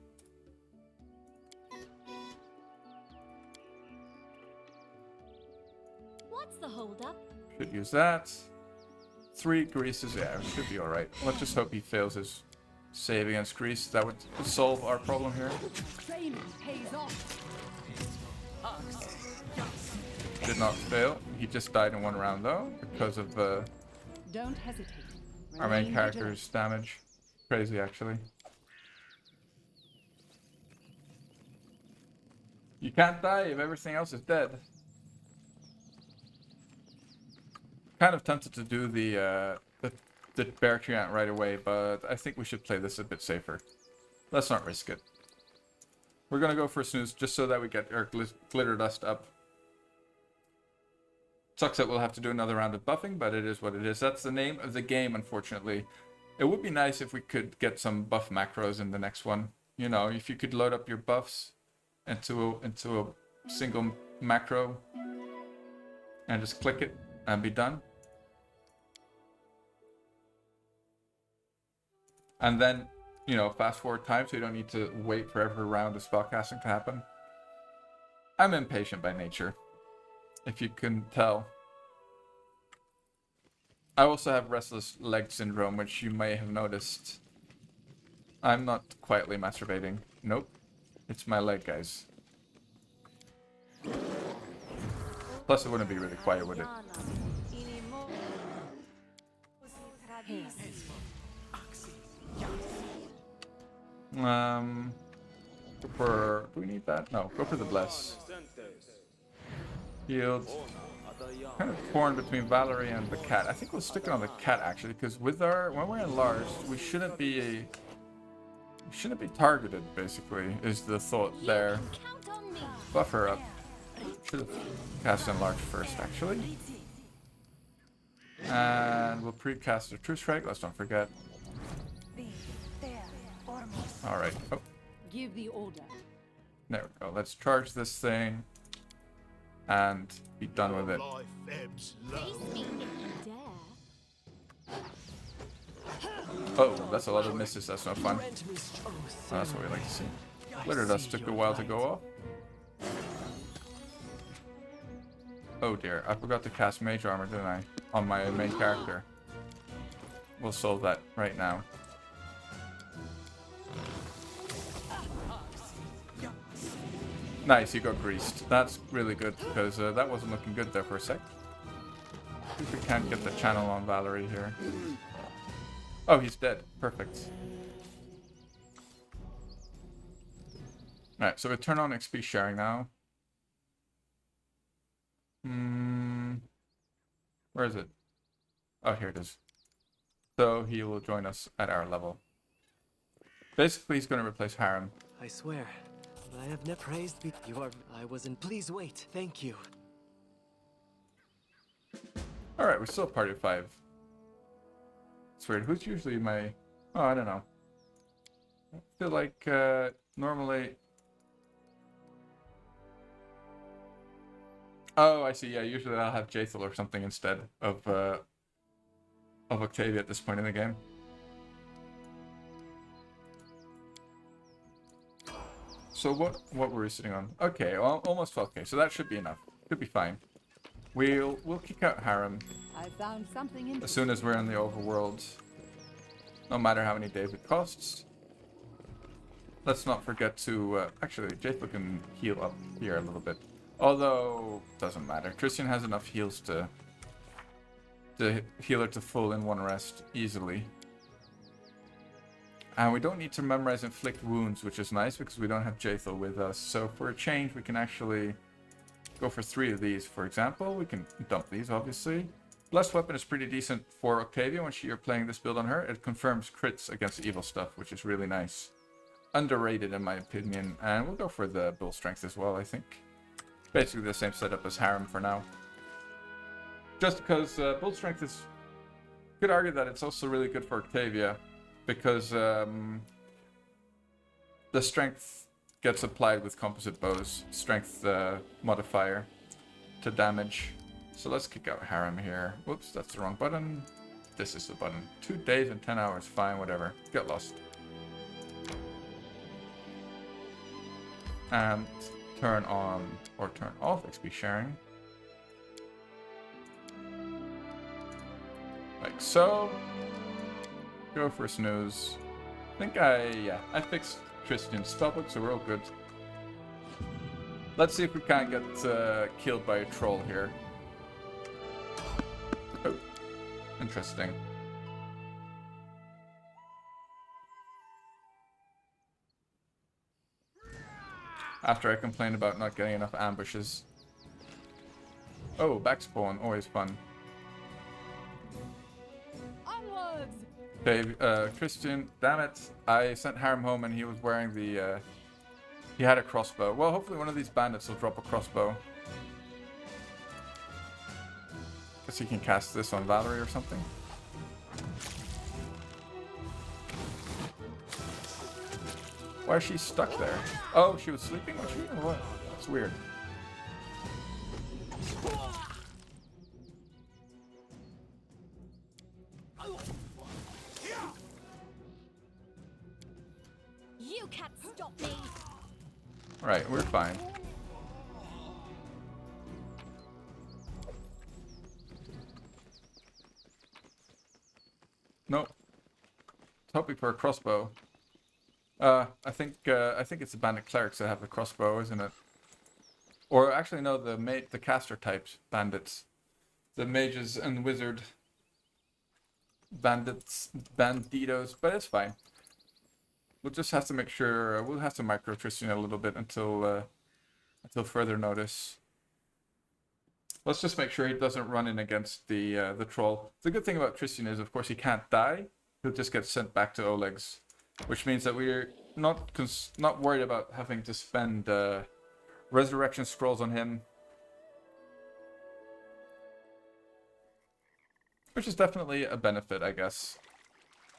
What's the holdup? Should use that. 3 greases, yeah, we should be alright. Let's just hope he fails his save against grease. That would solve our problem here. Training pays off. Did not fail. He just died in 1 round though, because of Don't hesitate. our main Remain character's damage. Crazy, actually. You can't die if everything else is dead. Kind of tempted to do the bear treant right away, but I think we should play this a bit safer. Let's not risk it. We're gonna go for a snooze just so that we get our glitter dust up. Sucks that we'll have to do another round of buffing, but it is what it is. That's the name of the game, unfortunately. It would be nice if we could get some buff macros in the next one. You know, if you could load up your buffs into a single macro and just click it and be done. And then, you know, fast forward time so you don't need to wait for every round of spellcasting to happen. I'm impatient by nature, if you can tell. I also have restless leg syndrome, which you may have noticed. I'm not quietly masturbating. Nope. It's my leg, guys. Plus, it wouldn't be really quiet, would it? Go for... Do we need that? No, go for the bless. Healed. Kind of torn between Valerie and the cat. I think we'll stick it on the cat, actually, because with when we're enlarged, we shouldn't be targeted, basically, is the thought there. Count on me. Buff her up. Should have cast enlarge first, actually. And we'll pre-cast a True Strike, let's not forget. Alright. Oh, Give the order. there we go. Let's charge this thing. And be done with it. Life ebbs low. Face me if you dare. Oh, that's a lot of misses. That's not fun. Grant me strong That's what we like to see. Glitter I dust see took a your while to light. go off. Oh dear, I forgot to cast Mage Armor, didn't I? On my main character. We'll solve that right now. Nice, you got greased. That's really good, because that wasn't looking good there for a sec. See if we can't get the channel on Valerie here. Oh, he's dead. Perfect. Alright, so we turn on XP sharing now. Where is it? Oh, here it is. So he will join us at our level. Basically, he's going to replace Harem. I swear, I have never praised me. You are. I wasn't. Please wait. Thank you. Alright, we're still party of 5. It's weird. Who's usually my... Oh, I don't know. I feel like normally... Oh, I see. Yeah, usually I'll have Jaethal or something instead of Octavia at this point in the game. So what were we sitting on? Okay, well, almost 12k. So that should be enough. Should be fine. We'll kick out Harem I found something in as soon as we're in the overworld. No matter how many days it costs. Let's not forget to actually Jaethal can heal up here a little bit. Although, doesn't matter. Tristian has enough heals to heal her to full in one rest easily. And we don't need to memorize inflict wounds, which is nice because we don't have Jaethal with us. So for a change, we can actually go for 3 of these, for example. We can dump these, obviously. Blessed Weapon is pretty decent for Octavia when you're playing this build on her. It confirms crits against evil stuff, which is really nice. Underrated in my opinion. And we'll go for the Bull Strength as well, I think. Basically the same setup as Harem for now. Just because Bull Strength is... Could argue that it's also really good for Octavia. Because the strength gets applied with composite bows. Strength modifier to damage. So let's kick out Harem here. Whoops, that's the wrong button. This is the button. 2 days and 10 hours. Fine, whatever. Get lost. And turn on or turn off XP sharing. Like so. Go for a snooze. I think I fixed Tristian's spellbook, so we're all good. Let's see if we can't get killed by a troll here. Oh, interesting. After I complained about not getting enough ambushes. Oh, backspawn, always fun. onwards. Okay, Tristian, damn it. I sent Harem home and he was wearing the, he had a crossbow. Well, hopefully one of these bandits will drop a crossbow. Guess he can cast this on Valerie or something. Why is she stuck there? Oh, she was sleeping? Was she? Or what? That's weird. You can't stop me. Right, we're fine. Nope. Hoping for a crossbow. I think it's the bandit clerics that have the crossbow, isn't it? Or actually, no, the caster types bandits, the mages and wizard bandits, banditos. But it's fine. We'll just have to make sure we'll have to micro Tristian a little bit until further notice. Let's just make sure he doesn't run in against the troll. The good thing about Tristian is, of course, he can't die. He'll just get sent back to Oleg's. Which means that we're not worried about having to spend resurrection scrolls on him. Which is definitely a benefit, I guess.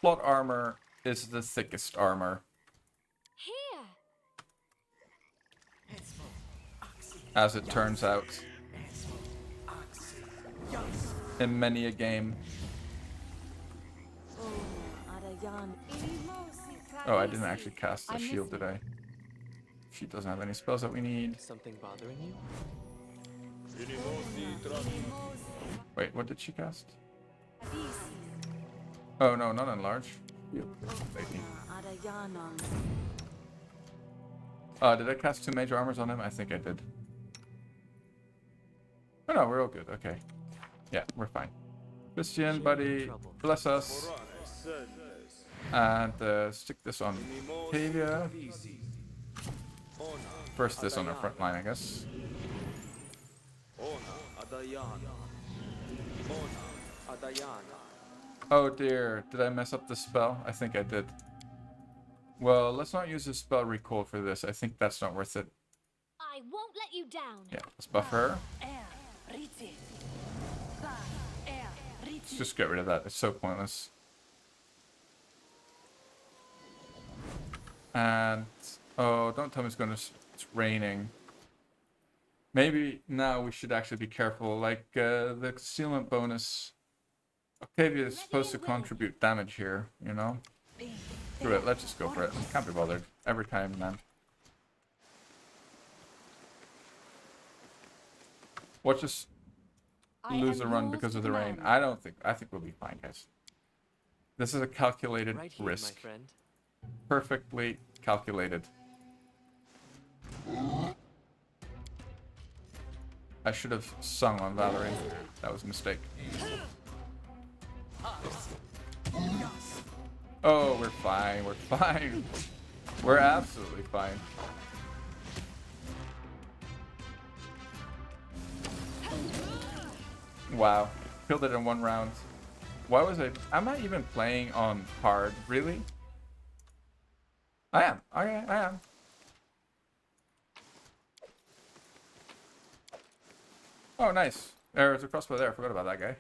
Plot armor is the thickest armor. as it turns out. In many a game. Oh, I didn't actually cast the shield, did I? She doesn't have any spells that we need. Something bothering you? Wait, what did she cast? Oh no, not enlarge. Did I cast 2 major armors on him? I think I did. Oh no, we're all good. Okay. Yeah, we're fine. Christian, buddy, bless us. And stick this on Tavia. First this on our front line, I guess. Oh dear, did I mess up the spell? I think I did. Well, let's not use the spell recall for this. I think that's not worth it. I won't let you down. Yeah, let's buff her. Let's just get rid of that. It's so pointless. And oh, don't tell me it's it's raining. Maybe now we should actually be careful. Like the concealment bonus, Octavia is supposed to contribute damage here. You know. Screw it. Let's just go for it. Can't be bothered every time, man. Watch us lose a run because of the rain. I think we'll be fine, guys. This is a calculated Right here, risk. my friend. Perfectly calculated. I should have sung on Valerie. That was a mistake. Oh, we're fine. We're fine. We're absolutely fine. Wow. Killed it in 1 round. Why was I... Am I even playing on hard? Really? I am. Okay, I am. Oh, nice. There's a crossbow there. I forgot about that guy.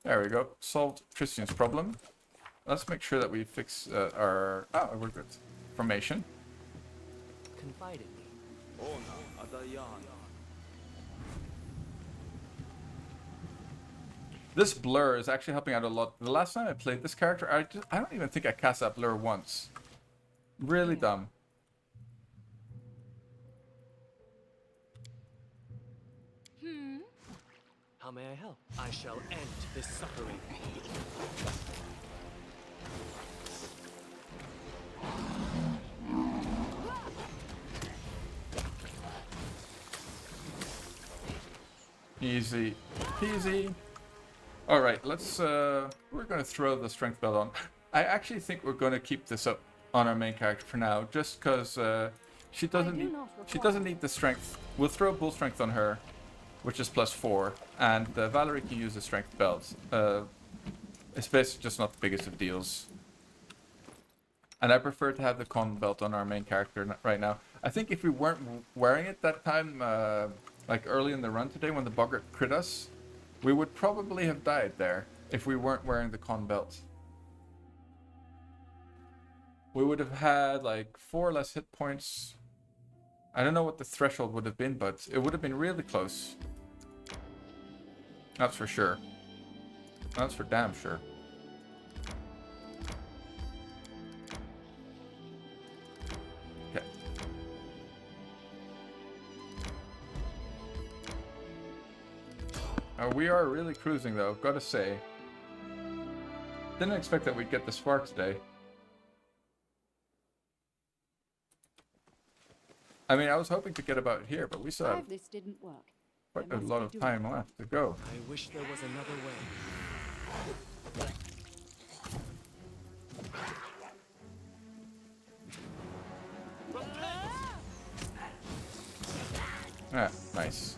There we go. Solved Christian's problem. Let's make sure that we fix our... Oh, we're good. Formation. Confide in me. This blur is actually helping out a lot. The last time I played this character, I don't even think I cast that blur once. Really dumb. How may I help? I shall end this suffering. Easy peasy. Alright, let's we're gonna throw the strength belt on. I actually think we're gonna keep this up on our main character for now, just because she doesn't need the strength. We'll throw bull strength on her, which is +4, and Valerie can use the strength belt. It's basically just not the biggest of deals. And I prefer to have the con belt on our main character right now. I think if we weren't wearing it that time, like early in the run today when the boggart crit us, we would probably have died there if we weren't wearing the con belt. We would have had like 4 less hit points. I don't know what the threshold would have been, but it would have been really close. That's for sure. That's for damn sure. Okay. We are really cruising though, gotta say. Didn't expect that we'd get this far today. I mean, I was hoping to get about here, but we still have This didn't work. quite a lot of time left to go. I wish there was another way. Ah, nice.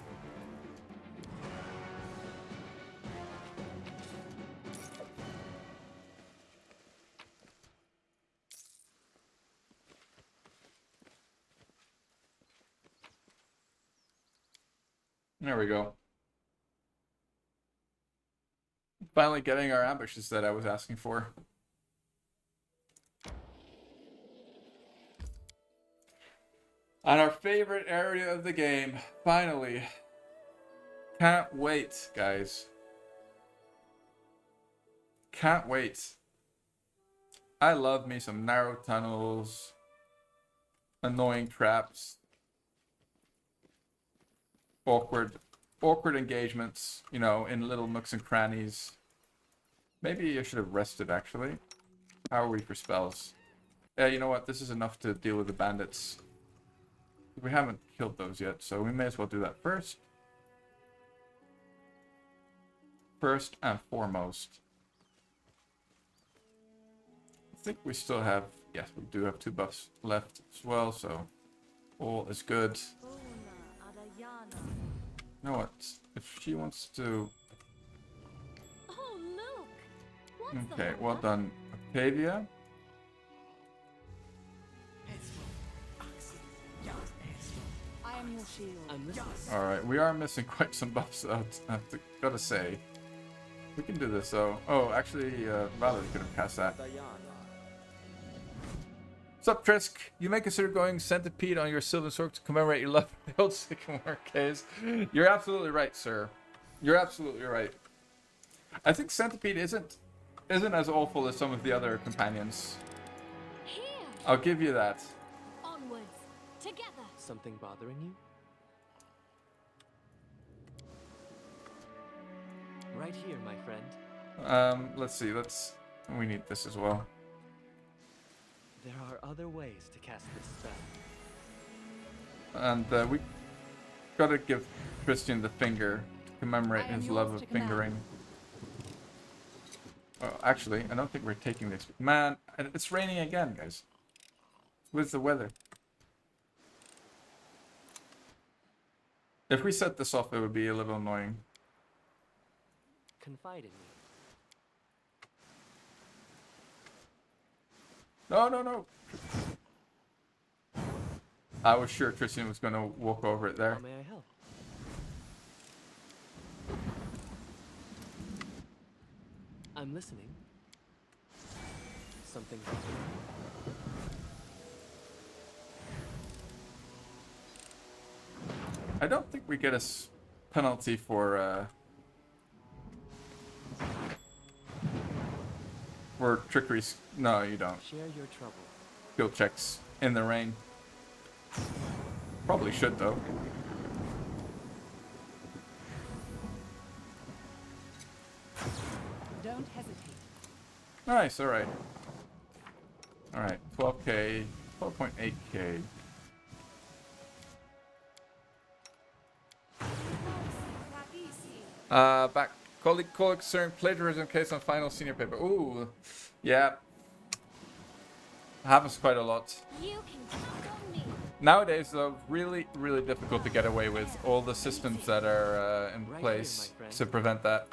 There we go. Finally getting our ambushes that I was asking for. And our favorite area of the game, finally. Can't wait, guys. Can't wait. I love me some narrow tunnels, annoying traps, awkward engagements, you know, in little nooks and crannies. Maybe I should have rested, actually. How are we for spells? Yeah, you know what? This is enough to deal with the bandits. We haven't killed those yet, so we may as well do that first. First and foremost. I think we still have... Yes, we do have 2 buffs left as well, so... all is good. You know what? If she wants to... Oh, look! What's the Okay, matter? well done, Octavia. I am your shield. I'm listening. Alright, we are missing quite some buffs, gotta say. We can do this, though. Oh, actually, Valerie could have cast that. Sup, Trisk? You may consider going centipede on your Sylvan Sword to commemorate your love for the old Sycamore caves. You're absolutely right, sir. You're absolutely right. I think centipede isn't as awful as some of the other companions. Here! I'll give you that. Onwards! Together! Something bothering you? Right here, my friend. Let's see. We need this as well. There are other ways to cast this spell. And we gotta give Christian the finger to commemorate I am his yours love of to command. fingering. Oh, actually, I don't think we're taking this. Man, it's raining again, guys. With the weather. If we set this off, it would be a little annoying. Confide in me. No, no, no. I was sure Tristan was going to walk over it there. How may I help? I'm listening. Something. I don't think we get a penalty for trickery. No, you don't. Share your trouble. Skill checks in the rain. Probably should, though. Don't hesitate. Nice, alright. Alright, 12k, 12.8k. Back. Call concern plagiarism case on final senior paper. Ooh, yeah. Happens quite a lot. You can count on me! Nowadays, though, really, really difficult to get away with all the systems that are in Right place here, my friend. to prevent that.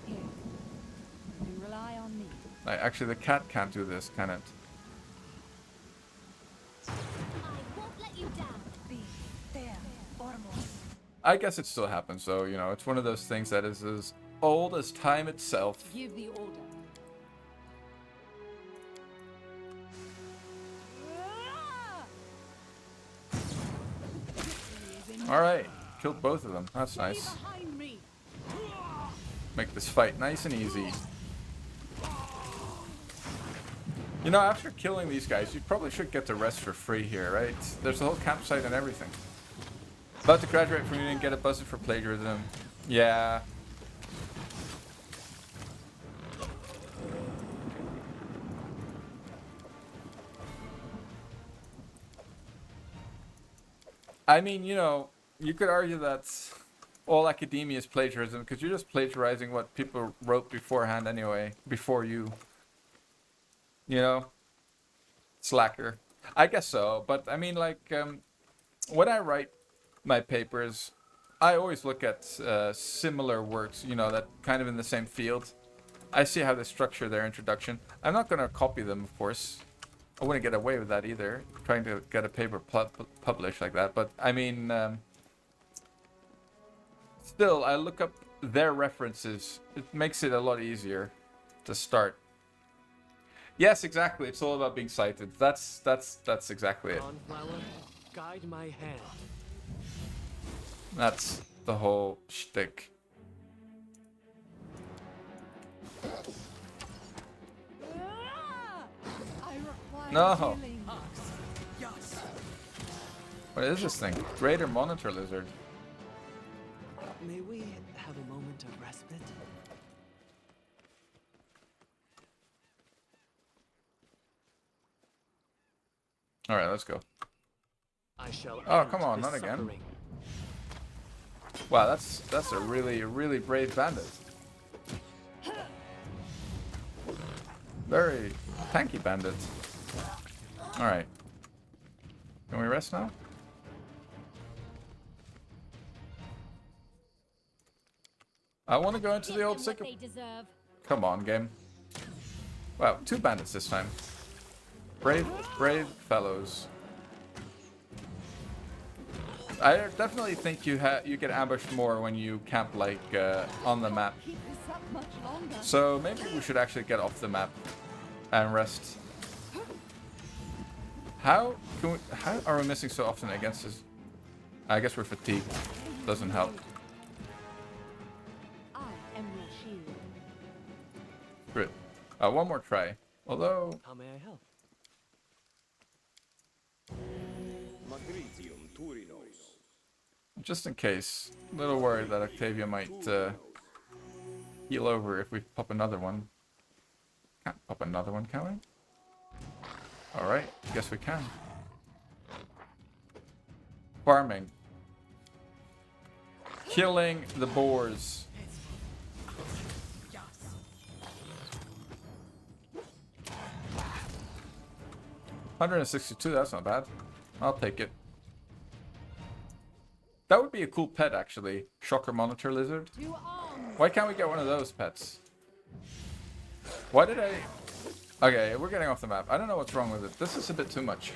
Here. You rely on me. Like, actually, the cat can't do this, can it? I won't let you down! Be there or more. I guess it still happens, though. You know, it's one of those things that is as old as time itself. Give the order. All right, killed both of them. That's Stay nice. behind me. Make this fight nice and easy. You know, after killing these guys, you probably should get to rest for free here, right? There's a whole campsite and everything. About to graduate from uni and get a busted for plagiarism. Yeah. I mean, you know, you could argue that all academia is plagiarism because you're just plagiarizing what people wrote beforehand anyway, before you. You know? Slacker. I guess so, but I mean, like, when I write my papers, I always look at similar works, you know, that kind of in the same field. I see how they structure their introduction. I'm not going to copy them, of course. I wouldn't get away with that either, trying to get a paper published like that. But, I mean, still, I look up their references. It makes it a lot easier to start. Yes, exactly. It's all about being sighted. That's exactly it. Conflower, guide my hand. That's the whole shtick. I require No. healing. What is this thing? Greater Monitor Lizard. May we have a moment of respite? Alright, let's go. I shall Oh, end come on, this not again. suffering. Wow, that's a really brave bandit. Very tanky bandit. Alright. Can we rest now? I want to go into the old Give them sick. what they deserve. Come on, game. Wow, 2 bandits this time. Brave fellows. I definitely think you get ambushed more when you camp like on the map. Keep this up much longer. So maybe we should actually get off the map and rest. How are we missing so often against this? I guess we're fatigued. Doesn't help. I am your shield. Great. One more try. Although, How may I help? just in case, a little worried that Octavia might heal over if we pop another one. Can't pop another one, can we? Alright, guess we can. Farming. Killing the boars. $162, that's not bad. I'll take it. That would be a cool pet, actually. Shocker Monitor Lizard. To arms. Why can't we get one of those pets? Why did I... Okay, we're getting off the map. I don't know what's wrong with it. This is a bit too much.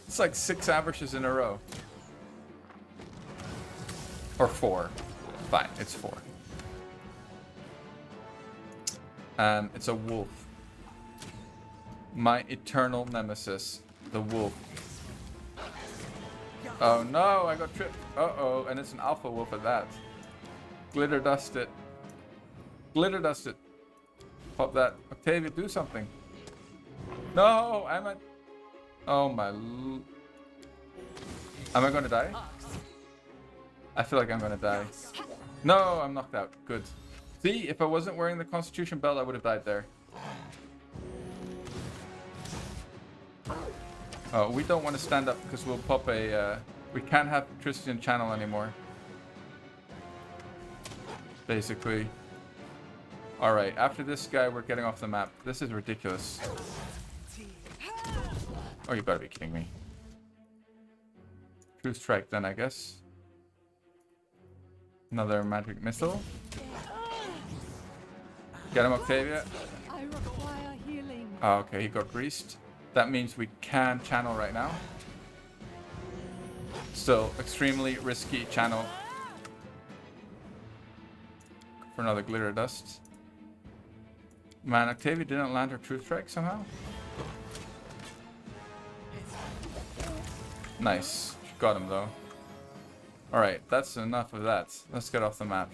It's like 6 ambushes in a row. Or 4. Fine, it's 4. And it's a wolf. My eternal nemesis, the wolf. Oh no, I got tripped. Uh-oh, and it's an alpha wolf at that. Glitter dust it. Glitter dust it. Pop that. Octavia, do something. No, I'm at... Oh my... Am I gonna die? I feel like I'm gonna die. No, I'm knocked out. Good. See, if I wasn't wearing the Constitution belt, I would have died there. Oh, we don't want to stand up because we'll pop a... we can't have Christian channel anymore. Basically. Alright, after this guy, we're getting off the map. This is ridiculous. Oh, you gotta be kidding me. True strike then, I guess. Another magic missile. Get him, Octavia. I require healing. Oh, okay, he got greased. That means we can channel right now. Still, extremely risky channel. For another glitter dust. Man, Octavia didn't land her truth strike somehow. Nice. She got him though. Alright, that's enough of that. Let's get off the map.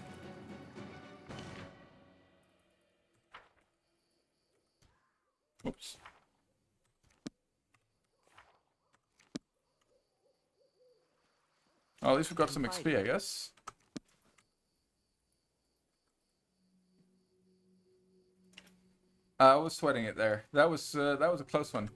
Oops. Oh, at least we got some XP, I guess. I was sweating it there. That was a close one.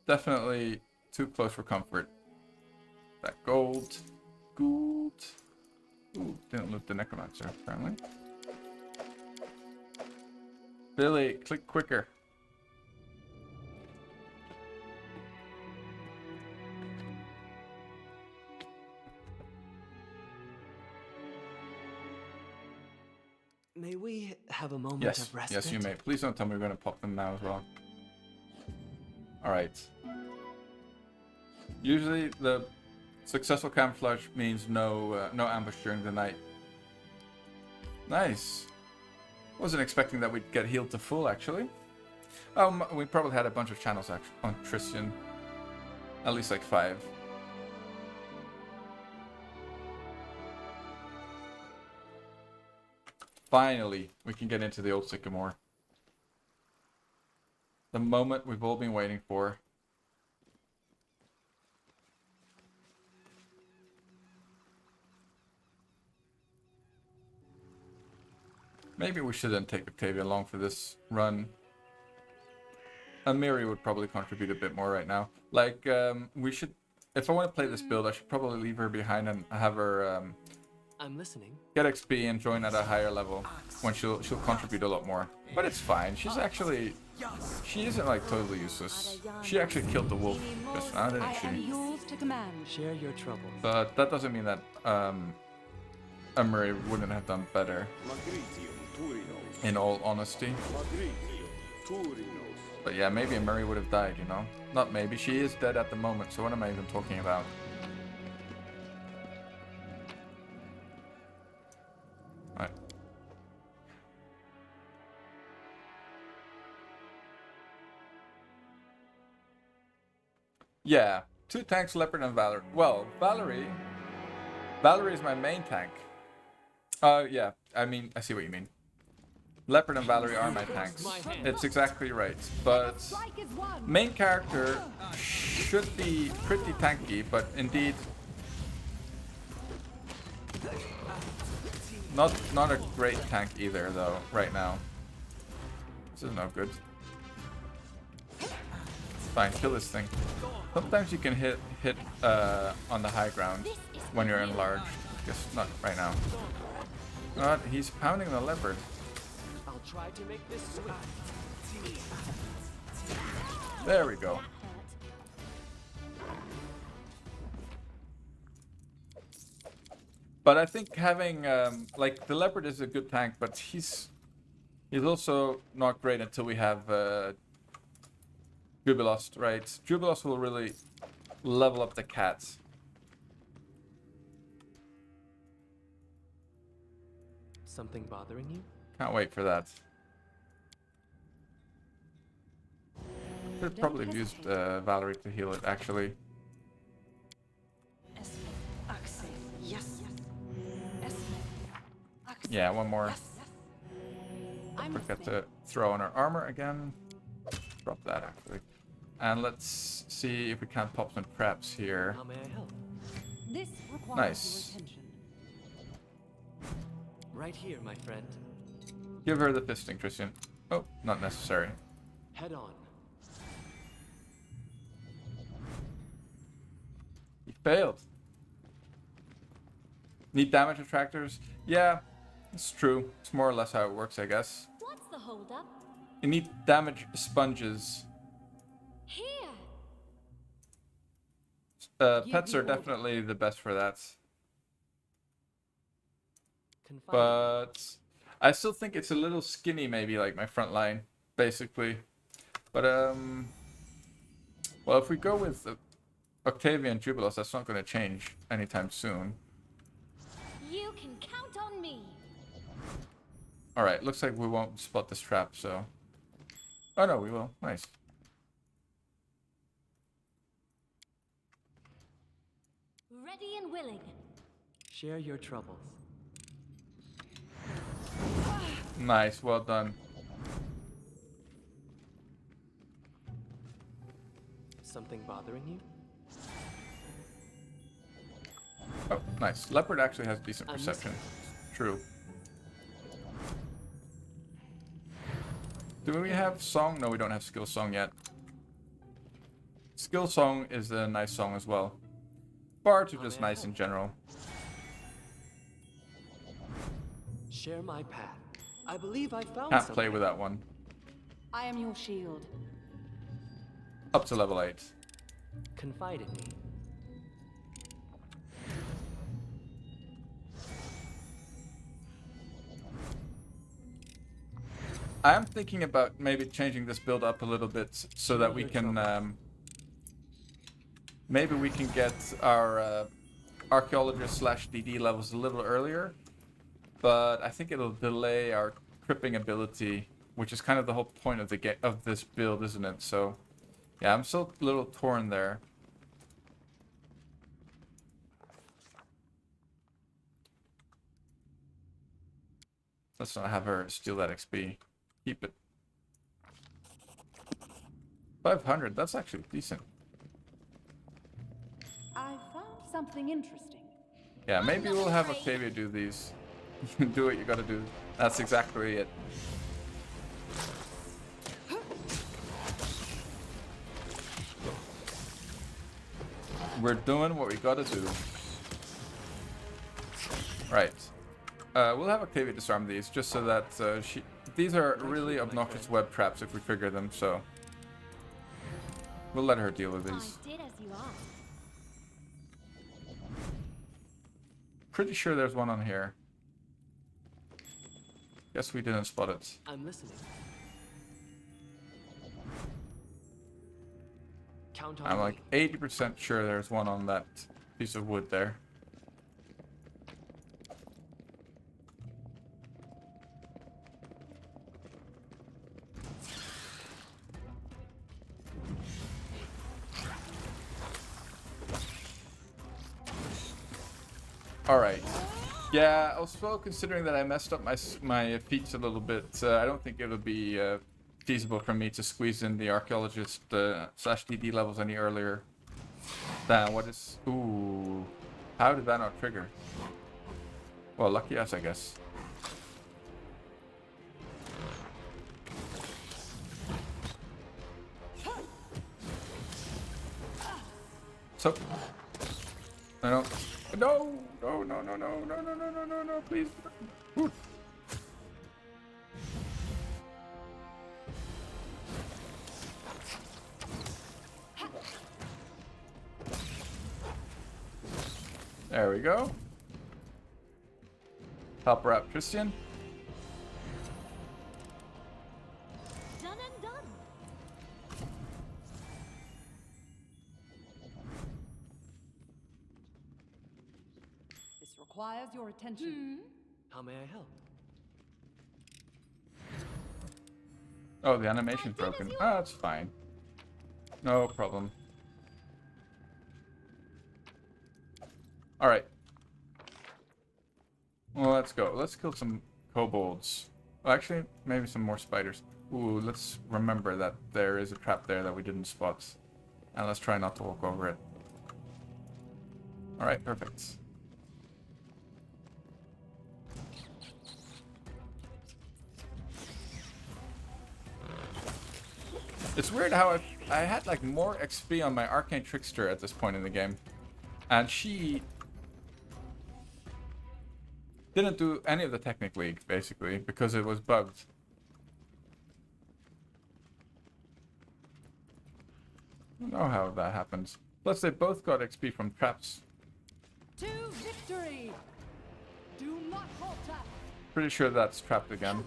Definitely too close for comfort. That gold. Gold. Ooh, didn't loot the Necromancer, apparently. Billy, click quicker. May we have a moment Yes, of respite? yes, you may. Please don't tell me we're gonna pop them now as well. Alright. Usually the Successful camouflage means no ambush during the night. Nice. Wasn't expecting that we'd get healed to full, actually. We probably had a bunch of channels on Tristan. At least like 5. Finally, we can get into the old Sycamore. The moment we've all been waiting for. Maybe we shouldn't take Octavia along for this run. Amiri would probably contribute a bit more right now. Like, we should... If I want to play this build, I should probably leave her behind and have her... I'm listening. get XP and join at a higher level when she'll contribute a lot more. But it's fine. She's actually... She isn't like totally useless. She actually killed the wolf just now, didn't I am she? yours to command. Share your troubles. But that doesn't mean that Amiri wouldn't have done better. In all honesty. But yeah, maybe Amiri would have died, you know? Not maybe. She is dead at the moment, so what am I even talking about? Right. Yeah, 2 tanks, Leopard and Valerie. Well, Valerie is my main tank. Yeah, I mean, I see what you mean. Leopard and Valerie are my tanks. It's exactly right. But main character should be pretty tanky, but indeed not a great tank either though, right now. This is no good. Fine, kill this thing. Sometimes you can hit on the high ground when you're enlarged. Just not right now. God, he's pounding the leopard. I'll try to make this sweet. There we go. But I think having like the leopard is a good tank, but he's also not great until we have Jubilost, right? Jubilost will really level up the cats. Something bothering you? Can't wait for that. Could probably have used Valerie to heal it, actually. Yeah, one more. Forget to throw on our armor again. Drop that, actually. And let's see if we can't pop some traps here. How may I help? This requires Nice. your attention. Right here, my friend. Give her the fisting, Tristan. Oh, not necessary. Head on. He failed. Need damage attractors? Yeah, it's true. It's more or less how it works, I guess. What's the holdup? You need damage sponges. Here. Pets are definitely the best for that. Confide. But I still think it's a little skinny, maybe, like my front line, basically. But, well, if we go with Octavia and Jubilos, that's not going to change anytime soon. You can count on me. Alright, looks like we won't spot this trap, so... Oh no, we will. Nice. Ready and willing. Share your troubles. Nice, well done. Something bothering you? Oh, nice. Leopard actually has decent I'm perception. True. Do we have song? No, we don't have skill song yet. Skill song is a nice song as well. Bards are just nice in general. Share my path. I believe I found Can't something. play with that one. I am your shield. Up to level 8. Confide in me. I am thinking about maybe changing this build up a little bit so that we can maybe we can get our archaeologist slash DD levels a little earlier. But I think it'll delay our cripping ability, which is kind of the whole point of the of this build, isn't it? So, yeah, I'm still a little torn there. Let's not have her steal that XP. Keep it. 500, that's actually decent. I found something interesting. Yeah, maybe we'll have Octavia do these. Do what you gotta do. That's exactly it. We're doing what we gotta do. Right. We'll have Octavia disarm these, just so that these are really obnoxious web traps if we trigger them, so we'll let her deal with these. I did as you asked. Pretty sure there's one on here. Guess we didn't spot it. I'm listening. Count on I'm me. like 80% sure there's one on that piece of wood there. Alright. Yeah, also considering that I messed up my feats a little bit, I don't think it'll be feasible for me to squeeze in the archaeologist slash DD levels any earlier than what is... Ooh. How did that not trigger? Well, lucky us, I guess. So... I don't... No! No, no, no, no, no, no, no, no, no, no, please. Ooh. There we go. Help her out, Christian. Done and done. This requires your attention. How may I help? Oh, the animation's broken. Ah, that's fine. No problem. Alright. Well, let's go. Let's kill some kobolds. Well, actually, maybe some more spiders. Ooh, let's remember that there is a trap there that we didn't spot. And let's try not to walk over it. Alright, perfect. It's weird how I had like more XP on my Arcane Trickster at this point in the game. And she didn't do any of the Technic League, basically, because it was bugged. I don't know how that happens. Plus, they both got XP from traps. To victory! Do not falter! Pretty sure that's trapped again.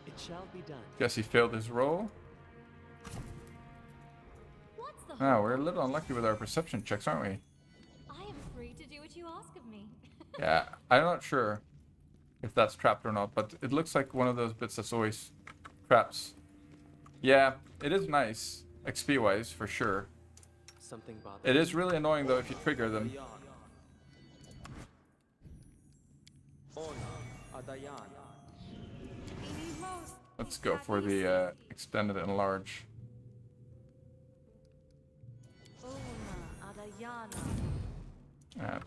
It shall be done. Guess he failed his roll. What's the Ah, we're a little unlucky with our perception checks, aren't we? I am free to do what you ask of me. Yeah, I'm not sure if that's trapped or not, but it looks like one of those bits that's always traps. Yeah, it is nice, XP-wise, for sure. Something bothers It is really annoying, though, if you trigger them. Let's go for the extended and large.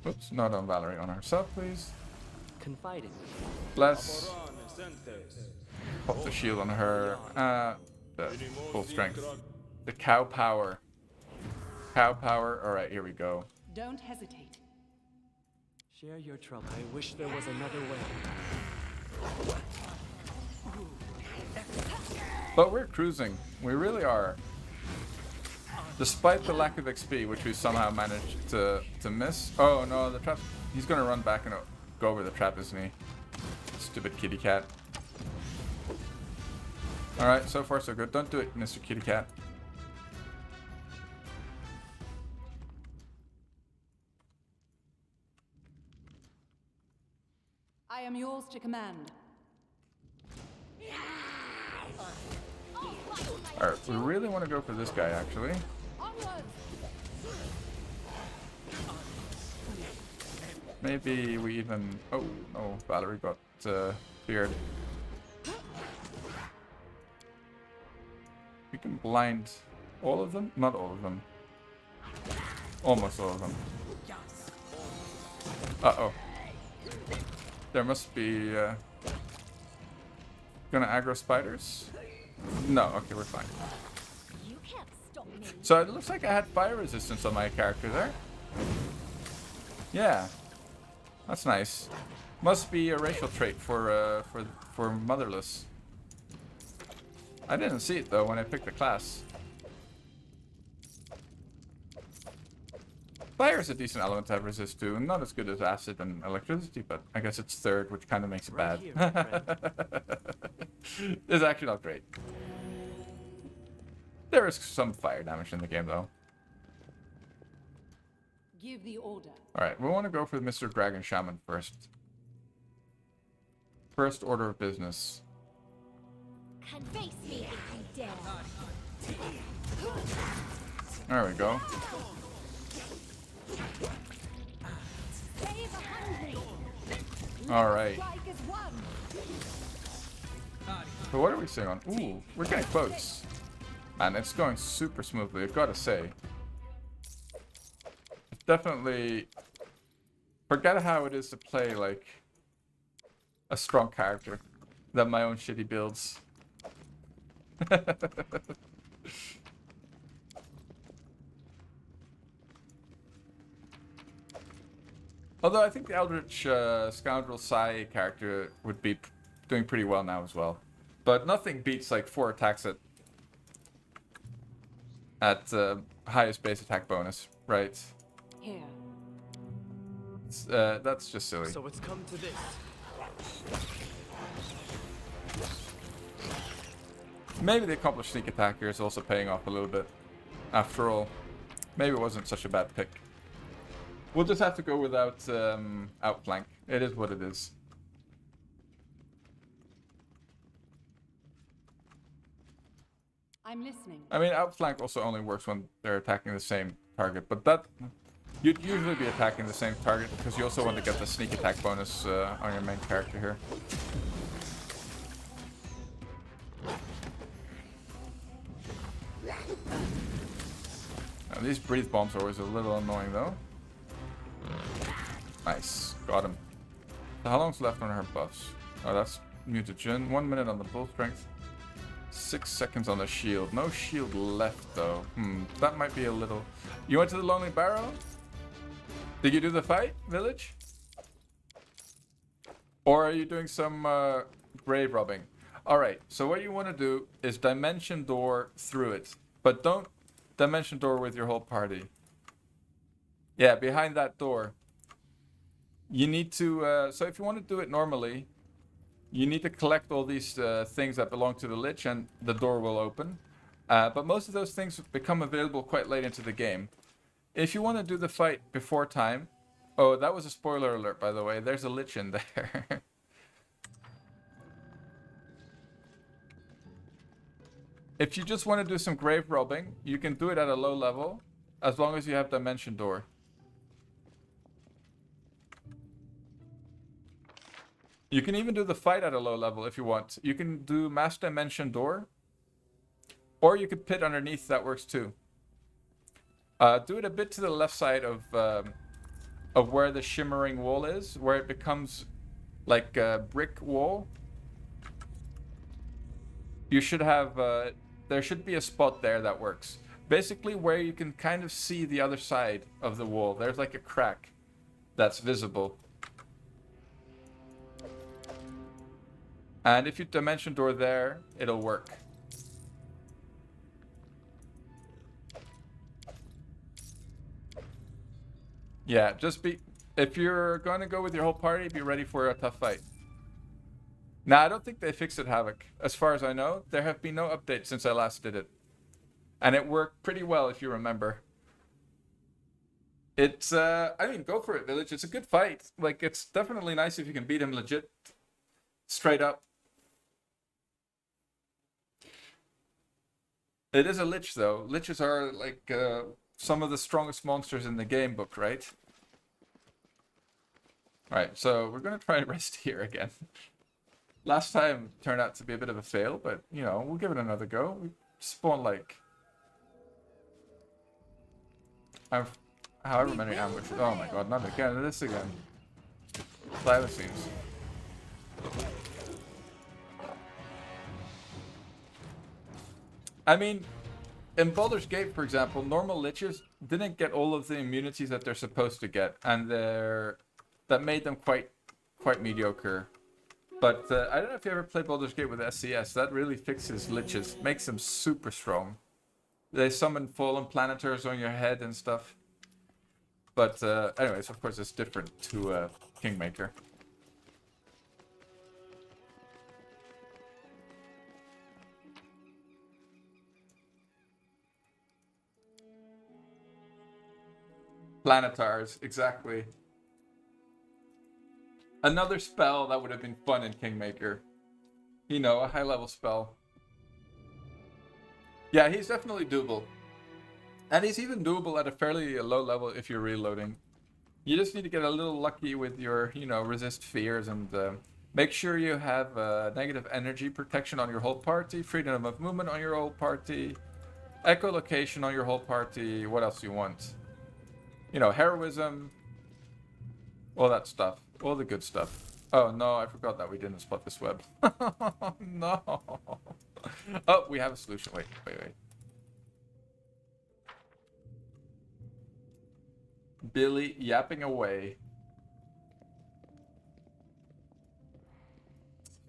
Oops, not on Valerie, on herself, please. Confide in me. Bless. Pop the shield on her. The full strength. The cow power. Cow power. Alright, here we go. Don't hesitate. Share your trouble. I wish there was another way. But we're cruising. We really are. Despite the lack of XP, which we somehow managed to miss. Oh no, the trap. He's gonna run back and go over the trap, isn't he? Stupid kitty cat. Alright, so far so good. Don't do it, Mr. Kitty Cat. I am yours to command. Alright, we really want to go for this guy, actually. Onwards! Maybe we even... Oh, no, Valerie got feared. We can blind all of them? Not all of them. Almost all of them. Uh-oh. There must be... Gonna aggro spiders? No, okay, we're fine. You can't stop me. So it looks like I had fire resistance on my character there. Yeah. That's nice. Must be a racial trait for motherless. I didn't see it though when I picked the class. Fire is a decent element to have resist to, not as good as acid and electricity, but I guess it's third, which kind of makes it bad. Here, my friend. It's actually not great. There is some fire damage in the game though. Give the order. Alright, we want to go for Mr. Dragon Shaman first. First order of business. Can face me if you dare. There we go. Save a hungry. Alright. Strike is one. So what are we seeing on? Ooh, we're getting close. And it's going super smoothly, I've got to say. It's definitely... Forget how it is to play, like, a strong character than my own shitty builds. Although I think the Eldritch Scoundrel Sai character would be doing pretty well now as well. But nothing beats like 4 attacks at highest base attack bonus, right? Here. That's just silly. So it's come to this. Maybe the accomplished sneak attack here is also paying off a little bit. After all, maybe it wasn't such a bad pick. We'll just have to go without outflank. It is what it is. I'm listening. I mean, outflank also only works when they're attacking the same target, but that you'd usually be attacking the same target because you also want to get the sneak attack bonus on your main character here. Now, these breathe bombs are always a little annoying though. Nice, got him. So how long's left on her buffs? Oh, that's mutagen. 1 minute on the bull strength. 6 seconds on the shield. No shield left though. That might be a little... You went to the Lonely Barrow? Did you do the fight, Village? Or are you doing some grave robbing? Alright, so what you want to do is dimension door through it. But don't dimension door with your whole party. Yeah, behind that door. You need to... so if you want to do it normally... You need to collect all these things that belong to the Lich and the door will open. But most of those things become available quite late into the game. If you want to do the fight before time... Oh, that was a spoiler alert, by the way. There's a Lich in there. If you just want to do some grave robbing, you can do it at a low level. As long as you have Dimension Door. You can even do the fight at a low level if you want. You can do Mass Dimension Door. Or you could pit underneath, that works too. Do it a bit to the left side of where the shimmering wall is. Where it becomes like a brick wall. You should have... there should be a spot there that works. Basically where you can kind of see the other side of the wall. There's like a crack that's visible. And if you dimension door there, it'll work. Yeah, just be... If you're going to go with your whole party, be ready for a tough fight. Now, I don't think they fixed it, Havoc. As far as I know, there have been no updates since I last did it. And it worked pretty well, if you remember. It's, I mean, go for it, Village. It's a good fight. Like, it's definitely nice if you can beat him legit. Straight up. It is a Lich, though. Liches are, like, some of the strongest monsters in the game book, right? Alright, so we're going to try and rest here again. Last time turned out to be a bit of a fail, but, you know, we'll give it another go. We spawn, like... however many ambushes. Oh my god, not again. This again. Thylacines. I mean, in Baldur's Gate, for example, normal Liches didn't get all of the immunities that they're supposed to get, and that made them quite mediocre. But I don't know if you ever played Baldur's Gate with SCS. That really fixes Liches, makes them super strong. They summon fallen planetars on your head and stuff. But anyways, of course, it's different to Kingmaker. Planetars, exactly. Another spell that would have been fun in Kingmaker. You know, a high-level spell. Yeah, he's definitely doable. And he's even doable at a fairly low level if you're reloading. You just need to get a little lucky with your, you know, resist fears and make sure you have negative energy protection on your whole party, freedom of movement on your whole party, echolocation on your whole party. What else do you want? You know, heroism, all that stuff, all the good stuff. Oh no, I forgot that we didn't spot this web. No. Oh, we have a solution. Wait. Billy yapping away.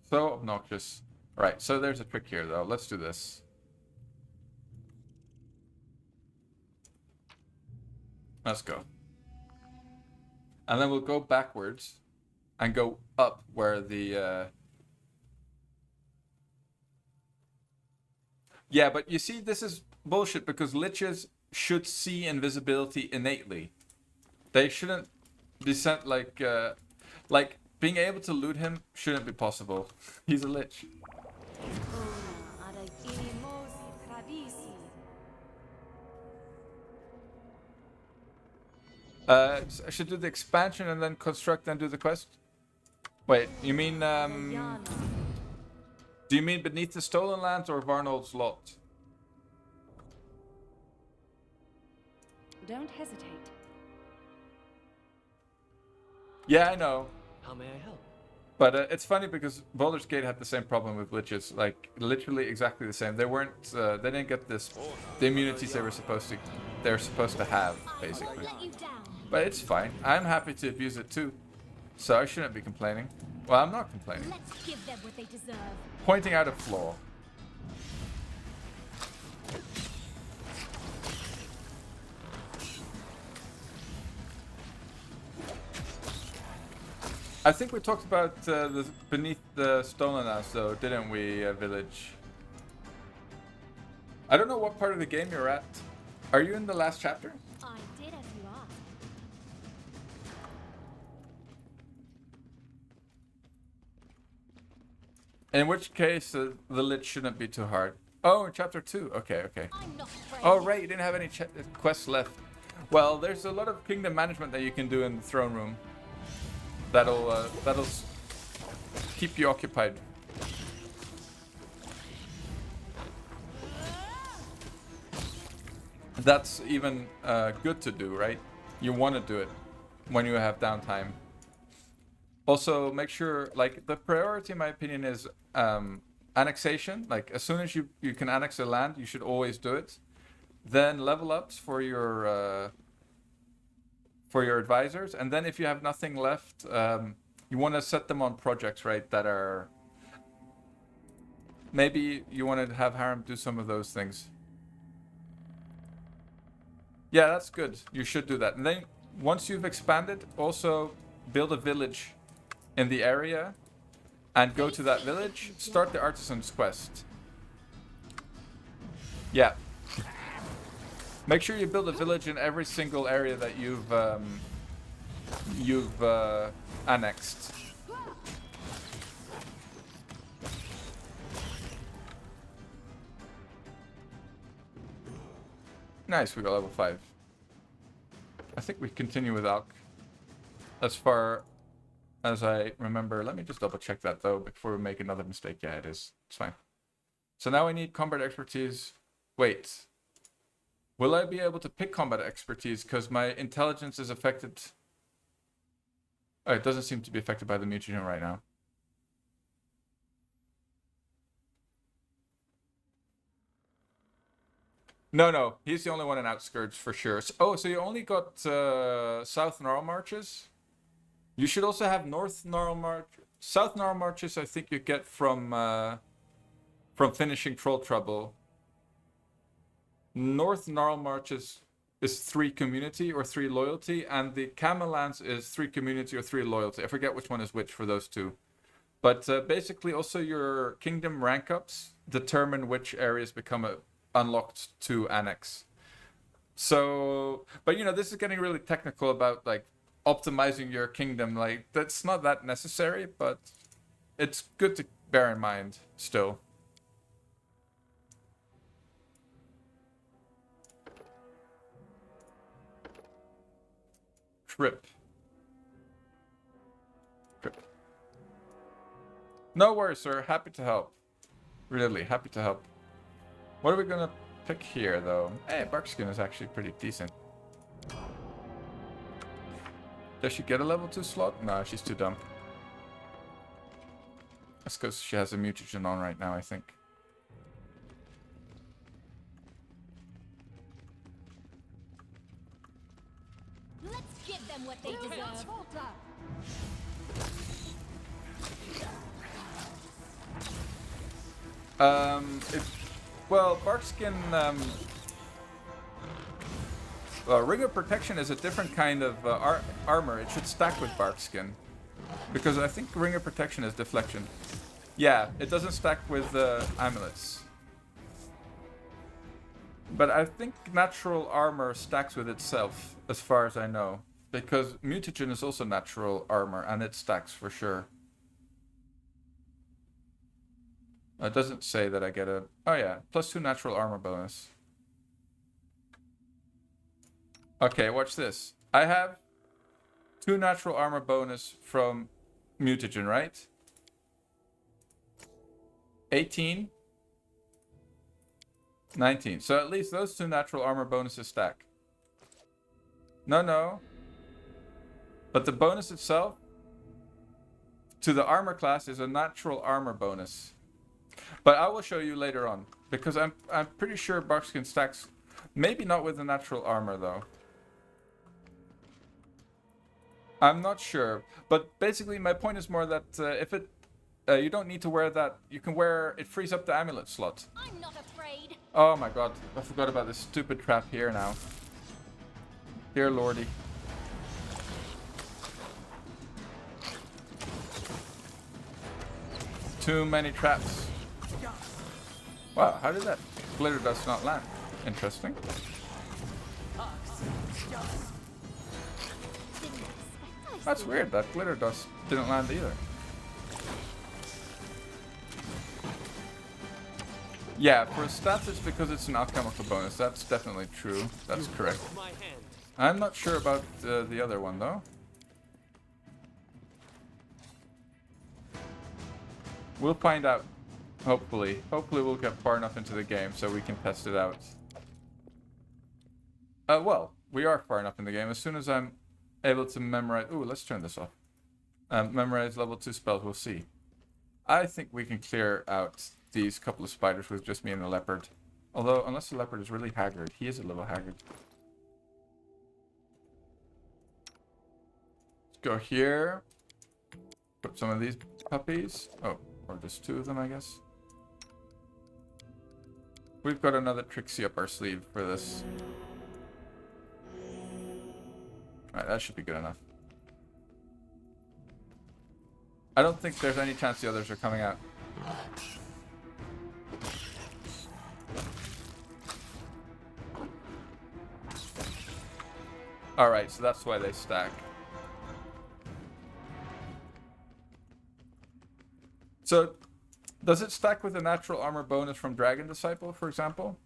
So obnoxious. Alright, so there's a trick here though. Let's do this. Let's go. And then we'll go backwards and go up where the... Yeah, but you see, this is bullshit because Liches should see invisibility innately. They shouldn't be sent like being able to loot him shouldn't be possible. He's a Lich. I should do the expansion and then construct and do the quest? Wait, you mean, do you mean Beneath the Stolen Lands or Varnold's Lot? Don't hesitate. Yeah, I know. How may I help? But it's funny because Baldur's Gate had the same problem with Liches, like literally exactly the same. They weren't, they didn't get the immunities they were supposed to have, basically. But it's fine. I'm happy to abuse it too, so I shouldn't be complaining. Well, I'm not complaining. Let's give them what they deserve. Pointing out a flaw. I think we talked about the Beneath the Stolen Lands, though, didn't we, Village? I don't know what part of the game you're at. Are you in the last chapter? I did as you asked. In which case, the Lich shouldn't be too hard. Oh, in chapter 2. Okay. I'm not afraid. Oh, right, you didn't have any quests left. Well, there's a lot of kingdom management that you can do in the throne room. That'll keep you occupied. That's even good to do, right? You want to do it when you have downtime. Also, make sure, like, the priority, in my opinion, is annexation. Like, as soon as you can annex a land, you should always do it. Then level ups for your advisors, and then if you have nothing left, you want to set them on projects, right, that are... Maybe you want to have Harem do some of those things. Yeah, that's good. You should do that. And then, once you've expanded, also build a village in the area and go to that village, start the artisan's quest. Yeah. Make sure you build a village in every single area that you've annexed. Nice, we got level 5. I think we continue with Alk. As far as I remember. Let me just double check that though before we make another mistake. Yeah, it is. It's fine. So now I need combat expertise. Wait. Will I be able to pick combat expertise because my intelligence is affected? Oh, it doesn't seem to be affected by the mutagen right now. No, he's the only one in outskirts for sure. So, so you only got South Gnarl Marches? You should also have North Gnarl March. South Gnarl Marches I think you get from finishing Troll Trouble. North Gnarl Marches is 3 community or 3 loyalty, and the Camellands is 3 community or 3 loyalty. I forget which one is which for those two. But basically also your kingdom rank ups determine which areas become unlocked to annex. So, but you know, this is getting really technical about like optimizing your kingdom. Like that's not that necessary, but it's good to bear in mind still. Trip. No worries, sir. Happy to help. Really, happy to help. What are we gonna pick here, though? Hey, Barkskin is actually pretty decent. Does she get a level 2 slot? No, she's too dumb. That's because she has a mutagen on right now, I think. Let's give them what they deserve. Well, Barkskin, Ring of Protection is a different kind of armor. It should stack with Barkskin. Because I think Ring of Protection is deflection. Yeah, it doesn't stack with amulets. But I think natural armor stacks with itself, as far as I know. Because mutagen is also natural armor, and it stacks for sure. It doesn't say that I get a... Oh yeah, +2 natural armor bonus. Okay, watch this. I have 2 natural armor bonus from mutagen, right? 18. 19. So at least those 2 natural armor bonuses stack. No. But the bonus itself to the armor class is a natural armor bonus. But I will show you later on, because I'm pretty sure Barkskin stacks, maybe not with the natural armor though. I'm not sure, but basically my point is more that if it, you don't need to wear that. You can wear it, frees up the amulet slot. I'm not afraid. Oh my god, I forgot about this stupid trap here now. Dear lordy. Too many traps. Wow, how did that glitter dust not land? Interesting. That's weird, that glitter dust didn't land either. Yeah, for stats it's because it's an alchemical bonus. That's definitely true. That's correct. I'm not sure about the other one though. We'll find out. Hopefully. Hopefully we'll get far enough into the game so we can test it out. Well, we are far enough in the game. As soon as I'm able to memorize... Ooh, let's turn this off. Memorize level 2 spells, we'll see. I think we can clear out these couple of spiders with just me and the leopard. Although, unless the leopard is really haggard. He is a little haggard. Let's go here. Put some of these puppies. Oh, or just 2 of them, I guess. We've got another Trixie up our sleeve for this. Alright, that should be good enough. I don't think there's any chance the others are coming out. Alright, so that's why they stack. So, does it stack with the natural armor bonus from Dragon Disciple, for example?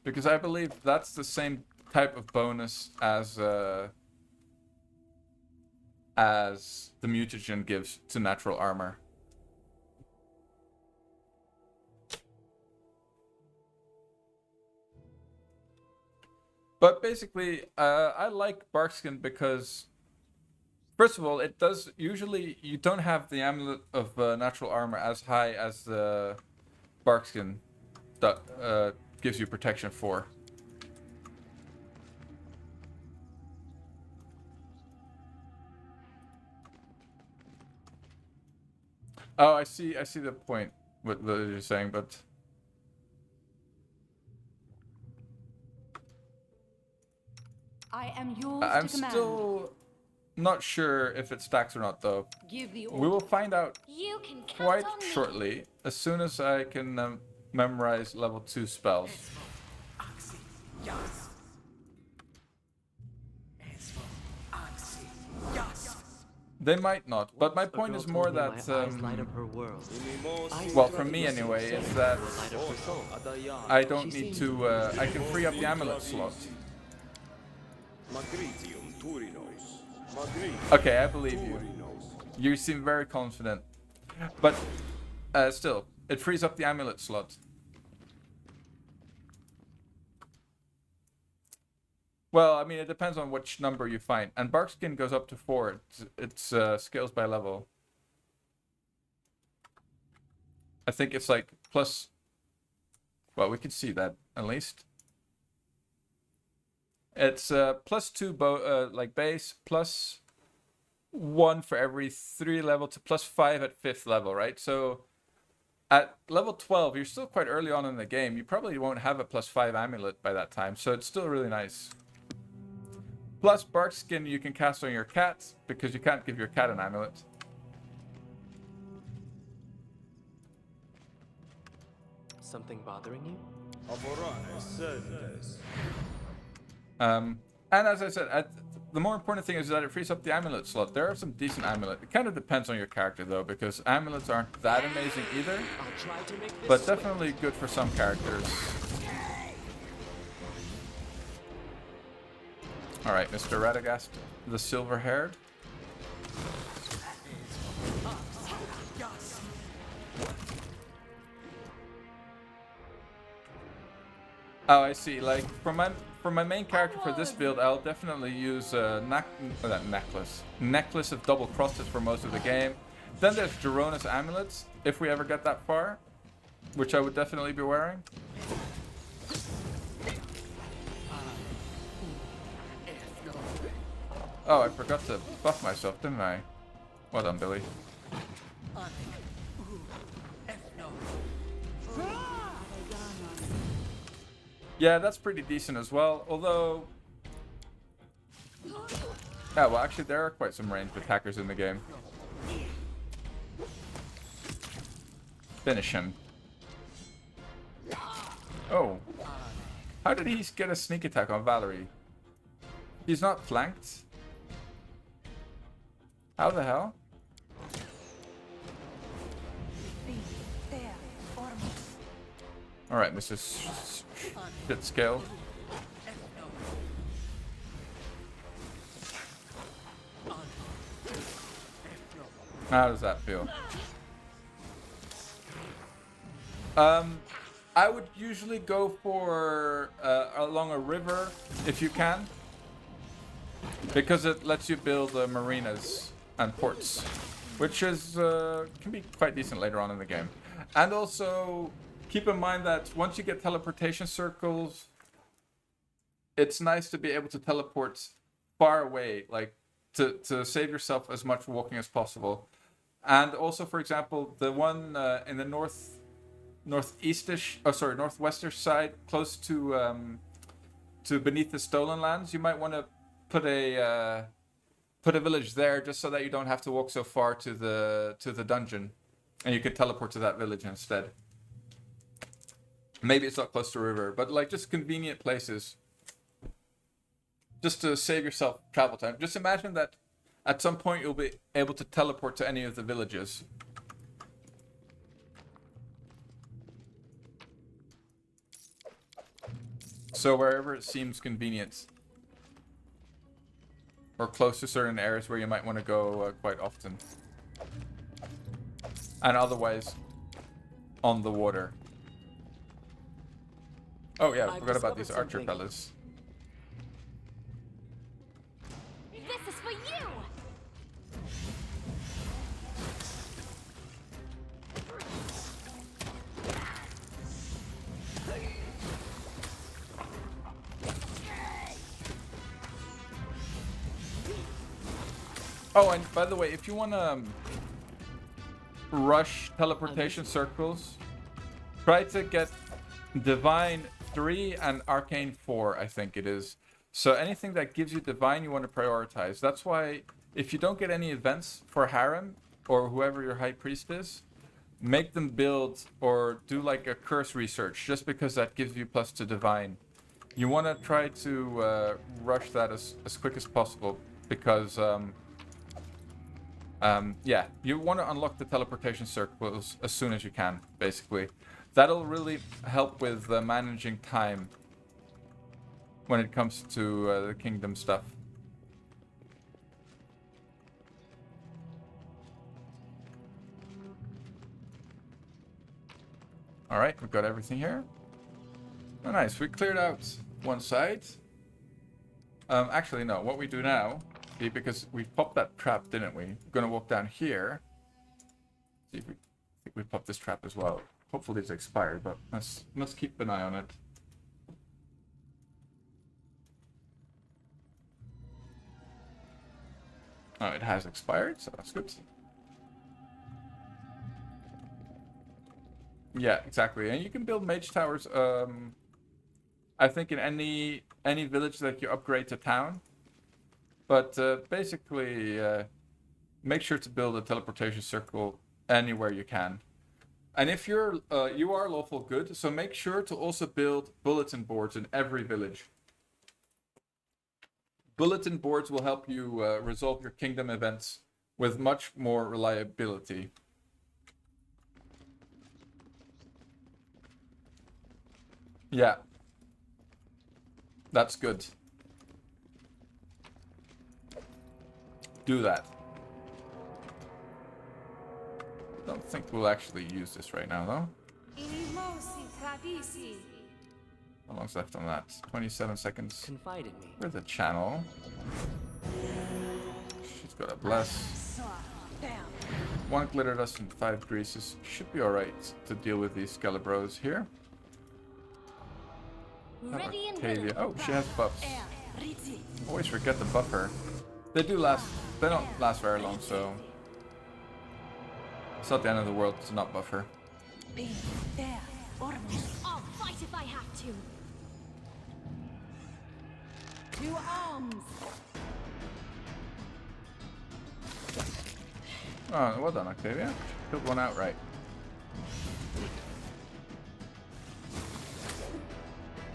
Because I believe that's the same type of bonus as the mutagen gives to natural armor. But basically, I like Barkskin because, first of all, it does usually you don't have the amulet of natural armor as high as the Barkskin that gives you protection for. Oh, I see the point what you're saying, but I am yours I'm to command. still not sure if it stacks or not, though. Give the We order. will find out You can count quite on me. shortly, as soon as I can memorize level 2 spells. They might not, but my point is more that, light up her world. well, for me anyway, is that Light up her soul. I don't need to, I can free up the amulet slot. Okay, I believe you. You seem very confident. But, still, it frees up the amulet slot. Well, I mean, it depends on which number you find. And Barkskin goes up to 4. It's scales by level. I think it's like plus... Well, we can see that, at least. It's plus 2 like base, plus 1 for every 3 level to plus 5 at 5th level, right? So at level 12, you're still quite early on in the game. You probably won't have a plus 5 amulet by that time, so it's still really nice. Plus, Barkskin you can cast on your cat, because you can't give your cat an amulet. Something bothering you? And as I said, the more important thing is that it frees up the amulet slot. There are some decent amulets. It kind of depends on your character, though, because amulets aren't that amazing either. I'll try to make this But definitely good for some characters. Alright, Mr. Radagast, the silver-haired. Oh, I see. Like, for my main character for this build, I'll definitely use Necklace of Double Crosses for most of the game. Then there's Gerona's Amulets, if we ever get that far, which I would definitely be wearing. Oh, I forgot to buff myself, didn't I? Well done, Billy. Yeah, that's pretty decent as well, although... Yeah, well actually there are quite some ranged attackers in the game. Finish him. Oh. How did he get a sneak attack on Valerie? He's not flanked? How the hell? Alright, Mrs. Shit scale. How does that feel? I would usually go for along a river if you can, because it lets you build marinas and ports, which is can be quite decent later on in the game. And also keep in mind that once you get teleportation circles, it's nice to be able to teleport far away, like to save yourself as much walking as possible. And also, for example, the one in the northwestish side, close to Beneath the Stolen Lands, you might want to put a put a village there just so that you don't have to walk so far to the dungeon, and you could teleport to that village instead. Maybe it's not close to a river, but like just convenient places, just to save yourself travel time. Just imagine that at some point you'll be able to teleport to any of the villages. So wherever it seems convenient. Or close to certain areas where you might want to go quite often. And otherwise, on the water. Oh yeah, I forgot about these archer fellas. This is for you! Oh, and by the way, if you want to rush teleportation circles, try to get Divine 3 and Arcane 4, I think it is. So anything that gives you Divine, you want to prioritize. That's why if you don't get any events for Harem, or whoever your High Priest is, make them build or do like a curse research, just because that gives you plus to Divine. You want to try to rush that as quick as possible, because yeah, you want to unlock the teleportation circles as soon as you can, basically. That'll really help with managing time when it comes to the kingdom stuff. Alright, we've got everything here. Oh, nice, we cleared out one side. Actually, no, what we do now, because we popped that trap, didn't we? We're gonna walk down here. See if we, I think we popped this trap as well. Hopefully it's expired, but let's keep an eye on it. Oh, it has expired, so that's good. Yeah, exactly. And you can build mage towers, I think in any village that you upgrade to town. But basically, make sure to build a teleportation circle anywhere you can. And if you are lawful good, so make sure to also build bulletin boards in every village. Bulletin boards will help you resolve your kingdom events with much more reliability. Yeah. That's good. Do that. Don't think we'll actually use this right now, though. How long's left on that? 27 seconds. Confide in me. Where's the channel? She's got a bless. 1 glitter dust and 5 greases. Should be alright to deal with these Skelebros here. Ready and Octavia. willing. Oh, she has buffs. Always forget to buff her. They do last. They don't last very long, so it's not the end of the world to not buff her. I'll fight if I have to. To arms! Oh, well done, Octavia. Killed one outright.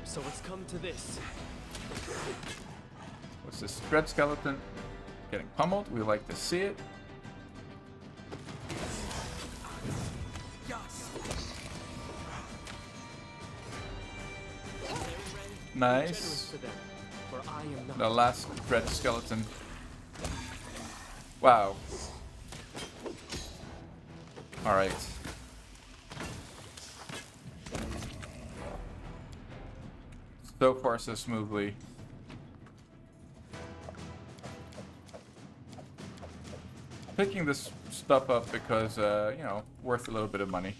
So it's come to this. What's this? Dread skeleton getting pummeled. We like to see it. Nice. To them, for I am not. The last dread skeleton. Wow. Alright. So far, so smoothly. Picking this stuff up because, you know, worth a little bit of money.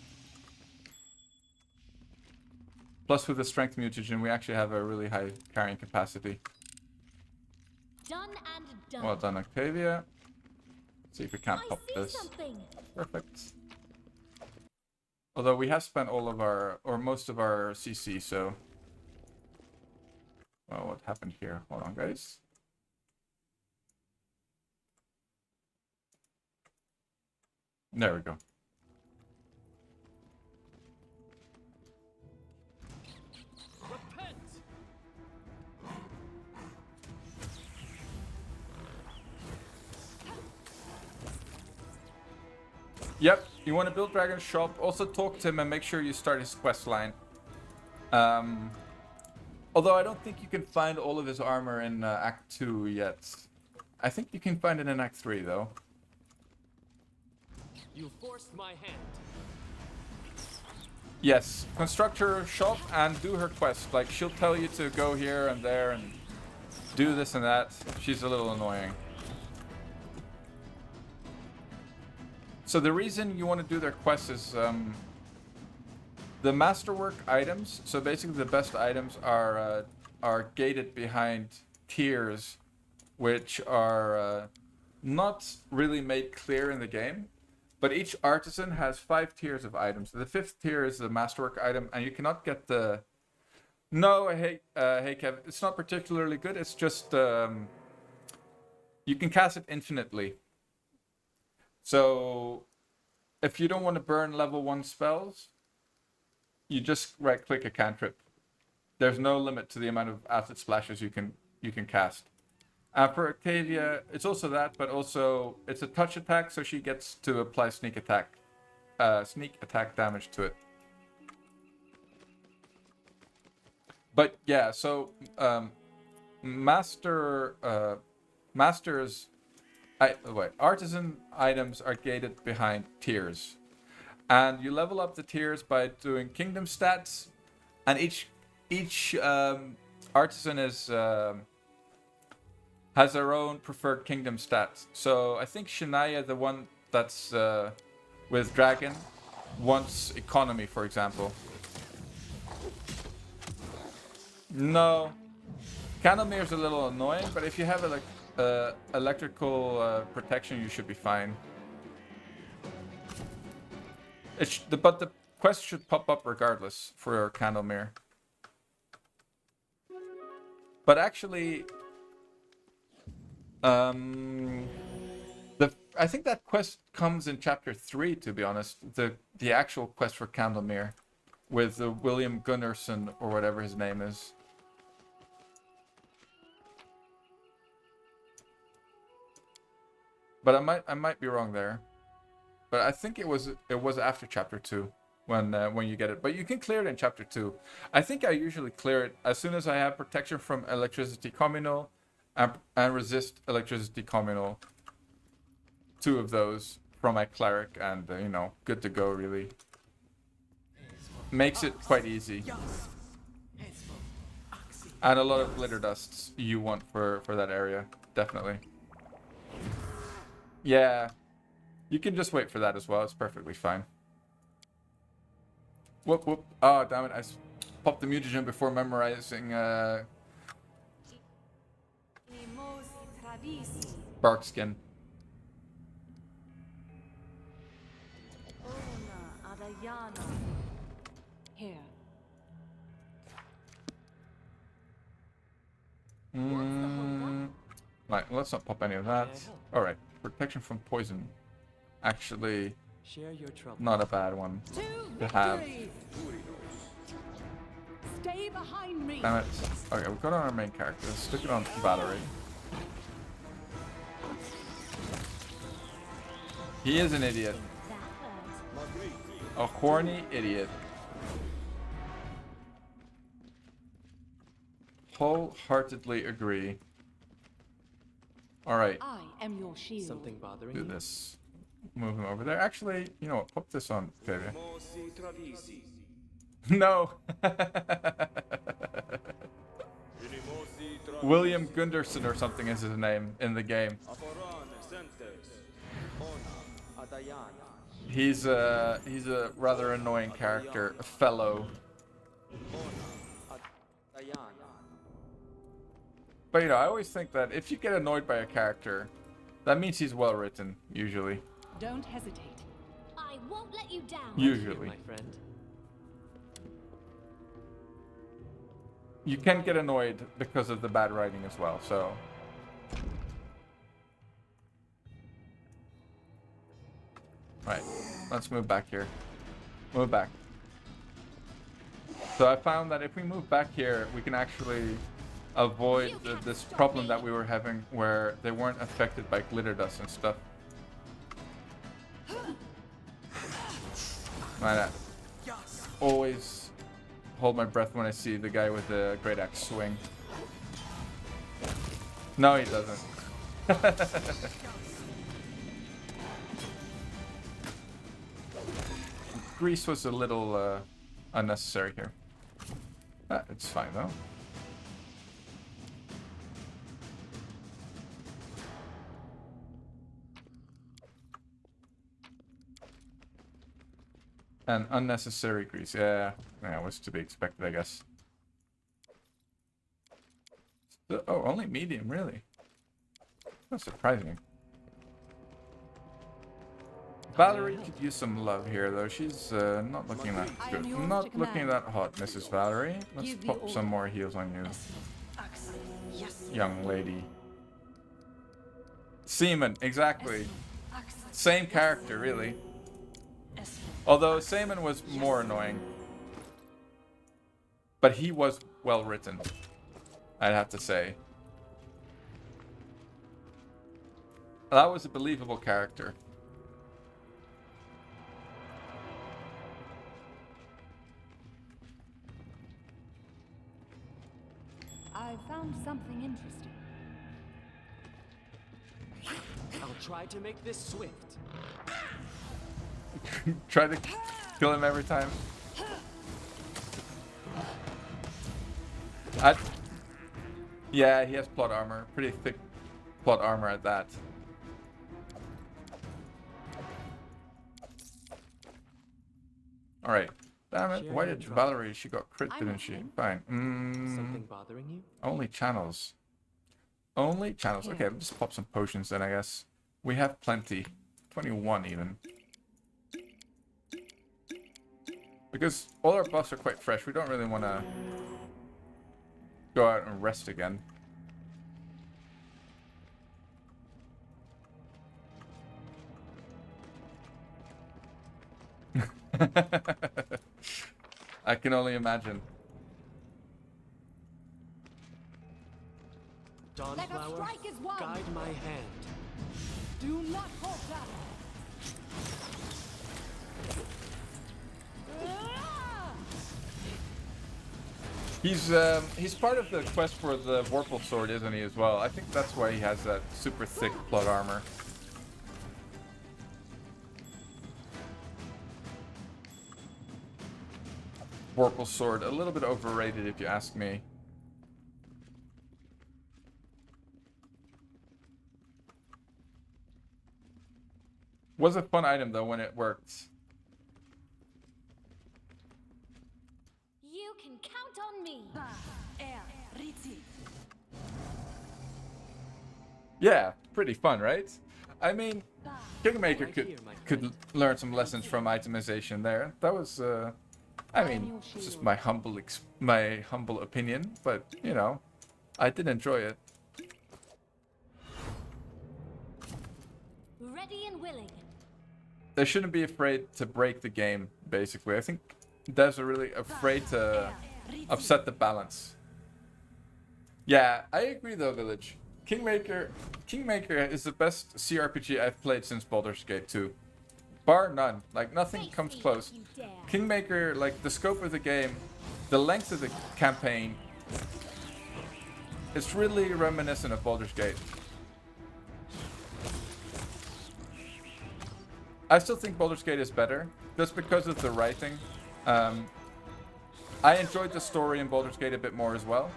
Plus, with the strength mutagen, we actually have a really high carrying capacity. Done and done. Well done, Octavia. Let's see if we can't I pop see this. something. Perfect. Although we have spent all of our, or most of our CC, so... Well, what happened here? Hold on, guys. There we go. Repent! Yep, you want to build Dragon's Shop. Also talk to him and make sure you start his quest line. Although I don't think you can find all of his armor in Act 2 yet. I think you can find it in Act 3 though. You forced my hand. Yes, construct her shop and do her quest. Like, she'll tell you to go here and there and do this and that. She's a little annoying. So the reason you want to do their quests is the masterwork items. So basically the best items are gated behind tiers, which are not really made clear in the game. But each artisan has 5 tiers of items. The 5th tier is the masterwork item, and you cannot get the... No, hey Kev, it's not particularly good. It's just you can cast it infinitely. So if you don't want to burn level 1 spells, you just right-click a cantrip. There's no limit to the amount of acid splashes you can cast. For Octavia, it's also that, but also it's a touch attack, so she gets to apply sneak attack damage to it. But yeah, so artisan items are gated behind tiers, and you level up the tiers by doing kingdom stats, and each artisan is. Has their own preferred kingdom stats. So I think Shania, the one that's with Dragon, wants economy, for example. No. Candlemir's a little annoying, but if you have electrical protection, you should be fine. But the quest should pop up regardless for Candlemir. But actually... I think that quest comes in chapter 3, to be honest. The actual quest for Candlemir with William Gunnarsson or whatever his name is. But I might be wrong there. But I think it was after chapter 2 when you get it. But you can clear it in chapter 2. I think I usually clear it as soon as I have protection from electricity communal and resist electricity communal. 2 of those from my cleric, and good to go, really. Makes it quite easy. And a lot of glitter dusts you want for that area, definitely. Yeah, you can just wait for that as well. It's perfectly fine. Whoop whoop! Oh damn it! I popped the mutagen before memorizing bark skin. Here. Right, let's not pop any of that. Alright, protection from poison. Actually, Share your trouble. not a bad one to have. Stay behind me. Damn it. Okay, we've got on our main character. Let's stick it on Valerie. He is an idiot. A horny idiot. Wholeheartedly agree. Alright, I am your shield. Something bothering do you? this. Move him over there. Actually, you know what? Pop this on, Octavia. No! William Gunnarsson or something is his name in the game. He's a rather annoying character, a fellow. But I always think that if you get annoyed by a character, that means he's well written, usually. Don't hesitate. I won't let you down. Usually. My friend. You can get annoyed because of the bad writing as well, so. Right. let's move back here. Move back. So I found that if we move back here, we can actually avoid this problem that we were having where they weren't affected by glitter dust and stuff. I always hold my breath when I see the guy with the great axe swing. No, he doesn't. Grease was a little unnecessary here. It's fine though. And unnecessary grease. Yeah, was to be expected, I guess. So, oh, only medium, really? That's surprising. Valerie could use some love here, though. She's not looking that good. Not looking that hot, Mrs. Valerie. Let's pop some more heals on you, young lady. Seaman, exactly. Same character, really. Although Seaman was more annoying. But he was well written, I'd have to say. That was a believable character. I found something interesting. I'll try to make this swift. Try to kill him every time. Yeah, he has plot armor. Pretty thick plot armor at that. Alright. Damn it. Why did Valerie? She got crit, didn't she? Fine. Something bothering you? Only channels. Only channels. Okay, let's just pop some potions then, I guess. We have plenty. 21 even. Because all our buffs are quite fresh. We don't really want to go out and rest again. I can only imagine. Dawnflower, guide my hand. Do not hold back. He's part of the quest for the Vorpal sword, isn't he, as well? I think that's why he has that super thick plot armor. Vorpal sword, a little bit overrated if you ask me. Was a fun item though when it worked. You can count on me. Yeah, pretty fun, right? I mean, Kingmaker could learn some lessons from itemization there. That was, I mean, it's just my humble opinion, but you know, I did enjoy it. Ready and willing. They shouldn't be afraid to break the game, basically. I think devs are really afraid to upset the balance. Yeah, I agree though, Village. Kingmaker is the best CRPG I've played since Baldur's Gate 2. Bar none. Like, nothing comes close. Kingmaker, like, the scope of the game, the length of the campaign, it's really reminiscent of Baldur's Gate. I still think Baldur's Gate is better, just because of the writing. I enjoyed the story in Baldur's Gate a bit more as well.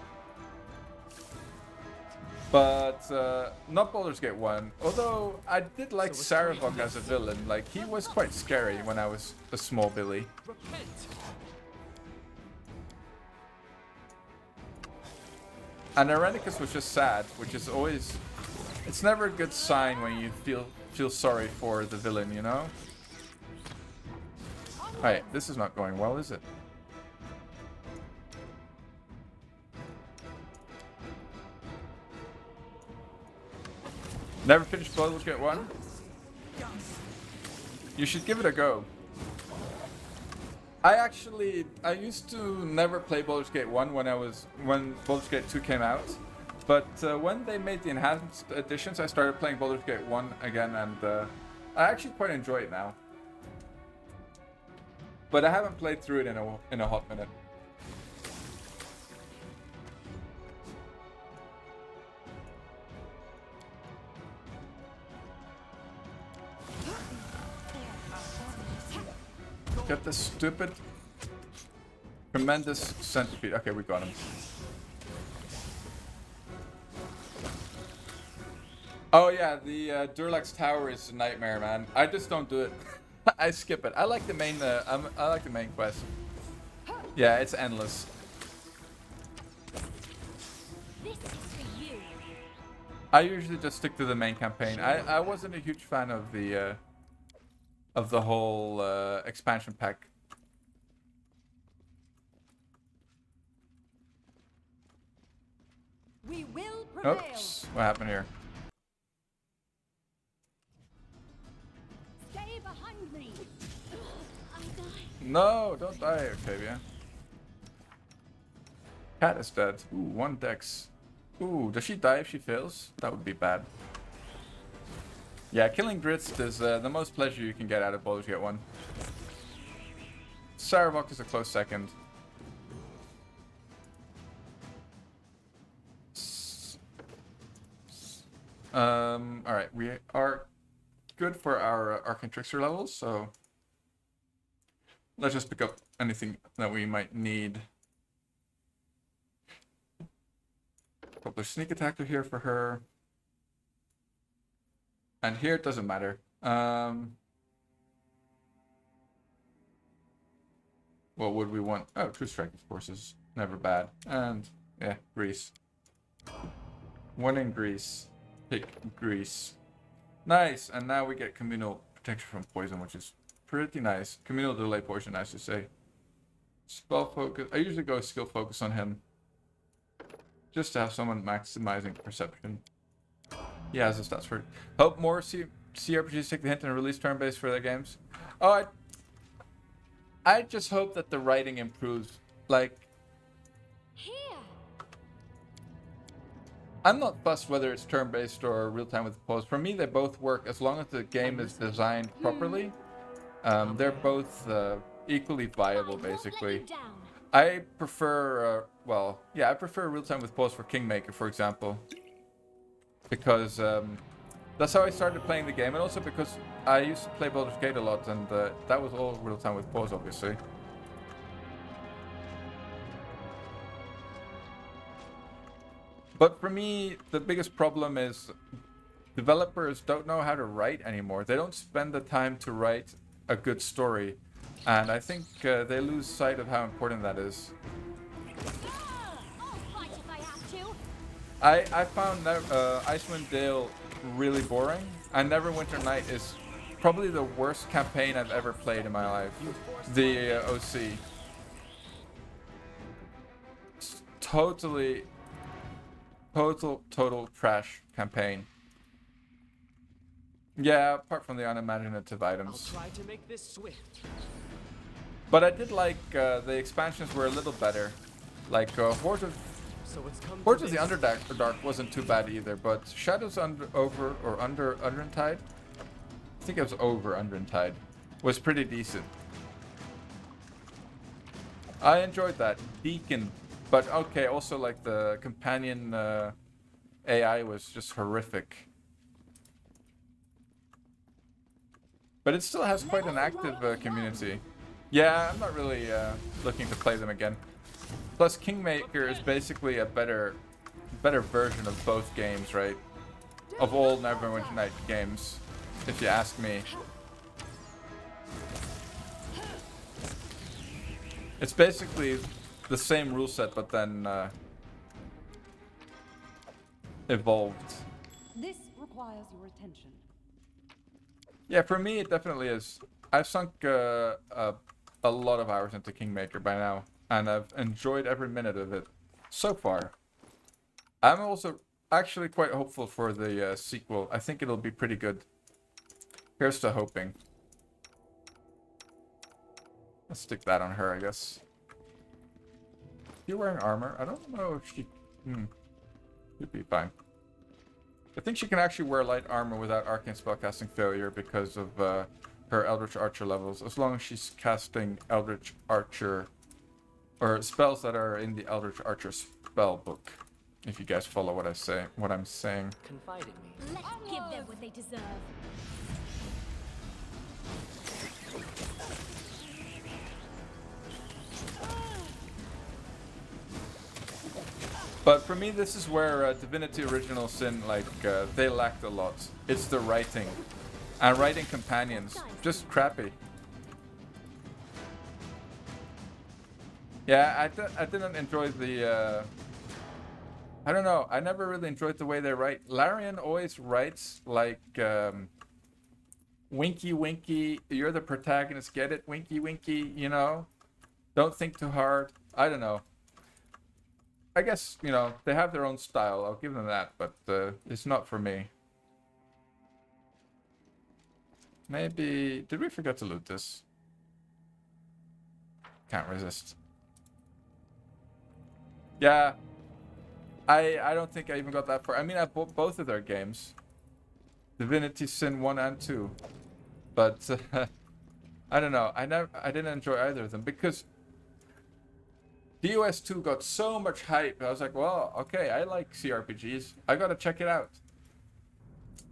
But not Baldur's Gate 1. Although I did like Sarevok as a villain. Like, he was quite scary when I was a small Billy. And Irenicus was just sad, which is always... It's never a good sign when you feel sorry for the villain, you know? Alright, this is not going well, is it? Never finished Baldur's Gate 1? You should give it a go. I used to never play Baldur's Gate 1 when Baldur's Gate 2 came out. But when they made the enhanced editions, I started playing Baldur's Gate 1 again, and I actually quite enjoy it now. But I haven't played through it in a hot minute. Get this stupid, tremendous centipede. Okay, we got him. Oh yeah, the Durlax Tower is a nightmare, man. I just don't do it. I skip it. I like the main. I like the main quest. Yeah, it's endless. This is for you. I usually just stick to the main campaign. I wasn't a huge fan of the whole expansion pack. We will prevail. Oops, what happened here? Stay behind me. I die. No, don't die, Octavia. Cat is dead. Ooh, 1 dex. Ooh, does she die if she fails? That would be bad. Yeah, killing Dritz is the most pleasure you can get out of Baldur's Gate 1. Saravok is a close second. Alright, we are good for our Arcane Trickster levels, so let's just pick up anything that we might need. Probably sneak attack here for her. And here it doesn't matter. What would we want? Oh, True Strike, of course, is never bad. And, yeah, Grease. 1 in Grease. Pick Grease. Nice! And now we get Communal Protection from Poison, which is pretty nice. Communal Delay Poison, I should say. Spell Focus. I usually go Skill Focus on him. Just to have someone maximizing Perception. He has the stats for it. Hope more CRPGs take the hint and release turn-based for their games. Oh, I just hope that the writing improves. Like, Here. I'm not fussed whether it's turn-based or real-time with pause. For me, they both work as long as the game is designed properly. They're both equally viable, basically. I prefer, well, yeah, I prefer real-time with pause for Kingmaker, for example. Because that's how I started playing the game, and also because I used to play Baldur's Gate a lot, and that was all real-time with pause, obviously. But for me, the biggest problem is developers don't know how to write anymore. They don't spend the time to write a good story, and I think they lose sight of how important that is. I'll fight if I have to. I found Icewind Dale really boring, and Neverwinter Night is probably the worst campaign I've ever played in my life. The OC. It's total trash campaign. Yeah, apart from the unimaginative items. I'll try to make this swift. But I did like the expansions were a little better. Like Hordes of the Underdark wasn't too bad either, but Shadows Under Undertide, I think it was over Undertide, was pretty decent. I enjoyed that. Deacon, but okay, also like the companion AI was just horrific. But it still has quite an active community. Yeah, I'm not really looking to play them again. Plus, Kingmaker is basically a better version of both games, right? Of all Neverwinter Night games, if you ask me. It's basically the same rule set, but then evolved. This requires your attention. Yeah, for me it definitely is. I've sunk a lot of hours into Kingmaker by now, and I've enjoyed every minute of it so far. I'm also actually quite hopeful for the sequel. I think it'll be pretty good. Here's to hoping. Let's stick that on her, I guess. You're wearing armor? I don't know if she... Should be fine. I think she can actually wear light armor without arcane spellcasting failure because of her Eldritch Archer levels, as long as she's casting Eldritch Archer or spells that are in the Eldritch Archer spell book. If you guys follow what I'm saying. Confide in me. Let's give them what they deserve. But for me, this is where Divinity Original Sin, like, they lacked a lot. It's the writing. And writing companions. Just crappy. Yeah, I didn't enjoy the... I don't know. I never really enjoyed the way they write. Larian always writes like... winky, winky. You're the protagonist. Get it? Winky, winky, you know? Don't think too hard. I don't know. I guess, you know, they have their own style. I'll give them that, but it's not for me. Maybe... Did we forget to loot this? Can't resist. Yeah. I don't think I even got that far. I mean, I bought both of their games. Divinity Sin 1 and 2. But, I don't know. I didn't enjoy either of them because... DOS 2 got so much hype. I was like, well, okay, I like CRPGs. I gotta check it out.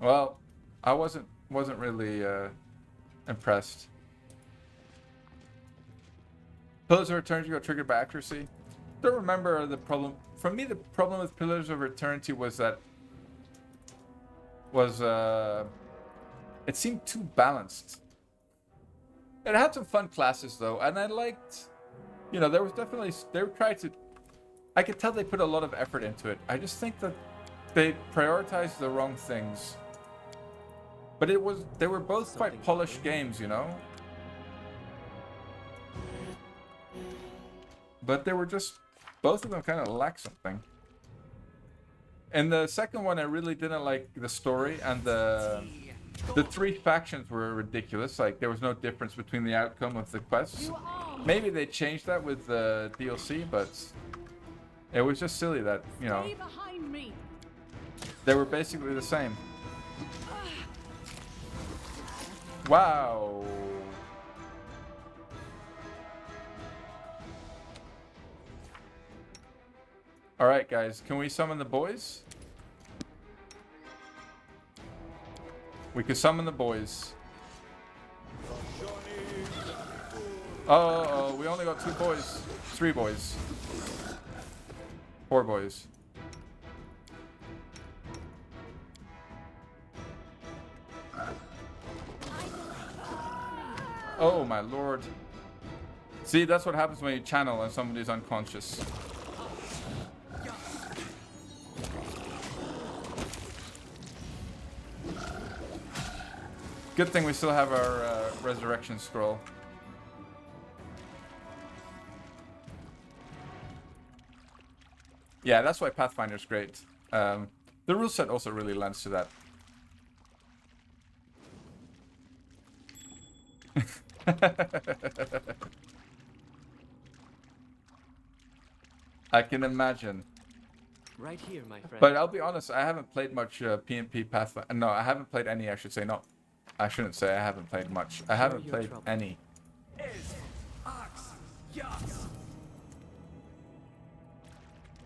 Well, I wasn't really impressed. Pillars of Eternity got triggered by accuracy. Don't remember the problem. For me, the problem with Pillars of Eternity was that it seemed too balanced. It had some fun classes though, and I liked. You know, there was definitely, they tried to, I could tell they put a lot of effort into it. I just think that they prioritized the wrong things. But they were both quite polished games, you know? But they were just, both of them kind of lack something. And the second one, I really didn't like the story, and the three factions were ridiculous. Like, there was no difference between the outcome of the quests. Maybe they changed that with the DLC, but it was just silly that, you know, they were basically the same. Wow. Alright, guys, can we summon the boys? We could summon the boys. Oh, we only got 2 boys. 3 boys. 4 boys. Oh my lord. See, that's what happens when you channel and somebody's unconscious. Good thing we still have our resurrection scroll. Yeah, that's why Pathfinder's great. The rule set also really lends to that. I can imagine. Right here, my friend. But I'll be honest, I haven't played much PnP Pathfinder. No, I haven't played any, I should say. No, I shouldn't say I haven't played much. I haven't played any.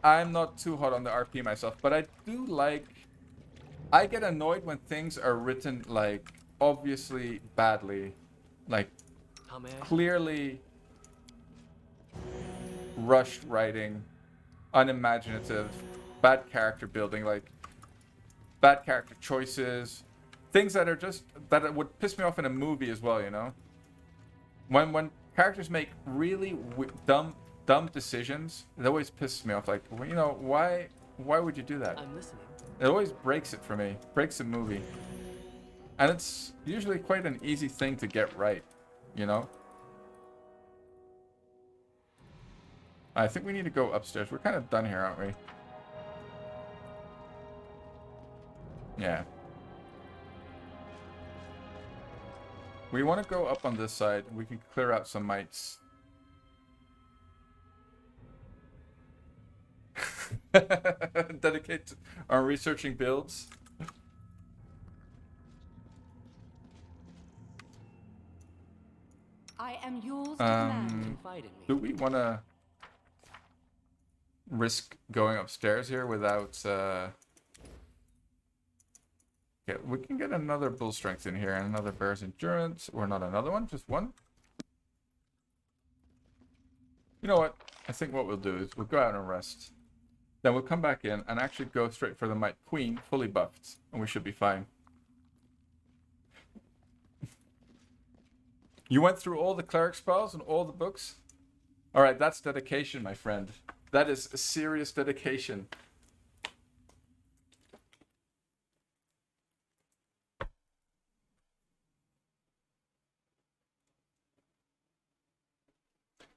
I'm not too hot on the RP myself, but I do like... I get annoyed when things are written, like, obviously badly. Like, clearly rushed writing, unimaginative, bad character building, like, bad character choices. Things that are just... that would piss me off in a movie as well, you know? When characters make really dumb decisions, it always pisses me off. Like, well, you know, why would you do that? I'm listening. It always breaks it for me. Breaks the movie. And it's usually quite an easy thing to get right, you know? I think we need to go upstairs. We're kind of done here, aren't we? Yeah. We want to go up on this side. We can clear out some mites. Dedicate on researching builds. I am yours to command. Confide in me. Do we want to risk going upstairs here without... Yeah, we can get another bull strength in here and another bear's endurance. Or not another one, just one. You know what? I think what we'll do is we'll go out and rest. Then we'll come back in and actually go straight for the Might Queen, fully buffed. And we should be fine. You went through all the cleric spells and all the books? Alright, that's dedication, my friend. That is a serious dedication.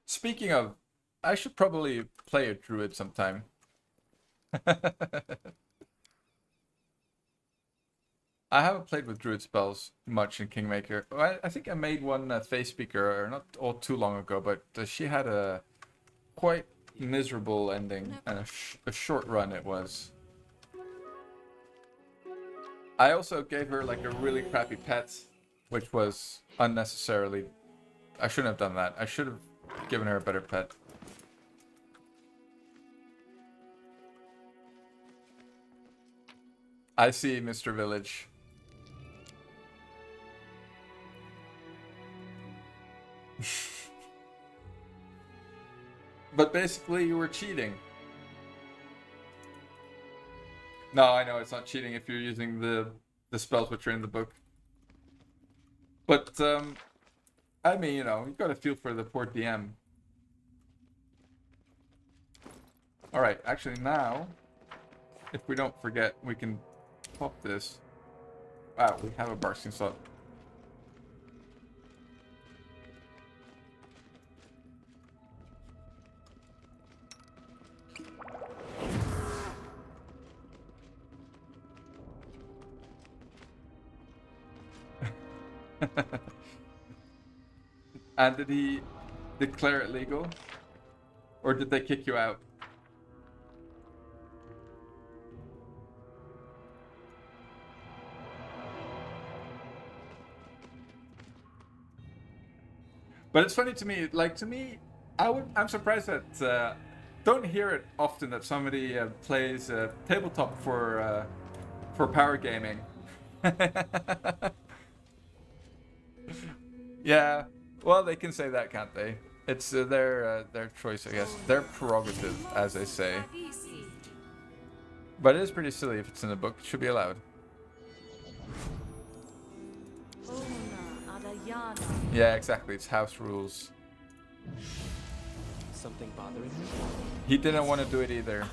Speaking of, I should probably play a druid sometime. I haven't played with druid spells much in Kingmaker. I think I made one face speaker not all too long ago, but she had a quite miserable ending and a short run it was. I also gave her like a really crappy pet, which was unnecessarily... I shouldn't have done that. I should have given her a better pet. I see, Mr. Village. But basically you were cheating. No, I know it's not cheating if you're using the spells which are in the book. But, I mean, you know, you gotta feel for the poor DM. Alright, actually now, if we don't forget, we can pop this. Wow, we have a Barsking slot. And did he declare it legal? Or did they kick you out? But it's funny to me, like to me, I'm surprised that don't hear it often that somebody plays tabletop for power gaming. Yeah, well they can say that, can't they? It's their choice, I guess. Their prerogative, as they say. But it is pretty silly if it's in the book. It should be allowed. Yeah, exactly. It's house rules. Something bothering you? He didn't want to do it either.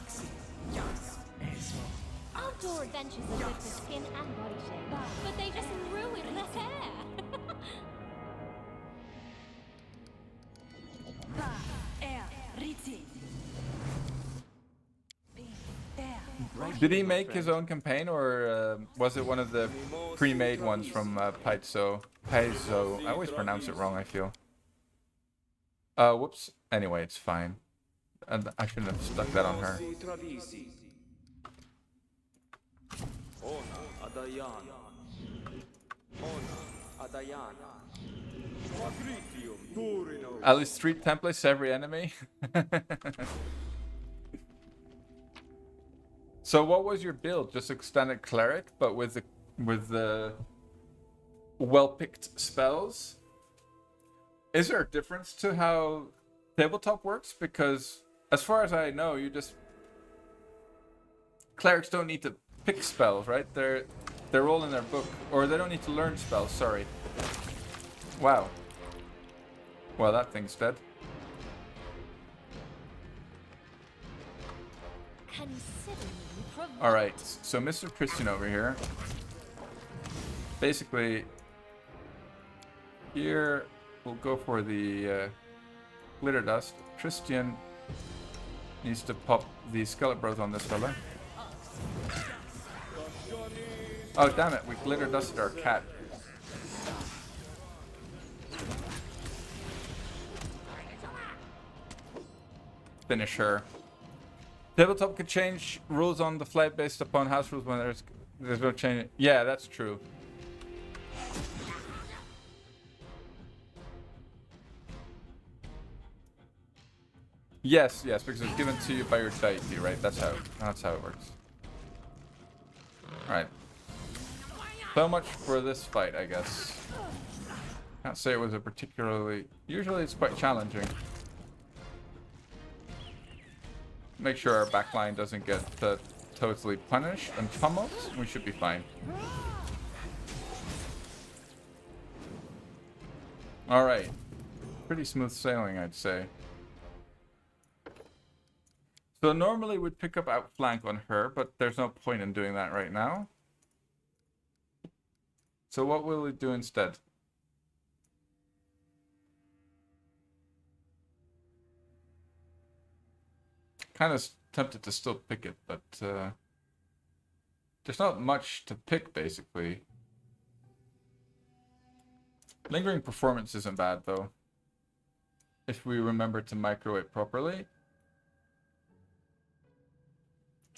Outdoor adventures are good for skin and body shape, but they just ruin the hair. Did he make his own campaign, or was it one of the pre-made ones from Paizo? Paizo. I always pronounce it wrong, I feel. Whoops. Anyway, it's fine. And I shouldn't have stuck that on her. At least 3 templates every enemy. So what was your build? Just a standard cleric, but with the well-picked spells? Is there a difference to how tabletop works? Because as far as I know, clerics don't need to pick spells, right? They're all in their book, or they don't need to learn spells. Sorry. Wow. Well, that thing's dead. Alright, so Mr. Christian over here. Basically, here we'll go for the glitter dust. Christian needs to pop the skeleton growth on this fella. Oh, damn it, we glitter dusted our cat. finish her. Tabletop could change rules on the flight based upon house rules when there's no change. Yeah, that's true. Yes, because it's given to you by your deity, right? That's how it works. Alright. So much for this fight, I guess. Can't say it was a particularly... Usually it's quite challenging. Make sure our backline doesn't get totally punished and pummeled. We should be fine. Alright. Pretty smooth sailing, I'd say. So normally we'd pick up outflank on her, but there's no point in doing that right now. So what will we do instead? Kind of tempted to still pick it, but there's not much to pick, basically. Lingering performance isn't bad, though. If we remember to micro it properly.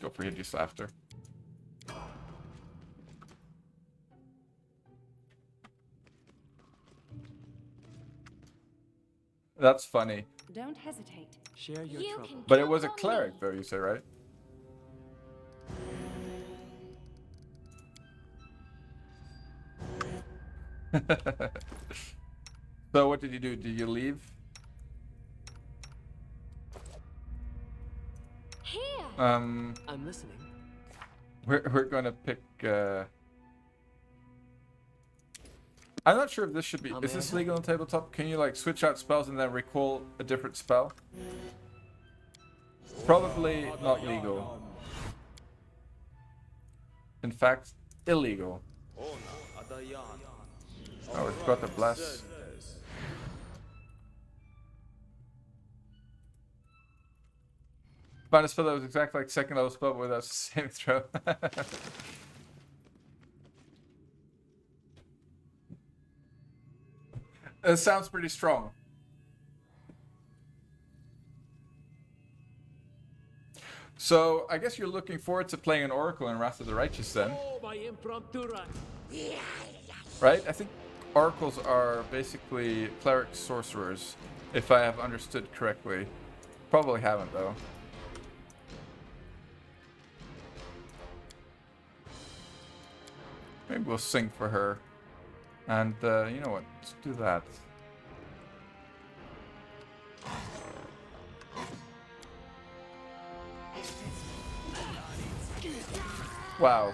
Go for hideous laughter. That's funny. Don't hesitate. Share your You trouble. can But it count was a on cleric, me. though, you say, right? So what did you do? Did you leave? Here. I'm listening. We're gonna pick. I'm not sure if this should be. Is this legal on tabletop? Can you like switch out spells and then recall a different spell? Probably not legal. In fact, illegal. Oh, we've got the bless. Find a spell that was exactly like second level spell but without saving throw. It sounds pretty strong. So, I guess you're looking forward to playing an Oracle in Wrath of the Righteous then. Right? I think Oracles are basically cleric sorcerers, if I have understood correctly. Probably haven't, though. Maybe we'll sing for her. And, you know what? Let's do that. Wow.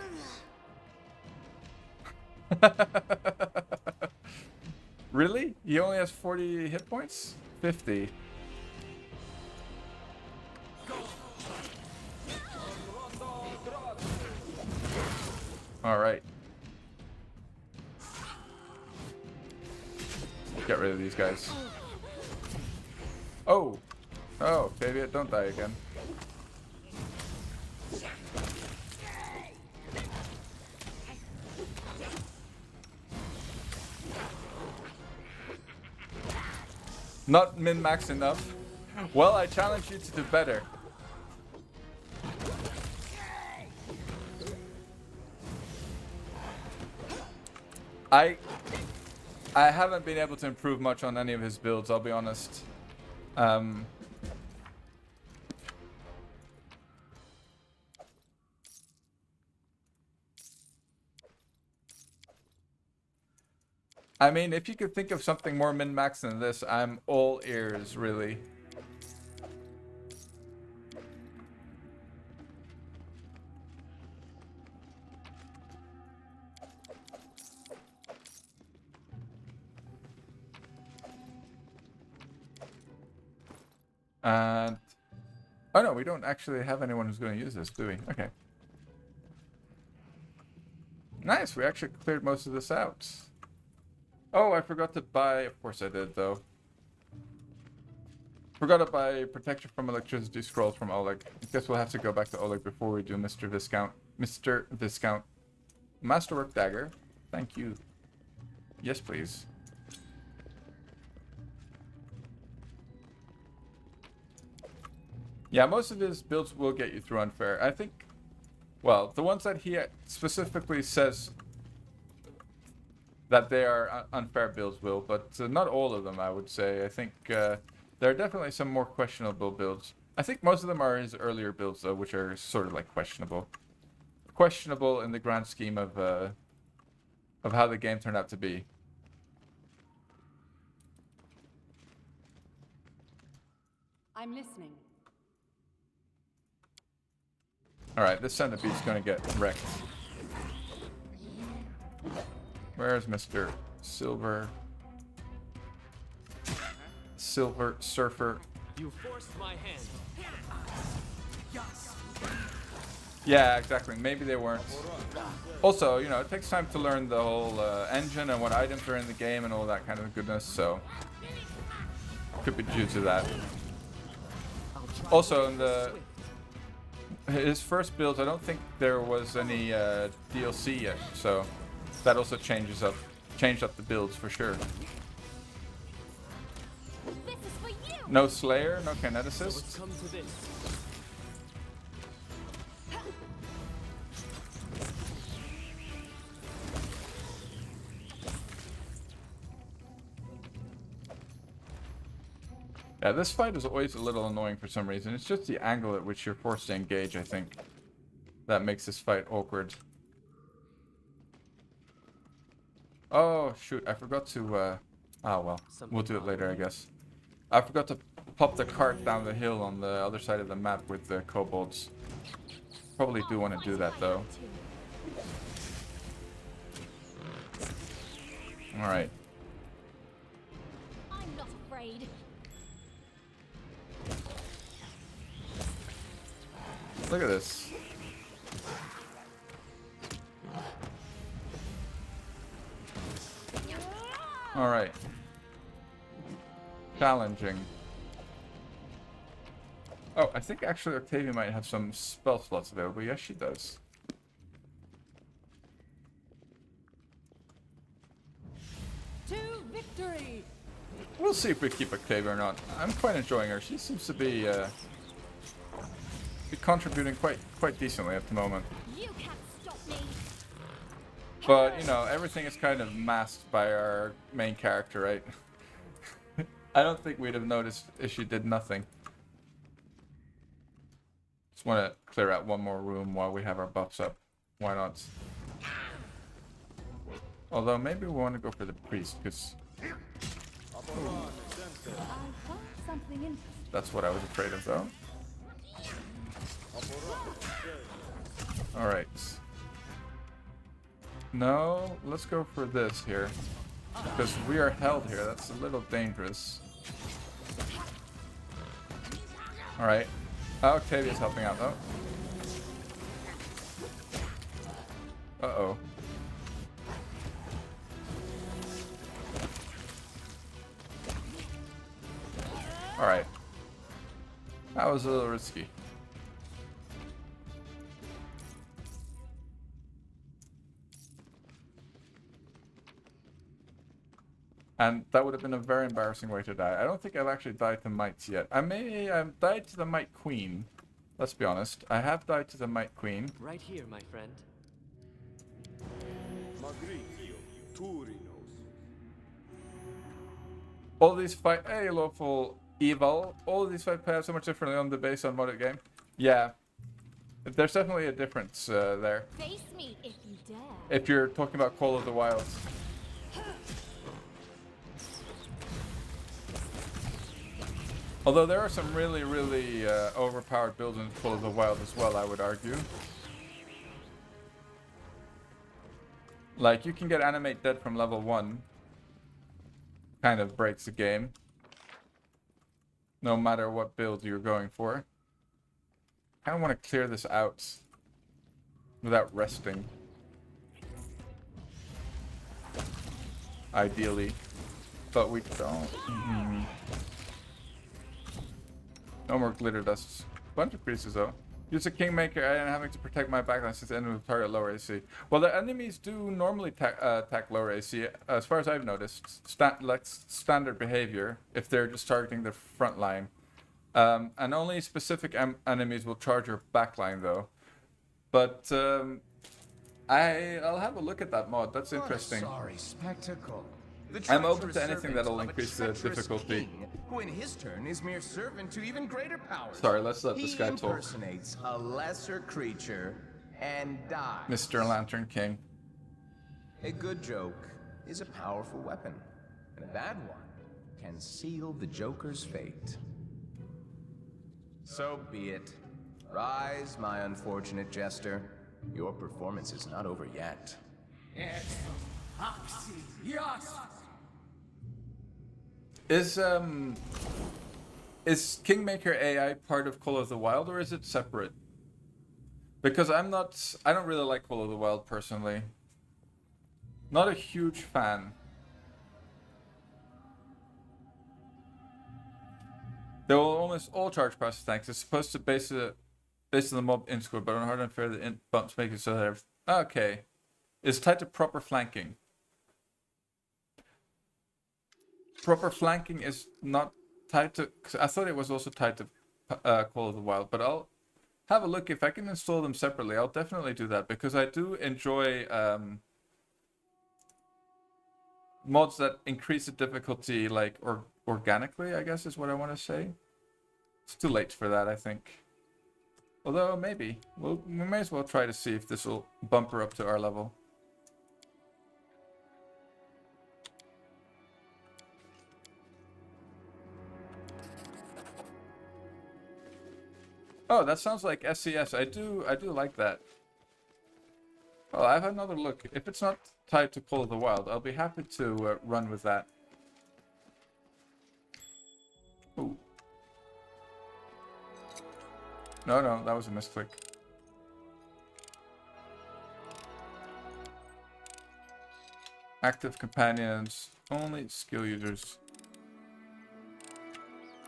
Really? He only has 40 hit points? 50. Alright. Get rid of these guys. Oh! Oh, baby, don't die again. Not min-max enough. Well, I challenge you to do better. I haven't been able to improve much on any of his builds, I'll be honest. I mean, if you could think of something more min-max than this, I'm all ears, really. And... oh no, we don't actually have anyone who's going to use this, do we? Okay. Nice, we actually cleared most of this out. Oh, I forgot to buy... of course I did, though. Forgot to buy protection from electricity scrolls from Oleg. I guess we'll have to go back to Oleg before we do Mr. Viscount. Mr. Viscount. Masterwork dagger. Thank you. Yes, please. Yeah, most of his builds will get you through unfair. I think, well, the ones that he specifically says that they are unfair builds will, but not all of them, I would say. I think there are definitely some more questionable builds. I think most of them are his earlier builds, though, which are sort of like questionable. Questionable in the grand scheme of how the game turned out to be. I'm listening. Alright, this centipede's gonna get wrecked. Where's Mr. Silver Surfer? You forced my hand. Yeah, exactly. Maybe they weren't. Also, you know, it takes time to learn the whole engine and what items are in the game and all that kind of goodness, so could be due to that. Also, in his first build, I don't think there was any DLC yet, so that also changed up the builds for sure. This is for you. No Slayer, no So it's Kineticist. come to this. Yeah, this fight is always a little annoying for some reason. It's just the angle at which you're forced to engage, I think, that makes this fight awkward. Oh, shoot. I forgot to, oh, well. We'll do it later, I guess. I forgot to pop the cart down the hill on the other side of the map with the kobolds. Probably do want to do that, though. Alright. I'm not afraid. Look at this. Alright. Challenging. Oh, I think actually Octavia might have some spell slots available. Yes, she does. To victory! We'll see if we keep Octavia or not. I'm quite enjoying her. She seems to be contributing quite decently at the moment. You can't stop me. But, you know, everything is kind of masked by our main character, right? I don't think we'd have noticed if she did nothing. Just want to clear out one more room while we have our buffs up. Why not? Although, maybe we want to go for the priest, because I found something interesting. that's what I was afraid of, though. Alright. No, let's go for this here. Because we are held here. That's a little dangerous. Alright. Octavia's helping out, though. Uh-oh. Alright. That was a little risky. And that would have been a very embarrassing way to die. I don't think I've actually died to mites yet. I've died to the Mite Queen. Let's be honest. I have died to the Mite Queen. Right here, my friend. All these fight... Hey, lawful evil. All of these fight play out so much differently on the base on modded game. Yeah. There's definitely a difference there. Face me if you dare. If you're talking about Call of the Wild. Although there are some really, really overpowered builds in Call of the Wild as well, I would argue. Like, you can get Animate Dead from level 1. Kind of breaks the game. No matter what build you're going for. I kind of want to clear this out without resting. Ideally. But we don't. No more glitter dusts. Bunch of creases though. Use a Kingmaker and having to protect my backline since the enemy will target lower AC. Well, the enemies do normally attack lower AC, as far as I've noticed. Like standard behavior, if they're just targeting the front line. And only specific enemies will charge your backline though. But I'll have a look at that mod. That's interesting. What a sorry spectacle. The I'm open treacherous to anything servant that'll of a increase the treacherous difficulty. king, who in his turn is mere servant to even greater powers. Sorry, let's let this guy He talk. impersonates a lesser creature and dies. Mr. Lantern King. A good joke is a powerful weapon, and a bad one can seal the Joker's fate. So be it. Rise, my unfortunate jester. Your performance is not over yet. Is Kingmaker AI part of Call of the Wild, or is it separate? Because I don't really like Call of the Wild personally. Not a huge fan. They will almost all charge past tanks. It's supposed to base it based on the mob in score, but on hard and fair the int bumps make it so that okay. It's tied to proper flanking. Proper flanking is not tied to... Cause I thought it was also tied to Call of the Wild, but I'll have a look. If I can install them separately, I'll definitely do that, because I do enjoy mods that increase the difficulty like organically, I guess is what I want to say. It's too late for that, I think. Although maybe we may as well try to see if this will bump her up to our level. Oh, that sounds like SCS. I do like that. Well, I have another look. If it's not tied to Call of the Wild, I'll be happy to run with that. Ooh. No, that was a misclick. Active companions, only skill users.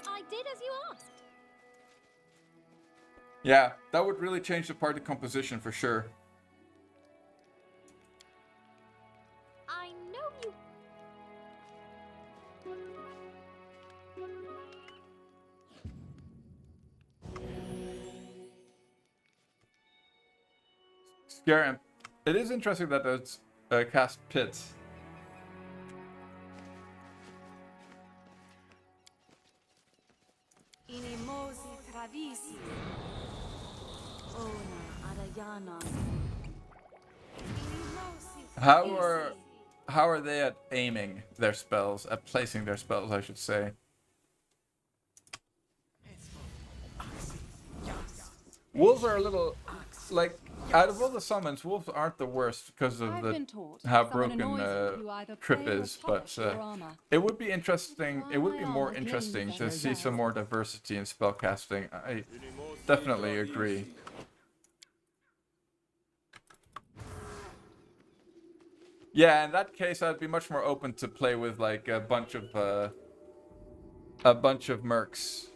I did as you asked. Yeah, that would really change the party composition for sure. I know you. Scare. It is interesting that it's cast Pit. Inimosi tradisi. Ona adayana. How are they at aiming their spells, at placing their spells, I should say? Wolves are a little, like, out of all the summons, wolves aren't the worst because of how broken Trip is, but it would be interesting, it would be more interesting to see some more diversity in spellcasting. I definitely agree. Yeah, in that case, I'd be much more open to play with like a bunch of mercs,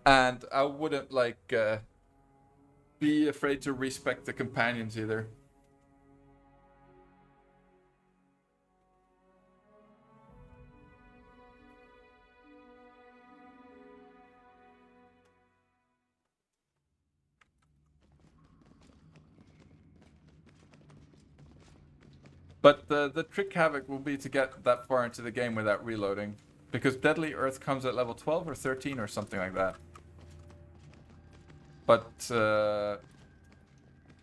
and I wouldn't like be afraid to respect the companions either. But the trick havoc will be to get that far into the game without reloading, because Deadly Earth comes at level 12 or 13 or something like that. But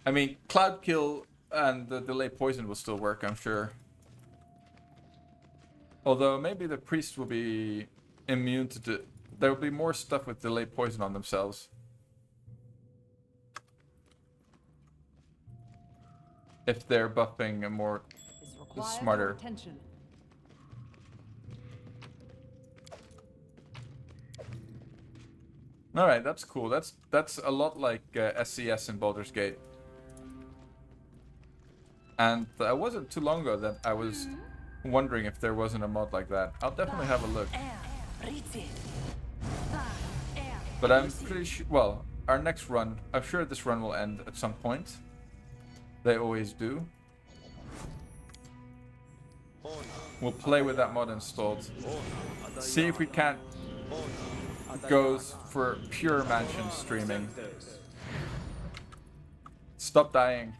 I mean, Cloud Kill and the Delay Poison will still work, I'm sure. Although maybe the priest will be immune to there will be more stuff with Delay Poison on themselves. If they're buffing a more smarter. Alright, that's cool. That's a lot like SCS in Baldur's Gate. And it wasn't too long ago that I was wondering if there wasn't a mod like that. I'll definitely have a look. But I'm pretty sure, well, our next run, I'm sure this run will end at some point. They always do. We'll play with that mod installed. See if we can't goes for pure mansion streaming. Stop dying.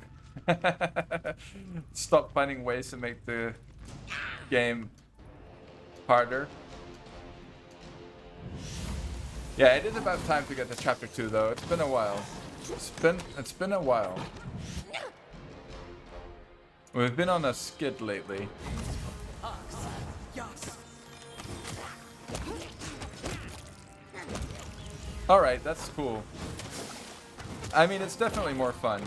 Stop finding ways to make the game harder. Yeah, it is about time to get to chapter 2 though. It's been a while. It's been a while. We've been on a skid lately. Alright, that's cool. I mean, it's definitely more fun.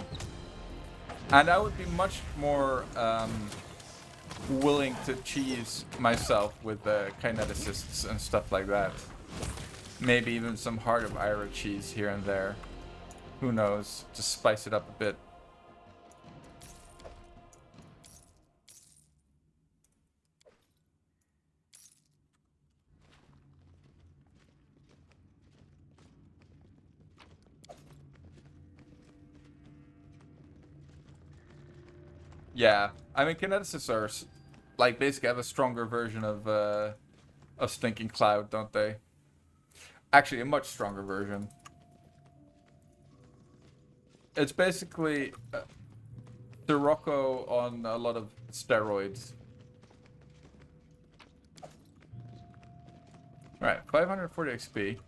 And I would be much more willing to cheese myself with kineticists and stuff like that. Maybe even some Heart of Ira cheese here and there. Who knows? Just spice it up a bit. Yeah, I mean, kineticists are like basically have a stronger version of Stinking Cloud, don't they? Actually, a much stronger version. It's basically Sirocco on a lot of steroids. Alright, 540 XP. Is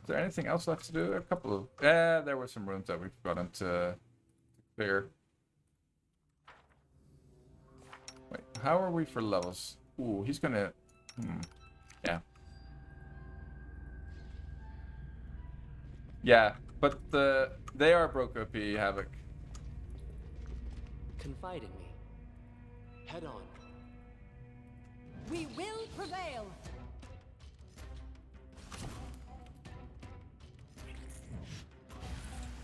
there anything else left to do? A couple of... Yeah, there were some rooms that we've gotten to clear. Wait, how are we for levels? Ooh, he's gonna... Yeah. Yeah, but they are broke OP, Havoc. Confide in me. Head on. We will prevail.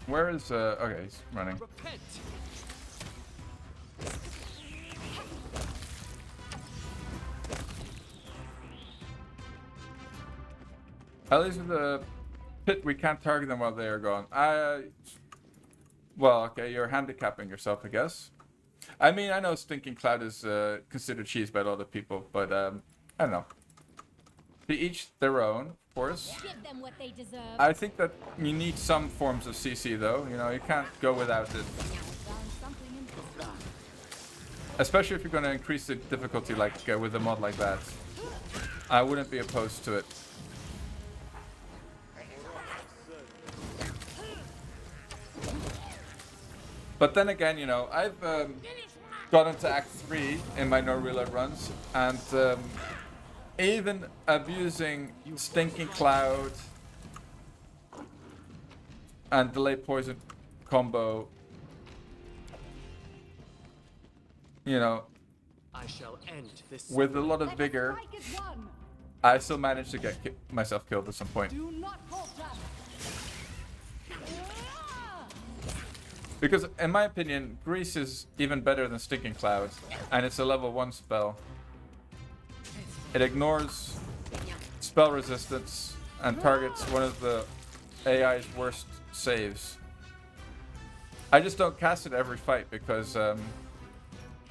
Where is okay, he's running. Repent. At least with the pit, we can't target them while they are gone. Well, okay, you're handicapping yourself, I guess. I mean, I know Stinking Cloud is considered cheese by a lot of people, but I don't know. To each their own, of course. Give them what they deserve. I think that you need some forms of CC, though. You know, you can't go without it. Especially if you're going to increase the difficulty, like with a mod like that. I wouldn't be opposed to it. But then again, you know, I've gotten to Act 3 in my no reload runs, and even abusing Stinking Cloud and Delay Poison combo, you know, I shall end this with a lot of vigor, I still managed to get myself killed at some point. Do not falter. Because, in my opinion, Grease is even better than Stinking Cloud, and it's a level 1 spell. It ignores spell resistance and targets one of the AI's worst saves. I just don't cast it every fight because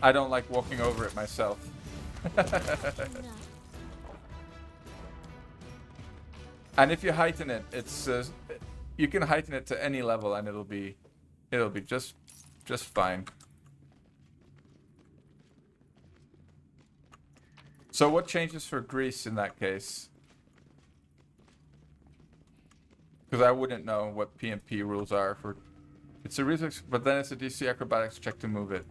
I don't like walking over it myself. And if you heighten it, it's you can heighten it to any level and it'll be just fine. So what changes for Grease in that case? Because I wouldn't know what PMP rules are for. It's a reflex, but then it's a DC acrobatics check to move it.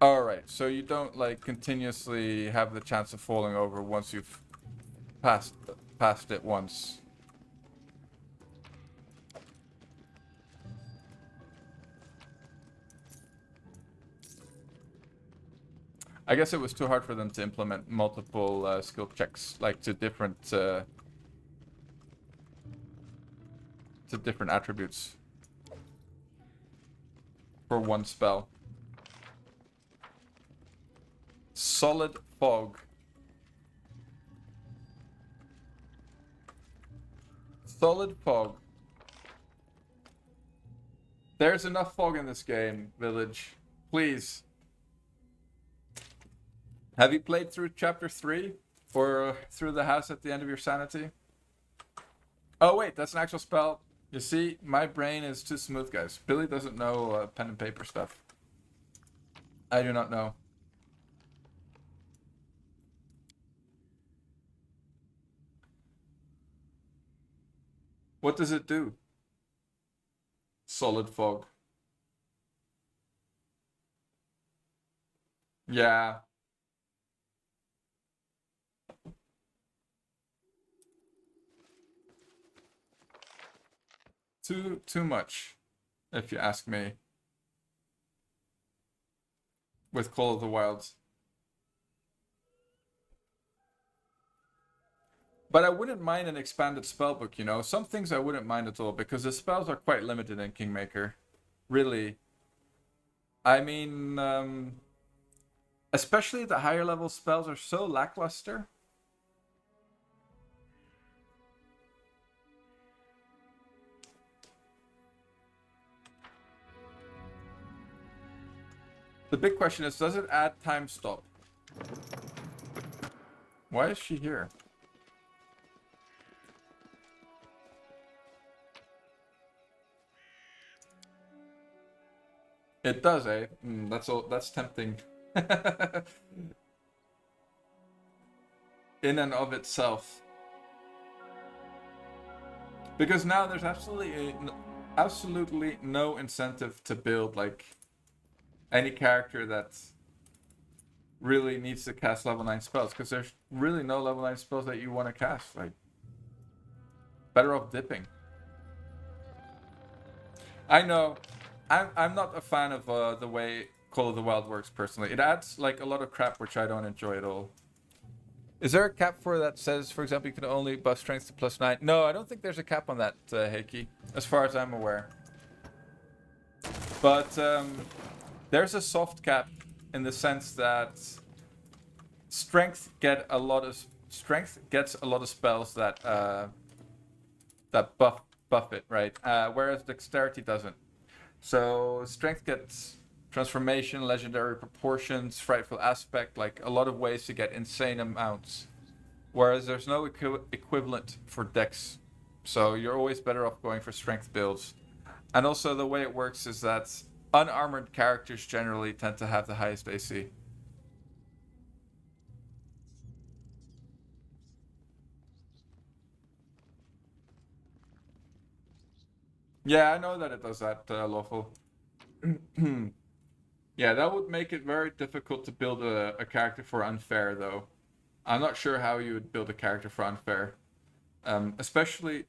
Alright, so you don't like continuously have the chance of falling over once you've passed it once. I guess it was too hard for them to implement multiple skill checks, like to different attributes for one spell. Solid Fog. Solid Fog. There's enough fog in this game, Village. Please. Have you played through chapter 3? Or through the house at the end of your sanity? Oh wait, that's an actual spell. You see, my brain is too smooth, guys. Billy doesn't know pen and paper stuff. I do not know. What does it do? Solid fog. Yeah. Too much, if you ask me. With Call of the Wilds. But I wouldn't mind an expanded spellbook, you know? Some things I wouldn't mind at all, because the spells are quite limited in Kingmaker. Really. I mean, especially the higher level spells are so lackluster. The big question is, does it add time stop? Why is she here? It does, eh? That's all. That's tempting. In and of itself. Because now there's absolutely no incentive to build like any character that really needs to cast level 9 spells, because there's really no level 9 spells that you want to cast. Like, better off dipping. I know, I'm not a fan of the way Call of the Wild works personally. It adds like a lot of crap which I don't enjoy at all. Is there a cap for that says, for example, you can only buff strength to +9? No, I don't think there's a cap on that, Heiki, as far as I'm aware. But there's a soft cap in the sense that strength gets a lot of spells that that buff it, right? Whereas dexterity doesn't. So strength gets transformation, legendary proportions, frightful aspect, like a lot of ways to get insane amounts. Whereas there's no equivalent for dex. So you're always better off going for strength builds. And also the way it works is that unarmored characters generally tend to have the highest AC. Yeah, I know that it does that, Lawful. Yeah, that would make it very difficult to build a character for unfair, though. I'm not sure how you would build a character for unfair. Especially...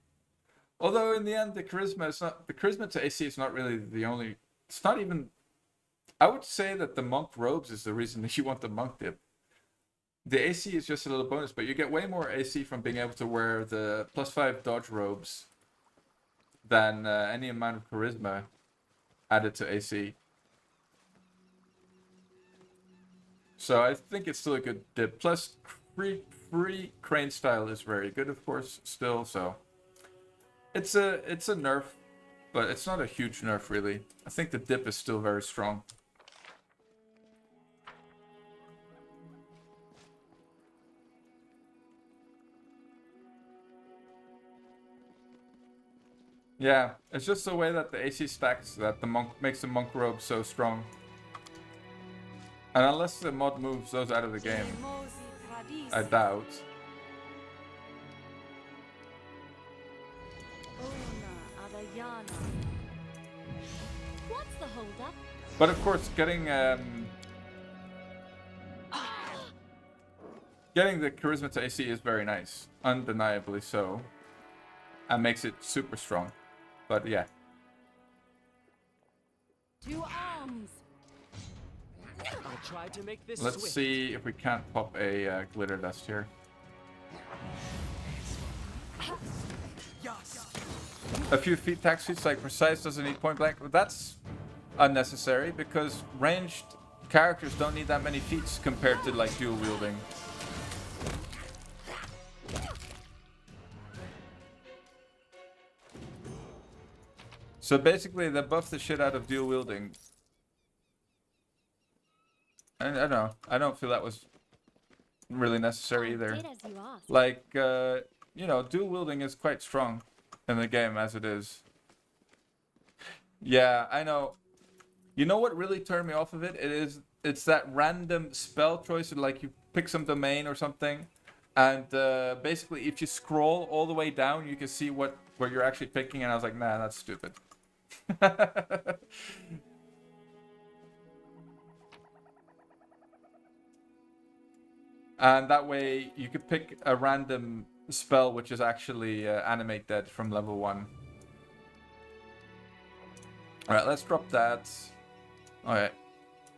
Although in the end, the charisma to AC is not really the only... It's not even... I would say that the monk robes is the reason that you want the monk dip. The AC is just a little bonus, but you get way more AC from being able to wear the +5 dodge robes than any amount of charisma added to AC. So I think it's still a good dip. Plus, free crane style is very good, of course, still. So it's a nerf, but it's not a huge nerf really. I think the dip is still very strong. Yeah, it's just the way that the AC stacks that the monk makes the monk robe so strong. And unless the mod moves those out of the game, I doubt. What's the holdup? But of course, getting the charisma to AC is very nice, undeniably so, and makes it super strong. But yeah. To arms! I'll try to make this Let's swift. see if we can't pop a glitter dust here. A few feet tax feats like precise doesn't need point blank, but that's unnecessary because ranged characters don't need that many feats compared to like dual wielding. So basically they buff the shit out of dual wielding. I don't know. I don't feel that was really necessary I either. did as you asked. Like, you know, dual wielding is quite strong in the game as it is. Yeah, I know. You know what really turned me off of it? It's that random spell choice, like you pick some domain or something, and basically if you scroll all the way down, you can see what you're actually picking, and I was like, nah, that's stupid. And that way you could pick a random spell which is actually animate dead from level 1. Alright, let's drop that. Alright.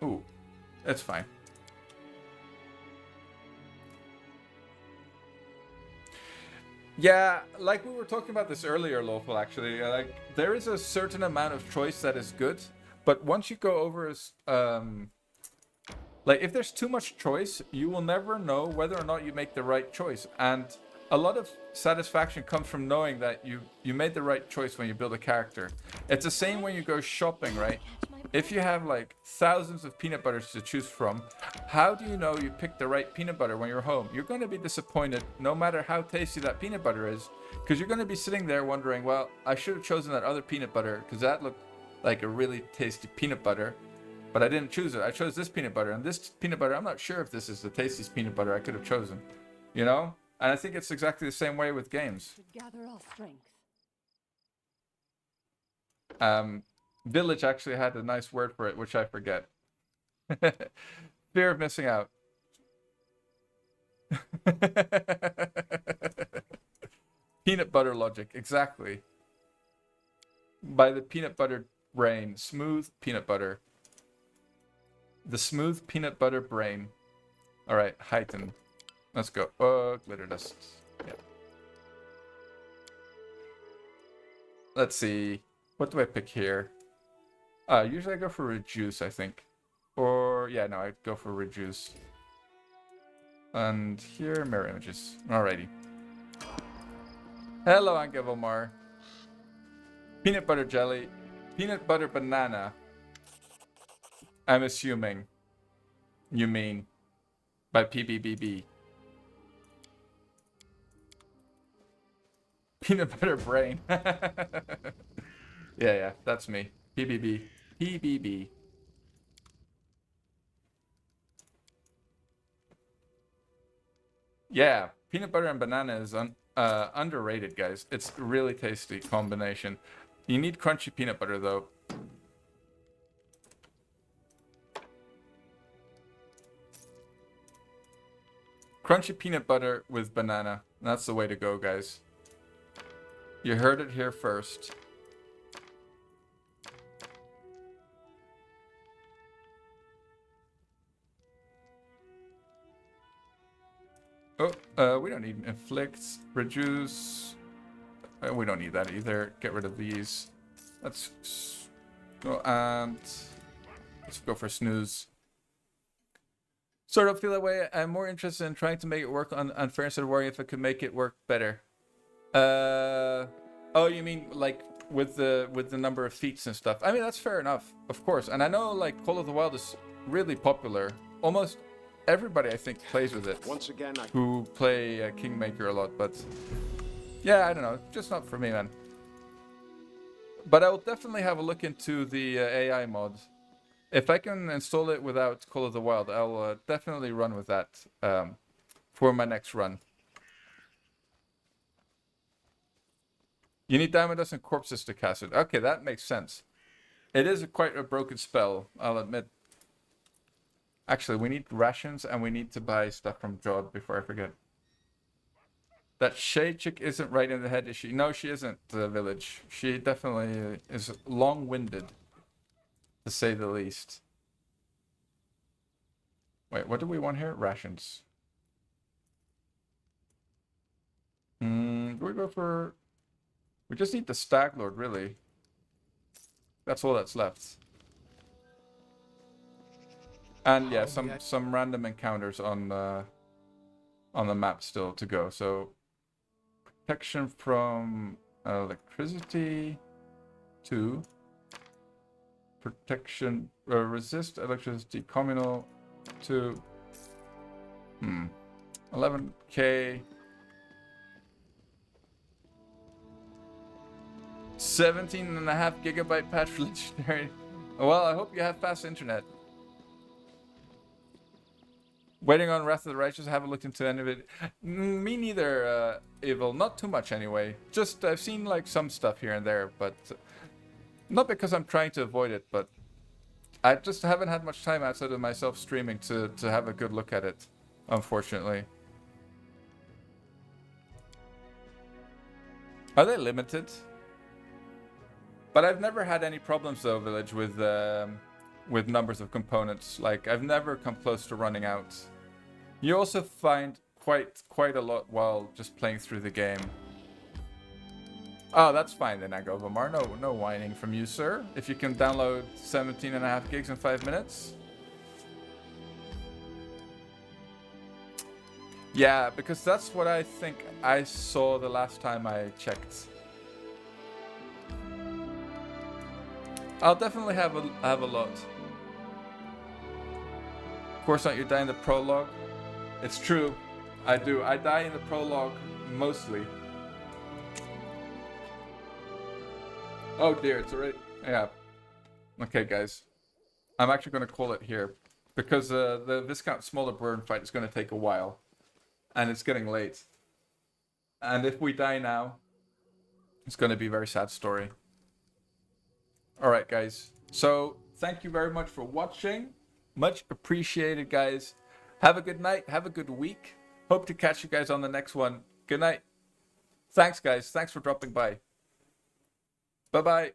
Ooh, it's fine. Yeah, like we were talking about this earlier, Lawful, actually. Like, there is a certain amount of choice that is good, but once you go over, like, if there's too much choice, you will never know whether or not you make the right choice. And a lot of satisfaction comes from knowing that you made the right choice when you build a character. It's the same when you go shopping, right? If you have like thousands of peanut butters to choose from, how do you know you picked the right peanut butter when you're home? You're going to be disappointed no matter how tasty that peanut butter is, because you're going to be sitting there wondering, well, I should have chosen that other peanut butter because that looked like a really tasty peanut butter, but I didn't choose it. I chose this peanut butter, and this peanut butter, I'm not sure if this is the tastiest peanut butter I could have chosen, you know? And I think it's exactly the same way with games. To gather our strength. Village actually had a nice word for it, which I forget. Fear of missing out. Peanut butter logic, exactly. By the peanut butter brain. Smooth peanut butter. The smooth peanut butter brain. Alright, heighten. Let's go. Glitter dust. Yeah. Let's see. What do I pick here? Usually I go for reduce, I think. Or, yeah, no, I'd go for reduce. And here, mirror images. Alrighty. Hello, Anke Volmar. Peanut butter jelly. Peanut butter banana. I'm assuming you mean by PBBB. Peanut butter brain. Yeah, that's me. PBB. PBB. Yeah, peanut butter and banana is underrated, guys. It's a really tasty combination. You need crunchy peanut butter, though. Crunchy peanut butter with banana. That's the way to go, guys. You heard it here first. Oh, we don't need inflicts, reduce. We don't need that either. Get rid of these. Let's go and let's go for snooze. Sort of feel that way. I'm more interested in trying to make it work on unfair instead of worrying if I could make it work better. Oh, you mean like with the number of feats and stuff? I mean, that's fair enough, of course. And I know like Call of the Wild is really popular. Almost everybody, I think, plays with it. Once again, Who play Kingmaker a lot, but yeah, I don't know, just not for me, man. But I will definitely have a look into the AI mod. If I can install it without Call of the Wild, I'll definitely run with that for my next run. You need diamond dust and corpses to cast it. Okay, that makes sense. It is quite a broken spell, I'll admit. Actually, we need rations and we need to buy stuff from Jod before I forget. That Shade chick isn't right in the head, is she? No, she isn't, Village. She definitely is long-winded, to say the least. Wait, what do we want here? Rations. Do we go for... We just need the Stag Lord, really. That's all that's left. And yeah, some random encounters on the map still to go. So protection from electricity, 2. Protection resist electricity communal, 2. 11K. 17.5 gigabyte patch for legendary. Well, I hope you have fast internet. Waiting on Wrath of the Righteous. I haven't looked into any of it. Me neither, Evil. Not too much anyway. Just, I've seen like some stuff here and there, but not because I'm trying to avoid it, but I just haven't had much time outside of myself streaming to have a good look at it, unfortunately. Are they limited? But I've never had any problems though, Village, with numbers of components. Like, I've never come close to running out. You also find quite a lot while just playing through the game. Oh, that's fine then, Agobamar. No whining from you, sir. If you can download 17.5 gigs in 5 minutes. Yeah, because that's what I think I saw the last time I checked. I'll definitely have a lot. Of course not, you die in the prologue. It's true, I do. I die in the prologue mostly. Oh dear, it's already... Yeah. Okay, guys. I'm actually going to call it here. Because the Viscount Smaller Burn fight is going to take a while. And it's getting late. And if we die now, it's going to be a very sad story. Alright, guys. So, thank you very much for watching. Much appreciated, guys. Have a good night. Have a good week. Hope to catch you guys on the next one. Good night. Thanks, guys. Thanks for dropping by. Bye-bye.